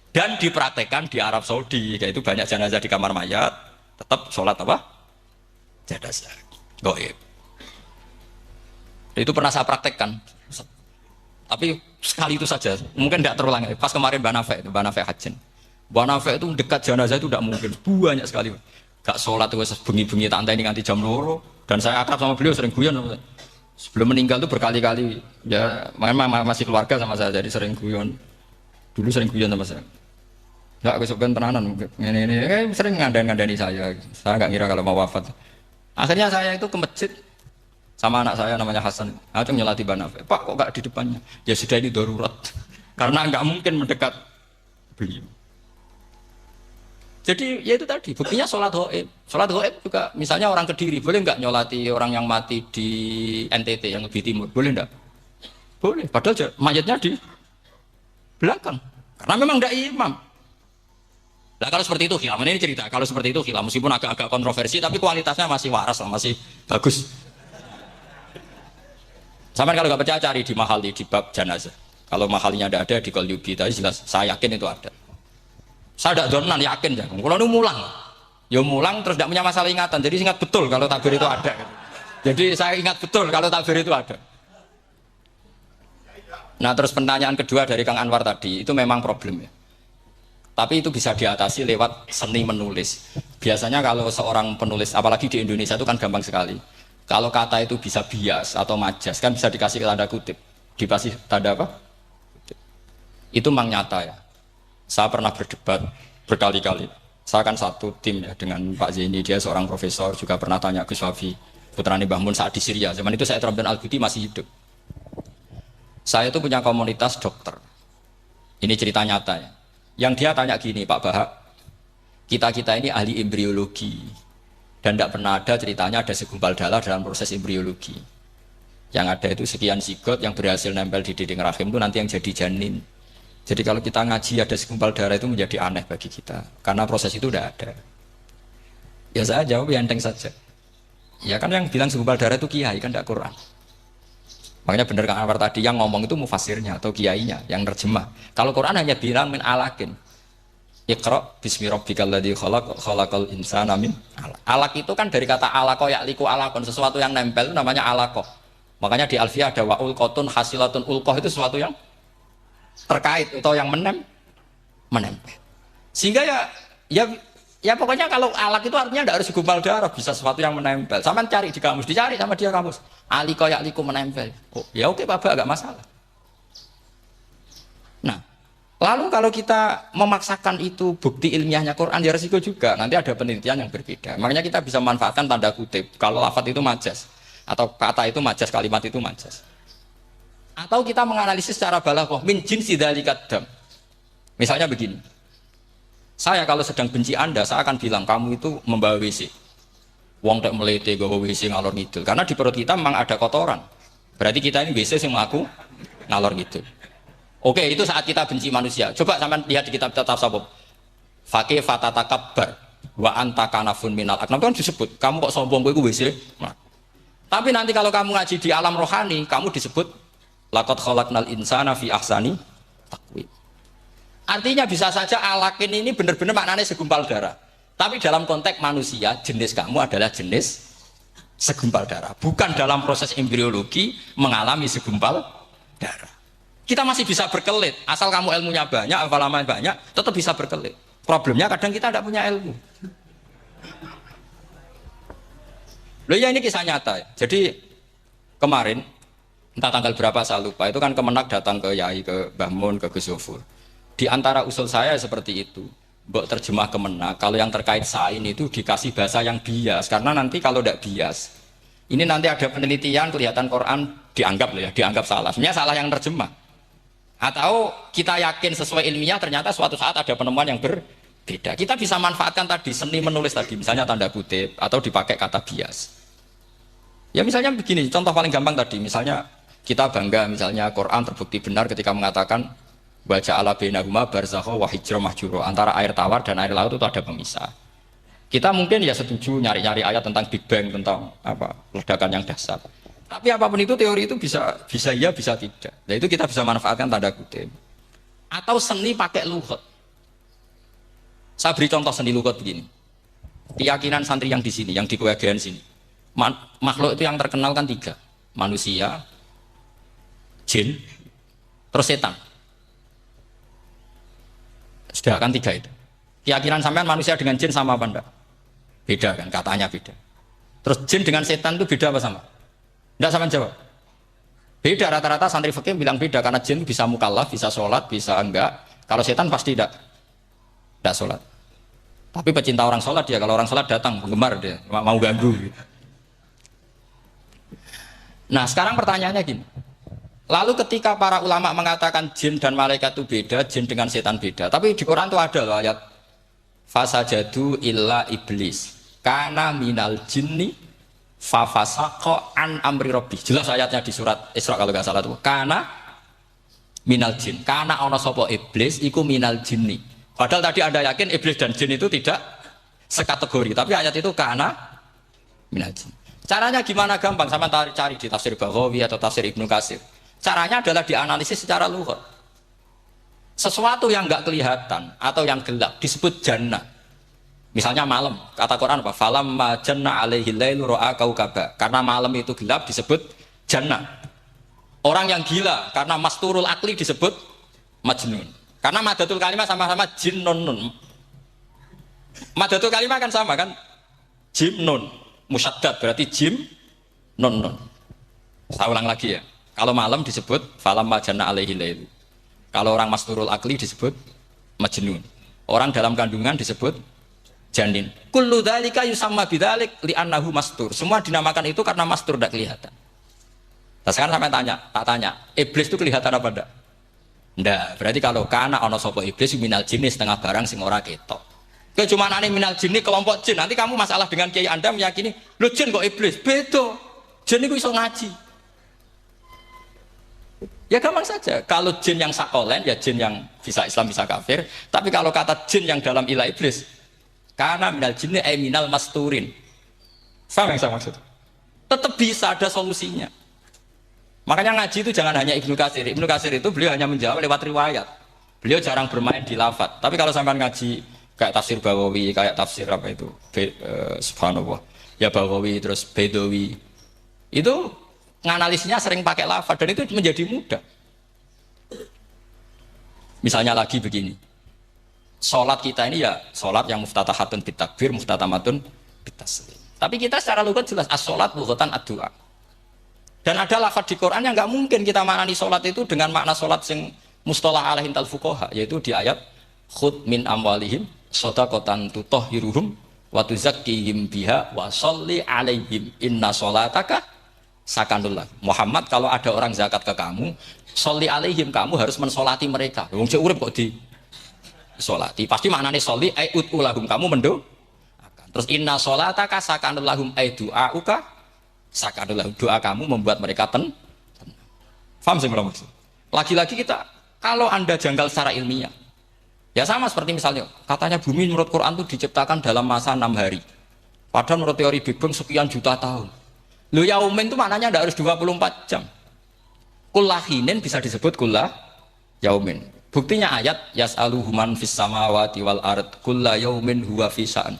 [SPEAKER 1] Dan dipraktekkan di Arab Saudi, yaitu banyak jenazah di kamar mayat, tetap sholat apa? Jenazah. Gaib. Itu pernah saya praktekkan. Tapi sekali itu saja, mungkin tidak terulang. Pas kemarin Mbak Nafe Hajin. Mbak Nafe itu dekat jenazah itu tidak mungkin, banyak sekali. Gak sholat itu bengi-bengi tak ini nganti jam 2. Dan saya akrab sama beliau, sering guyon. Sebelum meninggal itu berkali-kali, ya memang masih keluarga sama saya, jadi sering guyon. Dulu sering guyon sama saya. Gak kesukaan tenanan, ini sering ngandani saya. Saya nggak ngira kalau mau wafat. Akhirnya saya itu ke masjid. Sama anak saya namanya Hasan, aku nyelati Banafe. Pak kok gak di depannya? Ya sudah ini darurat, karena nggak mungkin mendekat beliau. Jadi ya itu tadi, buktinya sholat gaib. Sholat gaib juga, misalnya orang Kediri, boleh nggak nyolati orang yang mati di NTT yang lebih timur? Boleh nggak? Boleh, padahal mayatnya di belakang, karena memang nggak imam. Nah kalau seperti itu khilaf, ini cerita. Kalau seperti itu khilaf, meskipun agak kontroversi, tapi kualitasnya masih waras, masih bagus. Sama kalau nggak percaya cari di Mahali di bab jenazah. Kalau mahalinya tidak ada di Qalyubi, tapi jelas saya yakin itu ada. Saya tidak donan yakin ya. Kalau ini mulang, ya mulang terus tidak punya masalah ingatan. Jadi ingat betul kalau takbir itu ada. Jadi saya ingat betul kalau takbir itu ada. Nah terus pertanyaan kedua dari Kang Anwar tadi itu memang problem ya. Tapi itu bisa diatasi lewat seni menulis. Biasanya kalau seorang penulis, apalagi di Indonesia itu kan gampang sekali. Kalau kata itu bisa bias atau majas, kan bisa dikasih tanda kutip. Dikasih tanda apa? Kutip. Itu memang nyata ya. Saya pernah berdebat berkali-kali. Saya kan satu tim ya dengan Pak Zaini, dia seorang profesor, juga pernah tanya Gus Wafi, putrane Mbah Mun saat di Syria. Zaman itu saya Ramdan Al-Budi masih hidup. Saya itu punya komunitas dokter. Ini cerita nyata ya. Yang dia tanya gini, Pak Bahak, kita-kita ini ahli embriologi. Dan tidak pernah ada ceritanya ada segumpal darah dalam proses embriologi. Yang ada itu sekian zigot yang berhasil nempel di dinding rahim itu nanti yang jadi janin. Jadi kalau kita ngaji ada segumpal darah itu menjadi aneh bagi kita. Karena proses itu tidak ada. Ya saya jawab ya enteng saja. Ya kan yang bilang segumpal darah itu kiai kan tidak Quran. Makanya benar Kang Anwar tadi yang ngomong itu mufasirnya atau kiainya yang terjemah. Kalau Quran hanya bilang min alakin. Iqra bismi rabbikal ladzi khalaq khalaqal insana min alaq. Alaq itu kan dari kata alaqo ya'liku alaqon, sesuatu yang nempel itu namanya alaqo. Makanya di Alfiyah ada wa ulqatun hasilatun, ulqah itu sesuatu yang terkait atau yang menempel. Sehingga ya pokoknya kalau alaq itu artinya tidak harus segumpal darah, bisa sesuatu yang menempel. Sama cari di kamus, dicari sama dia kamus. Aliko ya'liku menempel. Oh, ya oke Pak, agak masalah. Nah, lalu kalau kita memaksakan itu bukti ilmiahnya Quran, ya resiko juga. Nanti ada penelitian yang berbeda. Makanya kita bisa manfaatkan tanda kutip. Kalau lafadz itu majas, atau kata itu majas, kalimat itu majas. Atau kita menganalisis secara balaghah min jinsi dzalikat dam. Misalnya begini. Saya kalau sedang benci Anda, saya akan bilang kamu itu membawa WC. Wong tak melete gawa WC ngalor ngidul. Karena di perut kita memang ada kotoran. Berarti kita ini WC yang melaku ngalor ngidul. Oke, itu saat kita benci manusia. Coba sampean lihat di kitab tasawuf. Faqih fatatakabbar wa anta kanafun minal aknam kan disebut. Kamu kok sombong kowe iku WC. Nah. Tapi nanti kalau kamu ngaji di alam rohani, kamu disebut laqad khalaqnal insana fi ahsani taqwim. Artinya bisa saja alakin ini benar-benar maknanya segumpal darah. Tapi dalam konteks manusia, jenis kamu adalah jenis segumpal darah. Bukan dalam proses embriologi mengalami segumpal darah. Kita masih bisa berkelit. Asal kamu ilmunya banyak, hafalaman banyak, tetap bisa berkelit. Problemnya kadang kita tidak punya ilmu. Loh ya ini kisah nyata. Jadi kemarin, entah tanggal berapa saya lupa, itu kan Kemenak datang ke Yai, ke Mbah Mun, ke Gus Zofur. Di antara usul saya seperti itu. Mbok terjemah Kemenak, kalau yang terkait sain itu dikasih bahasa yang bias. Karena nanti kalau tidak bias, ini nanti ada penelitian kelihatan Quran dianggap loh ya, dianggap salah. Sebenarnya salah yang terjemah. Atau kita yakin sesuai ilmiah ternyata suatu saat ada penemuan yang berbeda. Kita bisa manfaatkan tadi seni menulis tadi, misalnya tanda kutip atau dipakai kata bias. Ya misalnya begini, contoh paling gampang tadi, misalnya kita bangga misalnya Quran terbukti benar ketika mengatakan baca ala bainahuma barzakha wa hijra mahjura, antara air tawar dan air laut itu ada pemisah. Kita mungkin ya setuju nyari-nyari ayat tentang Big Bang, tentang apa ledakan yang dahsyat. Tapi apapun itu teori itu bisa iya bisa tidak. Nah itu kita bisa manfaatkan tanda kutip. Atau seni pakai lughat. Saya beri contoh seni lughat begini. Keyakinan santri yang di sini, yang di kebagian sini. Makhluk itu yang terkenal kan 3. Manusia, jin, terus setan. Sudah kan 3 itu. Keyakinan sampean manusia dengan jin sama apa enggak? Beda kan, katanya beda. Terus jin dengan setan itu beda apa sama? Enggak, sama jawab. Beda, rata-rata santri fikih bilang beda karena jin bisa mukallaf, bisa sholat, bisa enggak. Kalau setan pasti enggak sholat. Tapi pecinta orang sholat dia, kalau orang sholat datang penggemar dia, mau ganggu. Nah sekarang pertanyaannya gini. Lalu ketika para ulama mengatakan jin dan malaikat itu beda, jin dengan setan beda. Tapi di Quran itu ada loh ayat fasajadu illa iblis kana minal jinni fafasaqa an amri rabbi. Jelas ayatnya di surat Isra kalau nggak salah itu. Kana minal jin. Kana ana sapa iblis iku minal jinni. Padahal tadi Anda yakin iblis dan jin itu tidak sekategori. Tapi ayat itu kana minal jin. Caranya gimana gampang? Sama cari di tafsir Baghawi atau tafsir Ibnu Katsir. Caranya adalah dianalisis secara lughat. Sesuatu yang enggak kelihatan atau yang gelap disebut jannah. Misalnya malam, kata Quran apa? Falamma janna alaihi lailu ra'a kaukaba. Karena malam itu gelap disebut jannah. Orang yang gila karena masturul akli disebut majnun. Karena madatul kalimah sama-sama jinnun. Madatul kalimah kan sama kan? Jimnun. Musyaddad berarti jim nun. Saya ulang lagi ya. Kalau malam disebut falamma janna alaihi lailu. Kalau orang masturul akli disebut majnun. Orang dalam kandungan disebut janin. Kullu dzalika yusamma bidzalik li'annahu mastur. Semua dinamakan itu karena mastur, tidak kelihatan. Nah, sekarang sampai tak tanya, iblis itu kelihatan apa enggak? Enggak. Berarti kalau kana ana sapa iblis minal jinni setengah barang sing ora ketok. Kowe cuma nane minal jinni kelompok jin. Nanti kamu masalah dengan kiai Anda meyakini, "Lho jin kok iblis?" Beda. Jin itu iso ngaji. Ya gampang saja. Kalau jin yang sakolen, ya jin yang bisa Islam bisa kafir. Tapi kalau kata jin yang dalam ilah iblis, karena minal jinni minal masturin. Sama yang saya maksud. Tetap bisa ada solusinya. Makanya ngaji itu jangan hanya Ibnu Katsir. Ibnu Katsir itu beliau hanya menjawab lewat riwayat. Beliau jarang bermain di lafaz. Tapi kalau sampai ngaji kayak tafsir Bawawi, kayak tafsir apa itu, subhanallah, ya Bawawi terus Bedawi, itu nganalisnya sering pakai lafaz dan itu menjadi mudah. Misalnya lagi begini, sholat kita ini ya sholat yang muftatahatun bitakbir, muftatamatun bitaslim. Tapi kita secara lugat jelas as-sholat lughatan ad-du'a. Dan ada lafaz di Quran yang nggak mungkin kita maknani sholat itu dengan makna sholat yang mustalah alaihim tal fuqaha, yaitu di ayat khud min amwalihim shadaqatan tutahhiruhum wa tuzakkihim biha wa sholli alaihim inna sholataka sakanullah. Muhammad, kalau ada orang zakat ke kamu, sholli alaihim, kamu harus mensolati mereka. Wong cek urip kok di sholati. Pasti maknanya sholli ai utulahum, kamu mendo. Terus inna sholataka sakanullahum ai du'auka sakanulahum, doa kamu membuat mereka tenang. Paham sih maksud? Lagi-lagi kita, kalau Anda janggal secara ilmiah, ya sama seperti misalnya katanya bumi menurut Quran itu diciptakan dalam masa 6 hari. Padahal menurut teori Big Bang sekian juta tahun. Lu yaumin itu maknanya tidak harus 24 jam. Kullahinin bisa disebut kullah yaumin. Buktinya ayat yas'aluhu man fis samawati wal ard kulla yaumin huwa fi sa'an.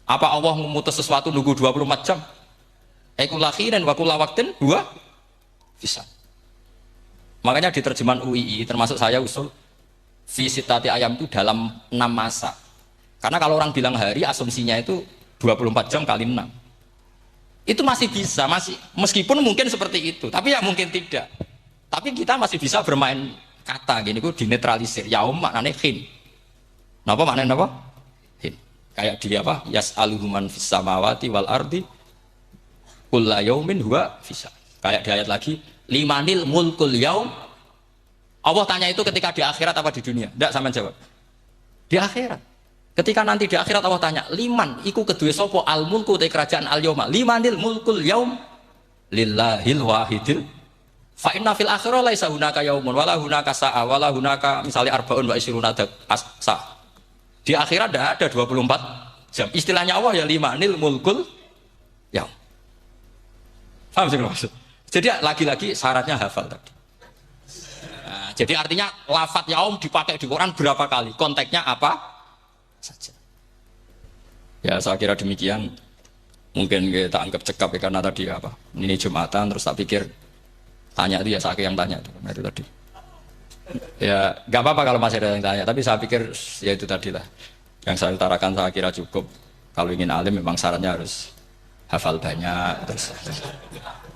[SPEAKER 1] Apa Allah memutus sesuatu nunggu 24 jam? Kullahinin wa kulla waqtin huwa fi sa'an. Makanya di terjemahan UII termasuk saya usul fi sitati ayam itu dalam 6 masa. Karena kalau orang bilang hari asumsinya itu 24 jam kali 6. Itu masih bisa, masih meskipun mungkin seperti itu, tapi ya mungkin tidak. Tapi kita masih bisa bermain kata gini, ku dinetralisir. Yaum maknanya khin. Napa maknanya apa? Khin. Kayak di apa? Yas'aluhu man fis samawati wal ardi kulla yaumin huwa fisa. Kayak di ayat lagi, limanil mulkul yaum. Allah tanya itu ketika di akhirat apa di dunia? Tidak, sama jawab. Di akhirat. Ketika nanti di akhirat Allah tanya, liman iku kedua sopo al mulku te kerajaan al yauma, limanil mulkul yaum lillahil wahidil. Fa inna fil akhirah laisa hunaka yaumun wala hunaka sa'a wala hunaka misalnya arbaun wa isruna sa. Di akhirat tidak ada 24 jam. Istilahnya Allah ya limanil mulkul yaum. Paham sih maksud? Jadi lagi-lagi syaratnya hafal tadi. Nah, jadi artinya lafadz yaum dipakai di Quran berapa kali? Konteksnya apa saja. Ya saya kira demikian. Mungkin kita anggap cekap ya, karena tadi apa? Ini Jumatan terus tak pikir tanya itu ya saya yang tanya itu tadi. Ya nggak apa-apa kalau masih ada yang tanya. Tapi saya pikir ya itu tadi lah. Yang saya utarakan saya kira cukup. Kalau ingin alim memang syaratnya harus hafal banyak terus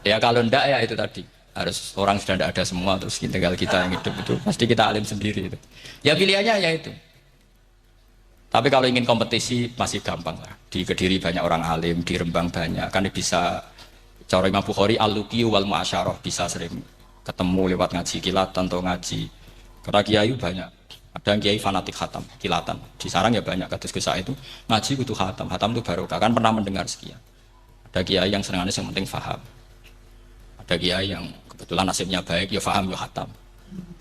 [SPEAKER 1] ya kalau ndak ya itu tadi harus orang sudah tidak ada semua terus tinggal kita yang hidup itu pasti kita alim sendiri itu ya pilihannya ya itu. Tapi kalau ingin kompetisi masih gampang lah, di Kediri banyak orang alim, di Rembang banyak kan bisa. Cara Imam Bukhari al-luqi wal mu'asyarah, bisa sering ketemu lewat ngaji kilatan atau ngaji karena kiai banyak. Ada kiai fanatik khatam kilatan di sarang ya banyak kados kisah itu ngaji kudu khatam itu barokah kan pernah mendengar sekian. Ada kiai yang senangannya yang penting faham. Ada kiai yang kebetulan nasibnya baik, ya faham, ya khatam.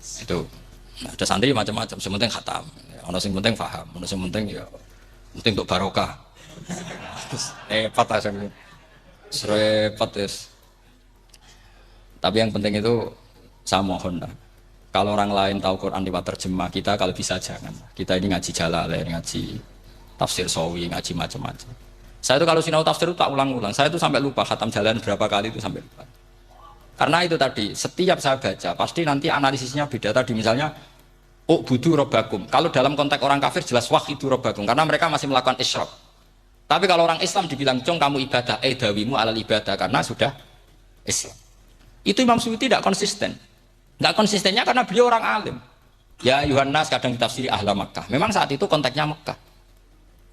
[SPEAKER 1] Itu. Ada santri macam-macam, yang penting khatam. Ono sing penting faham, ono sing penting ya penting untuk barokah. Repot lah saya. Repot yes. Tapi yang penting itu saya mohon lah. Kalau orang lain tahu Quran lewat terjemah, kita kalau bisa jangan. Kita ini ngaji Jalalain, ngaji tafsir Sawi, ngaji macam-macam. Saya itu kalau sinau tafsir itu tak ulang-ulang. Saya itu sampai lupa khatam jalan berapa kali itu sampai lupa. Karena itu tadi, setiap saya baca pasti nanti analisisnya beda. Tadi misalnya u'budu rabbakum. Kalau dalam konteks orang kafir jelas wahidu rabbakum karena mereka masih melakukan isyrak. Tapi kalau orang Islam dibilang cong kamu ibadah, dawimu alal ibadah karena sudah Islam. Itu Imam Suyuti tidak konsisten. Enggak konsistennya karena beliau orang alim. Ya Yohanes kadang ditafsiri ahla Makkah. Memang saat itu konteksnya Makkah.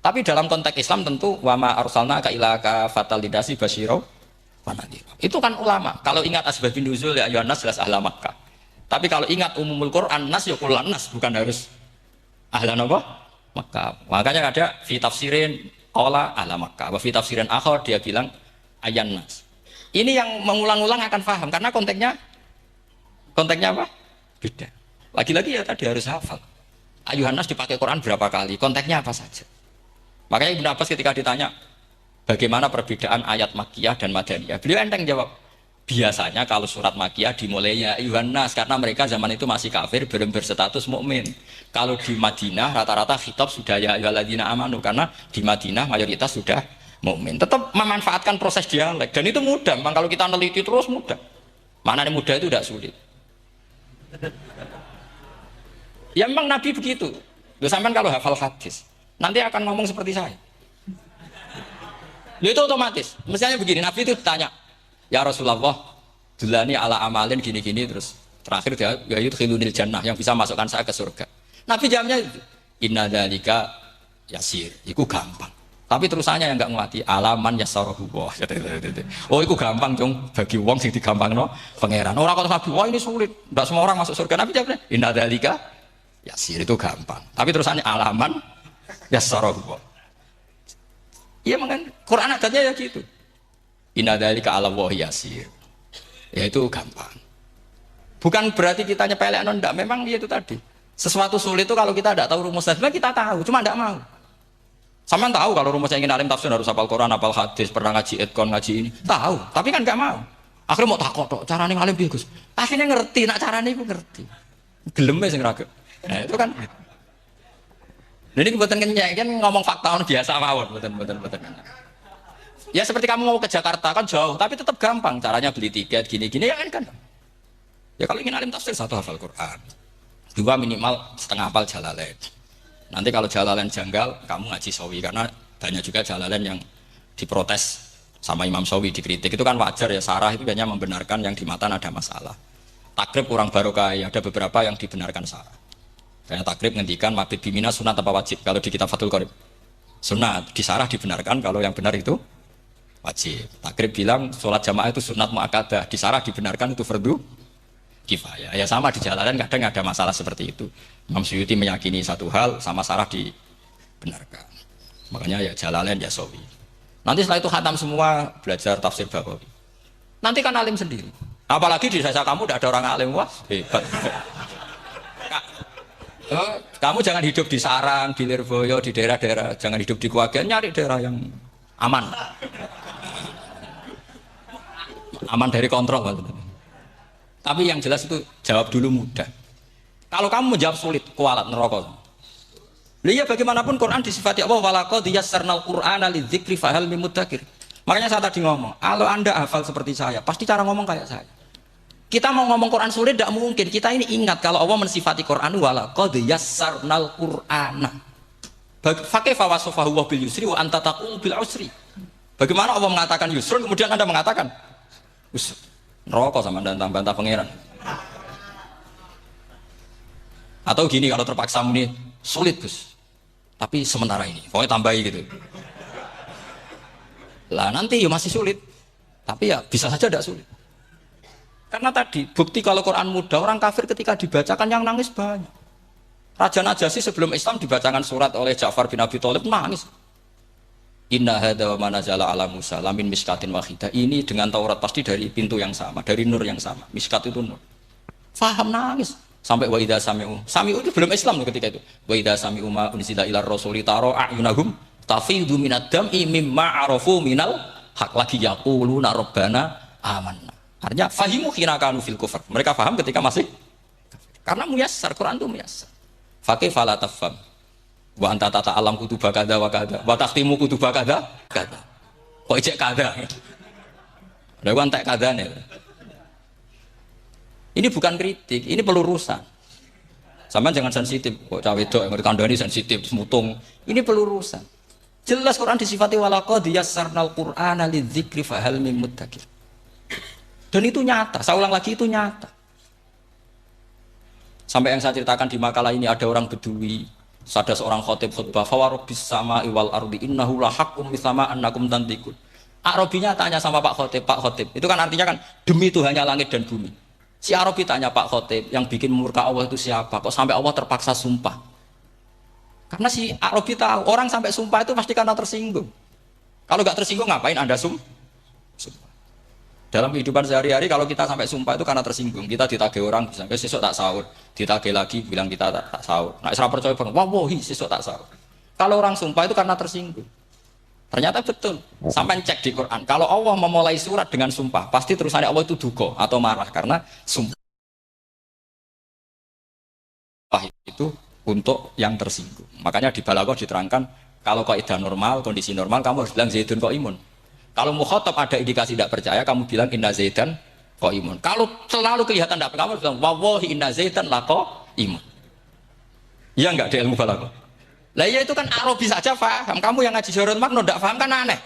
[SPEAKER 1] Tapi dalam konteks Islam tentu wama arsalna ka ila ka fatalidasi basyiro wa nadhira. Itu kan ulama. Kalau ingat asbabun nuzul ya Yohanes jelas ahla Makkah. Tapi kalau ingat umumul Quran nas ya kullan nas, bukan harus ahla apa? Makkah. Makanya ada fi tafsirin qala ahla Makkah. Wa fi tafsirin akhar dia bilang ayan nas. Ini yang mengulang-ulang akan paham karena konteksnya apa? Beda. Lagi-lagi ya tadi harus hafal. Yohanes dipakai Quran berapa kali? Konteksnya apa saja? Makanya Ibnu Abbas ketika ditanya bagaimana perbedaan ayat Makkiyah dan Madaniyah, beliau enteng jawab. Biasanya kalau surat Makkiyah dimulai ya Yohanes karena mereka zaman itu masih kafir belum berstatus mukmin. Kalau di Madinah rata-rata khitab sudah ya ayyuhalladzina amanu karena di Madinah mayoritas sudah mukmin. Tetap memanfaatkan proses dialek dan itu mudah. Memang kalau kita neliti terus mudah. Maknanya mudah itu tidak sulit. Ya memang Nabi begitu. Loh sampean kalau hafal hadis, nanti akan ngomong seperti saya. Loh itu otomatis. Misalnya begini, Nabi itu ditanya, ya Rasulullah, dulani ala amalin gini-gini terus terakhir dia ya yudkhilunil jannah yang bisa masukkan saya ke surga. Nabi jawabnya inna dzalika yasir, itu gampang. Tapi terusannya yang enggak nguati alaman yassarahu wa. Oh itu gampang dong bagi wong sing digampangno pangeran. Ora kok Nabi, wah ini sulit. Enggak semua orang masuk surga. Nabi jawabnya inna dzalika yasir, itu gampang. Tapi terusannya alaman yassarahu. Iya makanya Quran adatnya ya gitu. Inna dzalika 'ala Allahi yasir. Ya itu gampang. Bukan berarti kita nyepelekno ndak, memang itu tadi. Sesuatu sulit itu kalau kita tidak tahu rumusnya, kita tahu, cuma tidak mau. Sama tahu kalau rumusnya ingin alim tafsir harus hafal Quran, hafal hadis, pernah ngaji etkon, ngaji ini. Tahu, tapi kan nggak mau. Akhirnya mau takut tok, carane ngalim piye, Gus? Akhirnya ngerti, nak carane iku ngerti. Gelem sing raga. Nah, itu kan. Jadi kebetulan kenyang kan ngomong fakta biasa mawon, betul. Ya seperti kamu mau ke Jakarta kan jauh, tapi tetap gampang. Caranya beli tiket gini-gini ya kan. Ya kalau ingin alim tafsir satu hafal Quran, dua minimal setengah hafal Jalalain. Nanti kalau Jalalain janggal, kamu ngaji Sawi karena banyak juga Jalalain yang diprotes sama Imam Sawi, dikritik itu kan wajar ya. Sarah itu hanya membenarkan yang di matan ada masalah. Takrib kurang barokah, ada beberapa yang dibenarkan Sarah. Kayak takrib ngendikan mabit bimina sunat apa wajib kalau di kitab Fathul Qorib sunat, di Sarah dibenarkan kalau yang benar itu wajib. Takrib bilang sholat jamaah itu sunat muakkadah, di Sarah dibenarkan itu fardu kifayah. Ya sama di Jalalain kadang ada masalah seperti itu. Imam Suyuti meyakini satu hal sama Sarah dibenarkan. Makanya ya Jalalain ya Sawi. Nanti setelah itu khatam semua belajar tafsir Baghawi. Nanti kan alim sendiri. Apalagi di desa kamu tidak ada orang alim, wah hebat. Kamu jangan hidup di sarang, di Lirboyo, di daerah-daerah, jangan hidup di Kuagen, nyari daerah yang aman. Aman dari kontrol. Tapi yang jelas itu jawab dulu mudah. Kalau kamu menjawab sulit, kualat neraka. Lihat bagaimanapun Quran disifati Allah walaqad yassarnal Qur'ana lidzikri fahal mim mudzakir. Makanya saya tadi ngomong, kalau Anda hafal seperti saya, pasti cara ngomong kayak saya. Kita mau ngomong Quran sulit tidak mungkin. Kita ini ingat kalau Allah mensifati Quran walaqad yassarnal Qur'ana. Fakaifa wasafahu wa bil yusri wa anta taqul bil usri. Bagaimana Allah mengatakan yusrun kemudian Anda mengatakan usr. Neraka sama dan bantah pangeran. Atau gini kalau terpaksa muni sulit Gus. Tapi sementara ini, pokoknya tambahi gitu. Lah nanti ya masih sulit. Tapi ya bisa saja tidak sulit. Karena tadi bukti kalau Quran mudah, orang kafir ketika dibacakan yang nangis banyak. Raja Najasyi sebelum Islam dibacakan surat oleh Ja'far bin Abi Thalib nangis. Inna hadza wa manazala ala Musa lamin miskatin wahidah. Ini dengan Taurat pasti dari pintu yang sama, dari nur yang sama. Miskat itu nur. Faham nangis. Sampai wa idza sami'u. Sami'u itu belum Islam loh ketika itu. Wa idza sami'u ma unzila ilar rasuli taro a'yunahum tafidu minad dam'i mimma arafu minal haq lagi yaquluna rabbana amanna. Artinya fahimu khina kanu fil kufr. Mereka paham ketika masih karena muyassar, Quran itu muyassar. Faqih fala tafham. Wa anta tata alam kutuba kada wa kada. Wa takhtimu kutuba kada kada. Kok ijek kada. Ada kan tak kadane. Ini bukan kritik, ini pelurusan. Sampeyan jangan sensitif. Kok cah wedok yang dikandani sensitif, mutung. Ini pelurusan. Jelas Quran disifati walaqad yassarnal Qur'ana lidzikri fahal mim mudzakir. Dan itu nyata, saya ulang lagi itu nyata. Sampai yang saya ceritakan di makalah ini ada orang Bedui, ada seorang khotib khutbah, fawarobbis sama iwal ardi innahu lahakum mislama annakum tantikun. Arabinya tanya sama Pak Khotib, itu kan artinya kan demi Tuhannya langit dan bumi. Si Arabi tanya Pak Khotib, yang bikin murka Allah itu siapa? Kok sampai Allah terpaksa sumpah? Karena si Arabi tahu, orang sampai sumpah itu pasti karena tersinggung. Kalau nggak tersinggung ngapain Anda sumpah? Dalam kehidupan sehari-hari kalau kita sampai sumpah itu karena tersinggung. Kita ditagih orang, sampai sesuk tak sahur, ditagih lagi bilang kita tak sahur. Nah, Isra percaya bang, wallahi sesuk tak sahur. Kalau orang sumpah itu karena tersinggung. Ternyata betul. Sampai cek di Quran. Kalau Allah memulai surat dengan sumpah, pasti terusannya Allah itu duka atau marah karena sumpah itu untuk yang tersinggung. Makanya di Balaghah diterangkan kalau kaidah normal, kondisi normal kamu harus bilang Zaidun qaimun. Kalau mukhatab ada indikasi tidak percaya, kamu bilang inna Zaidan qaimun. Kalau selalu kelihatan tidak percaya, kamu harus bilang wallahi inna Zaidan laqaimun. Iya enggak di ilmu Balaghah? Lah iya itu kan Arabi saja paham. Kamu yang ngaji Jawahirul Makna tidak paham kan aneh.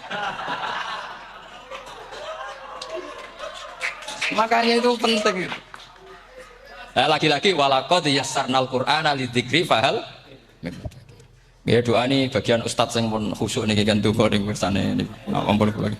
[SPEAKER 1] Makanya itu penting. Nah, lagi-lagi walaqad yassarnal Qur'ana lidzikri fahal. Ya doa ini bagian ustadz yang pun khusyuk nih kan tuh ning kersane ini. Ampun lagi.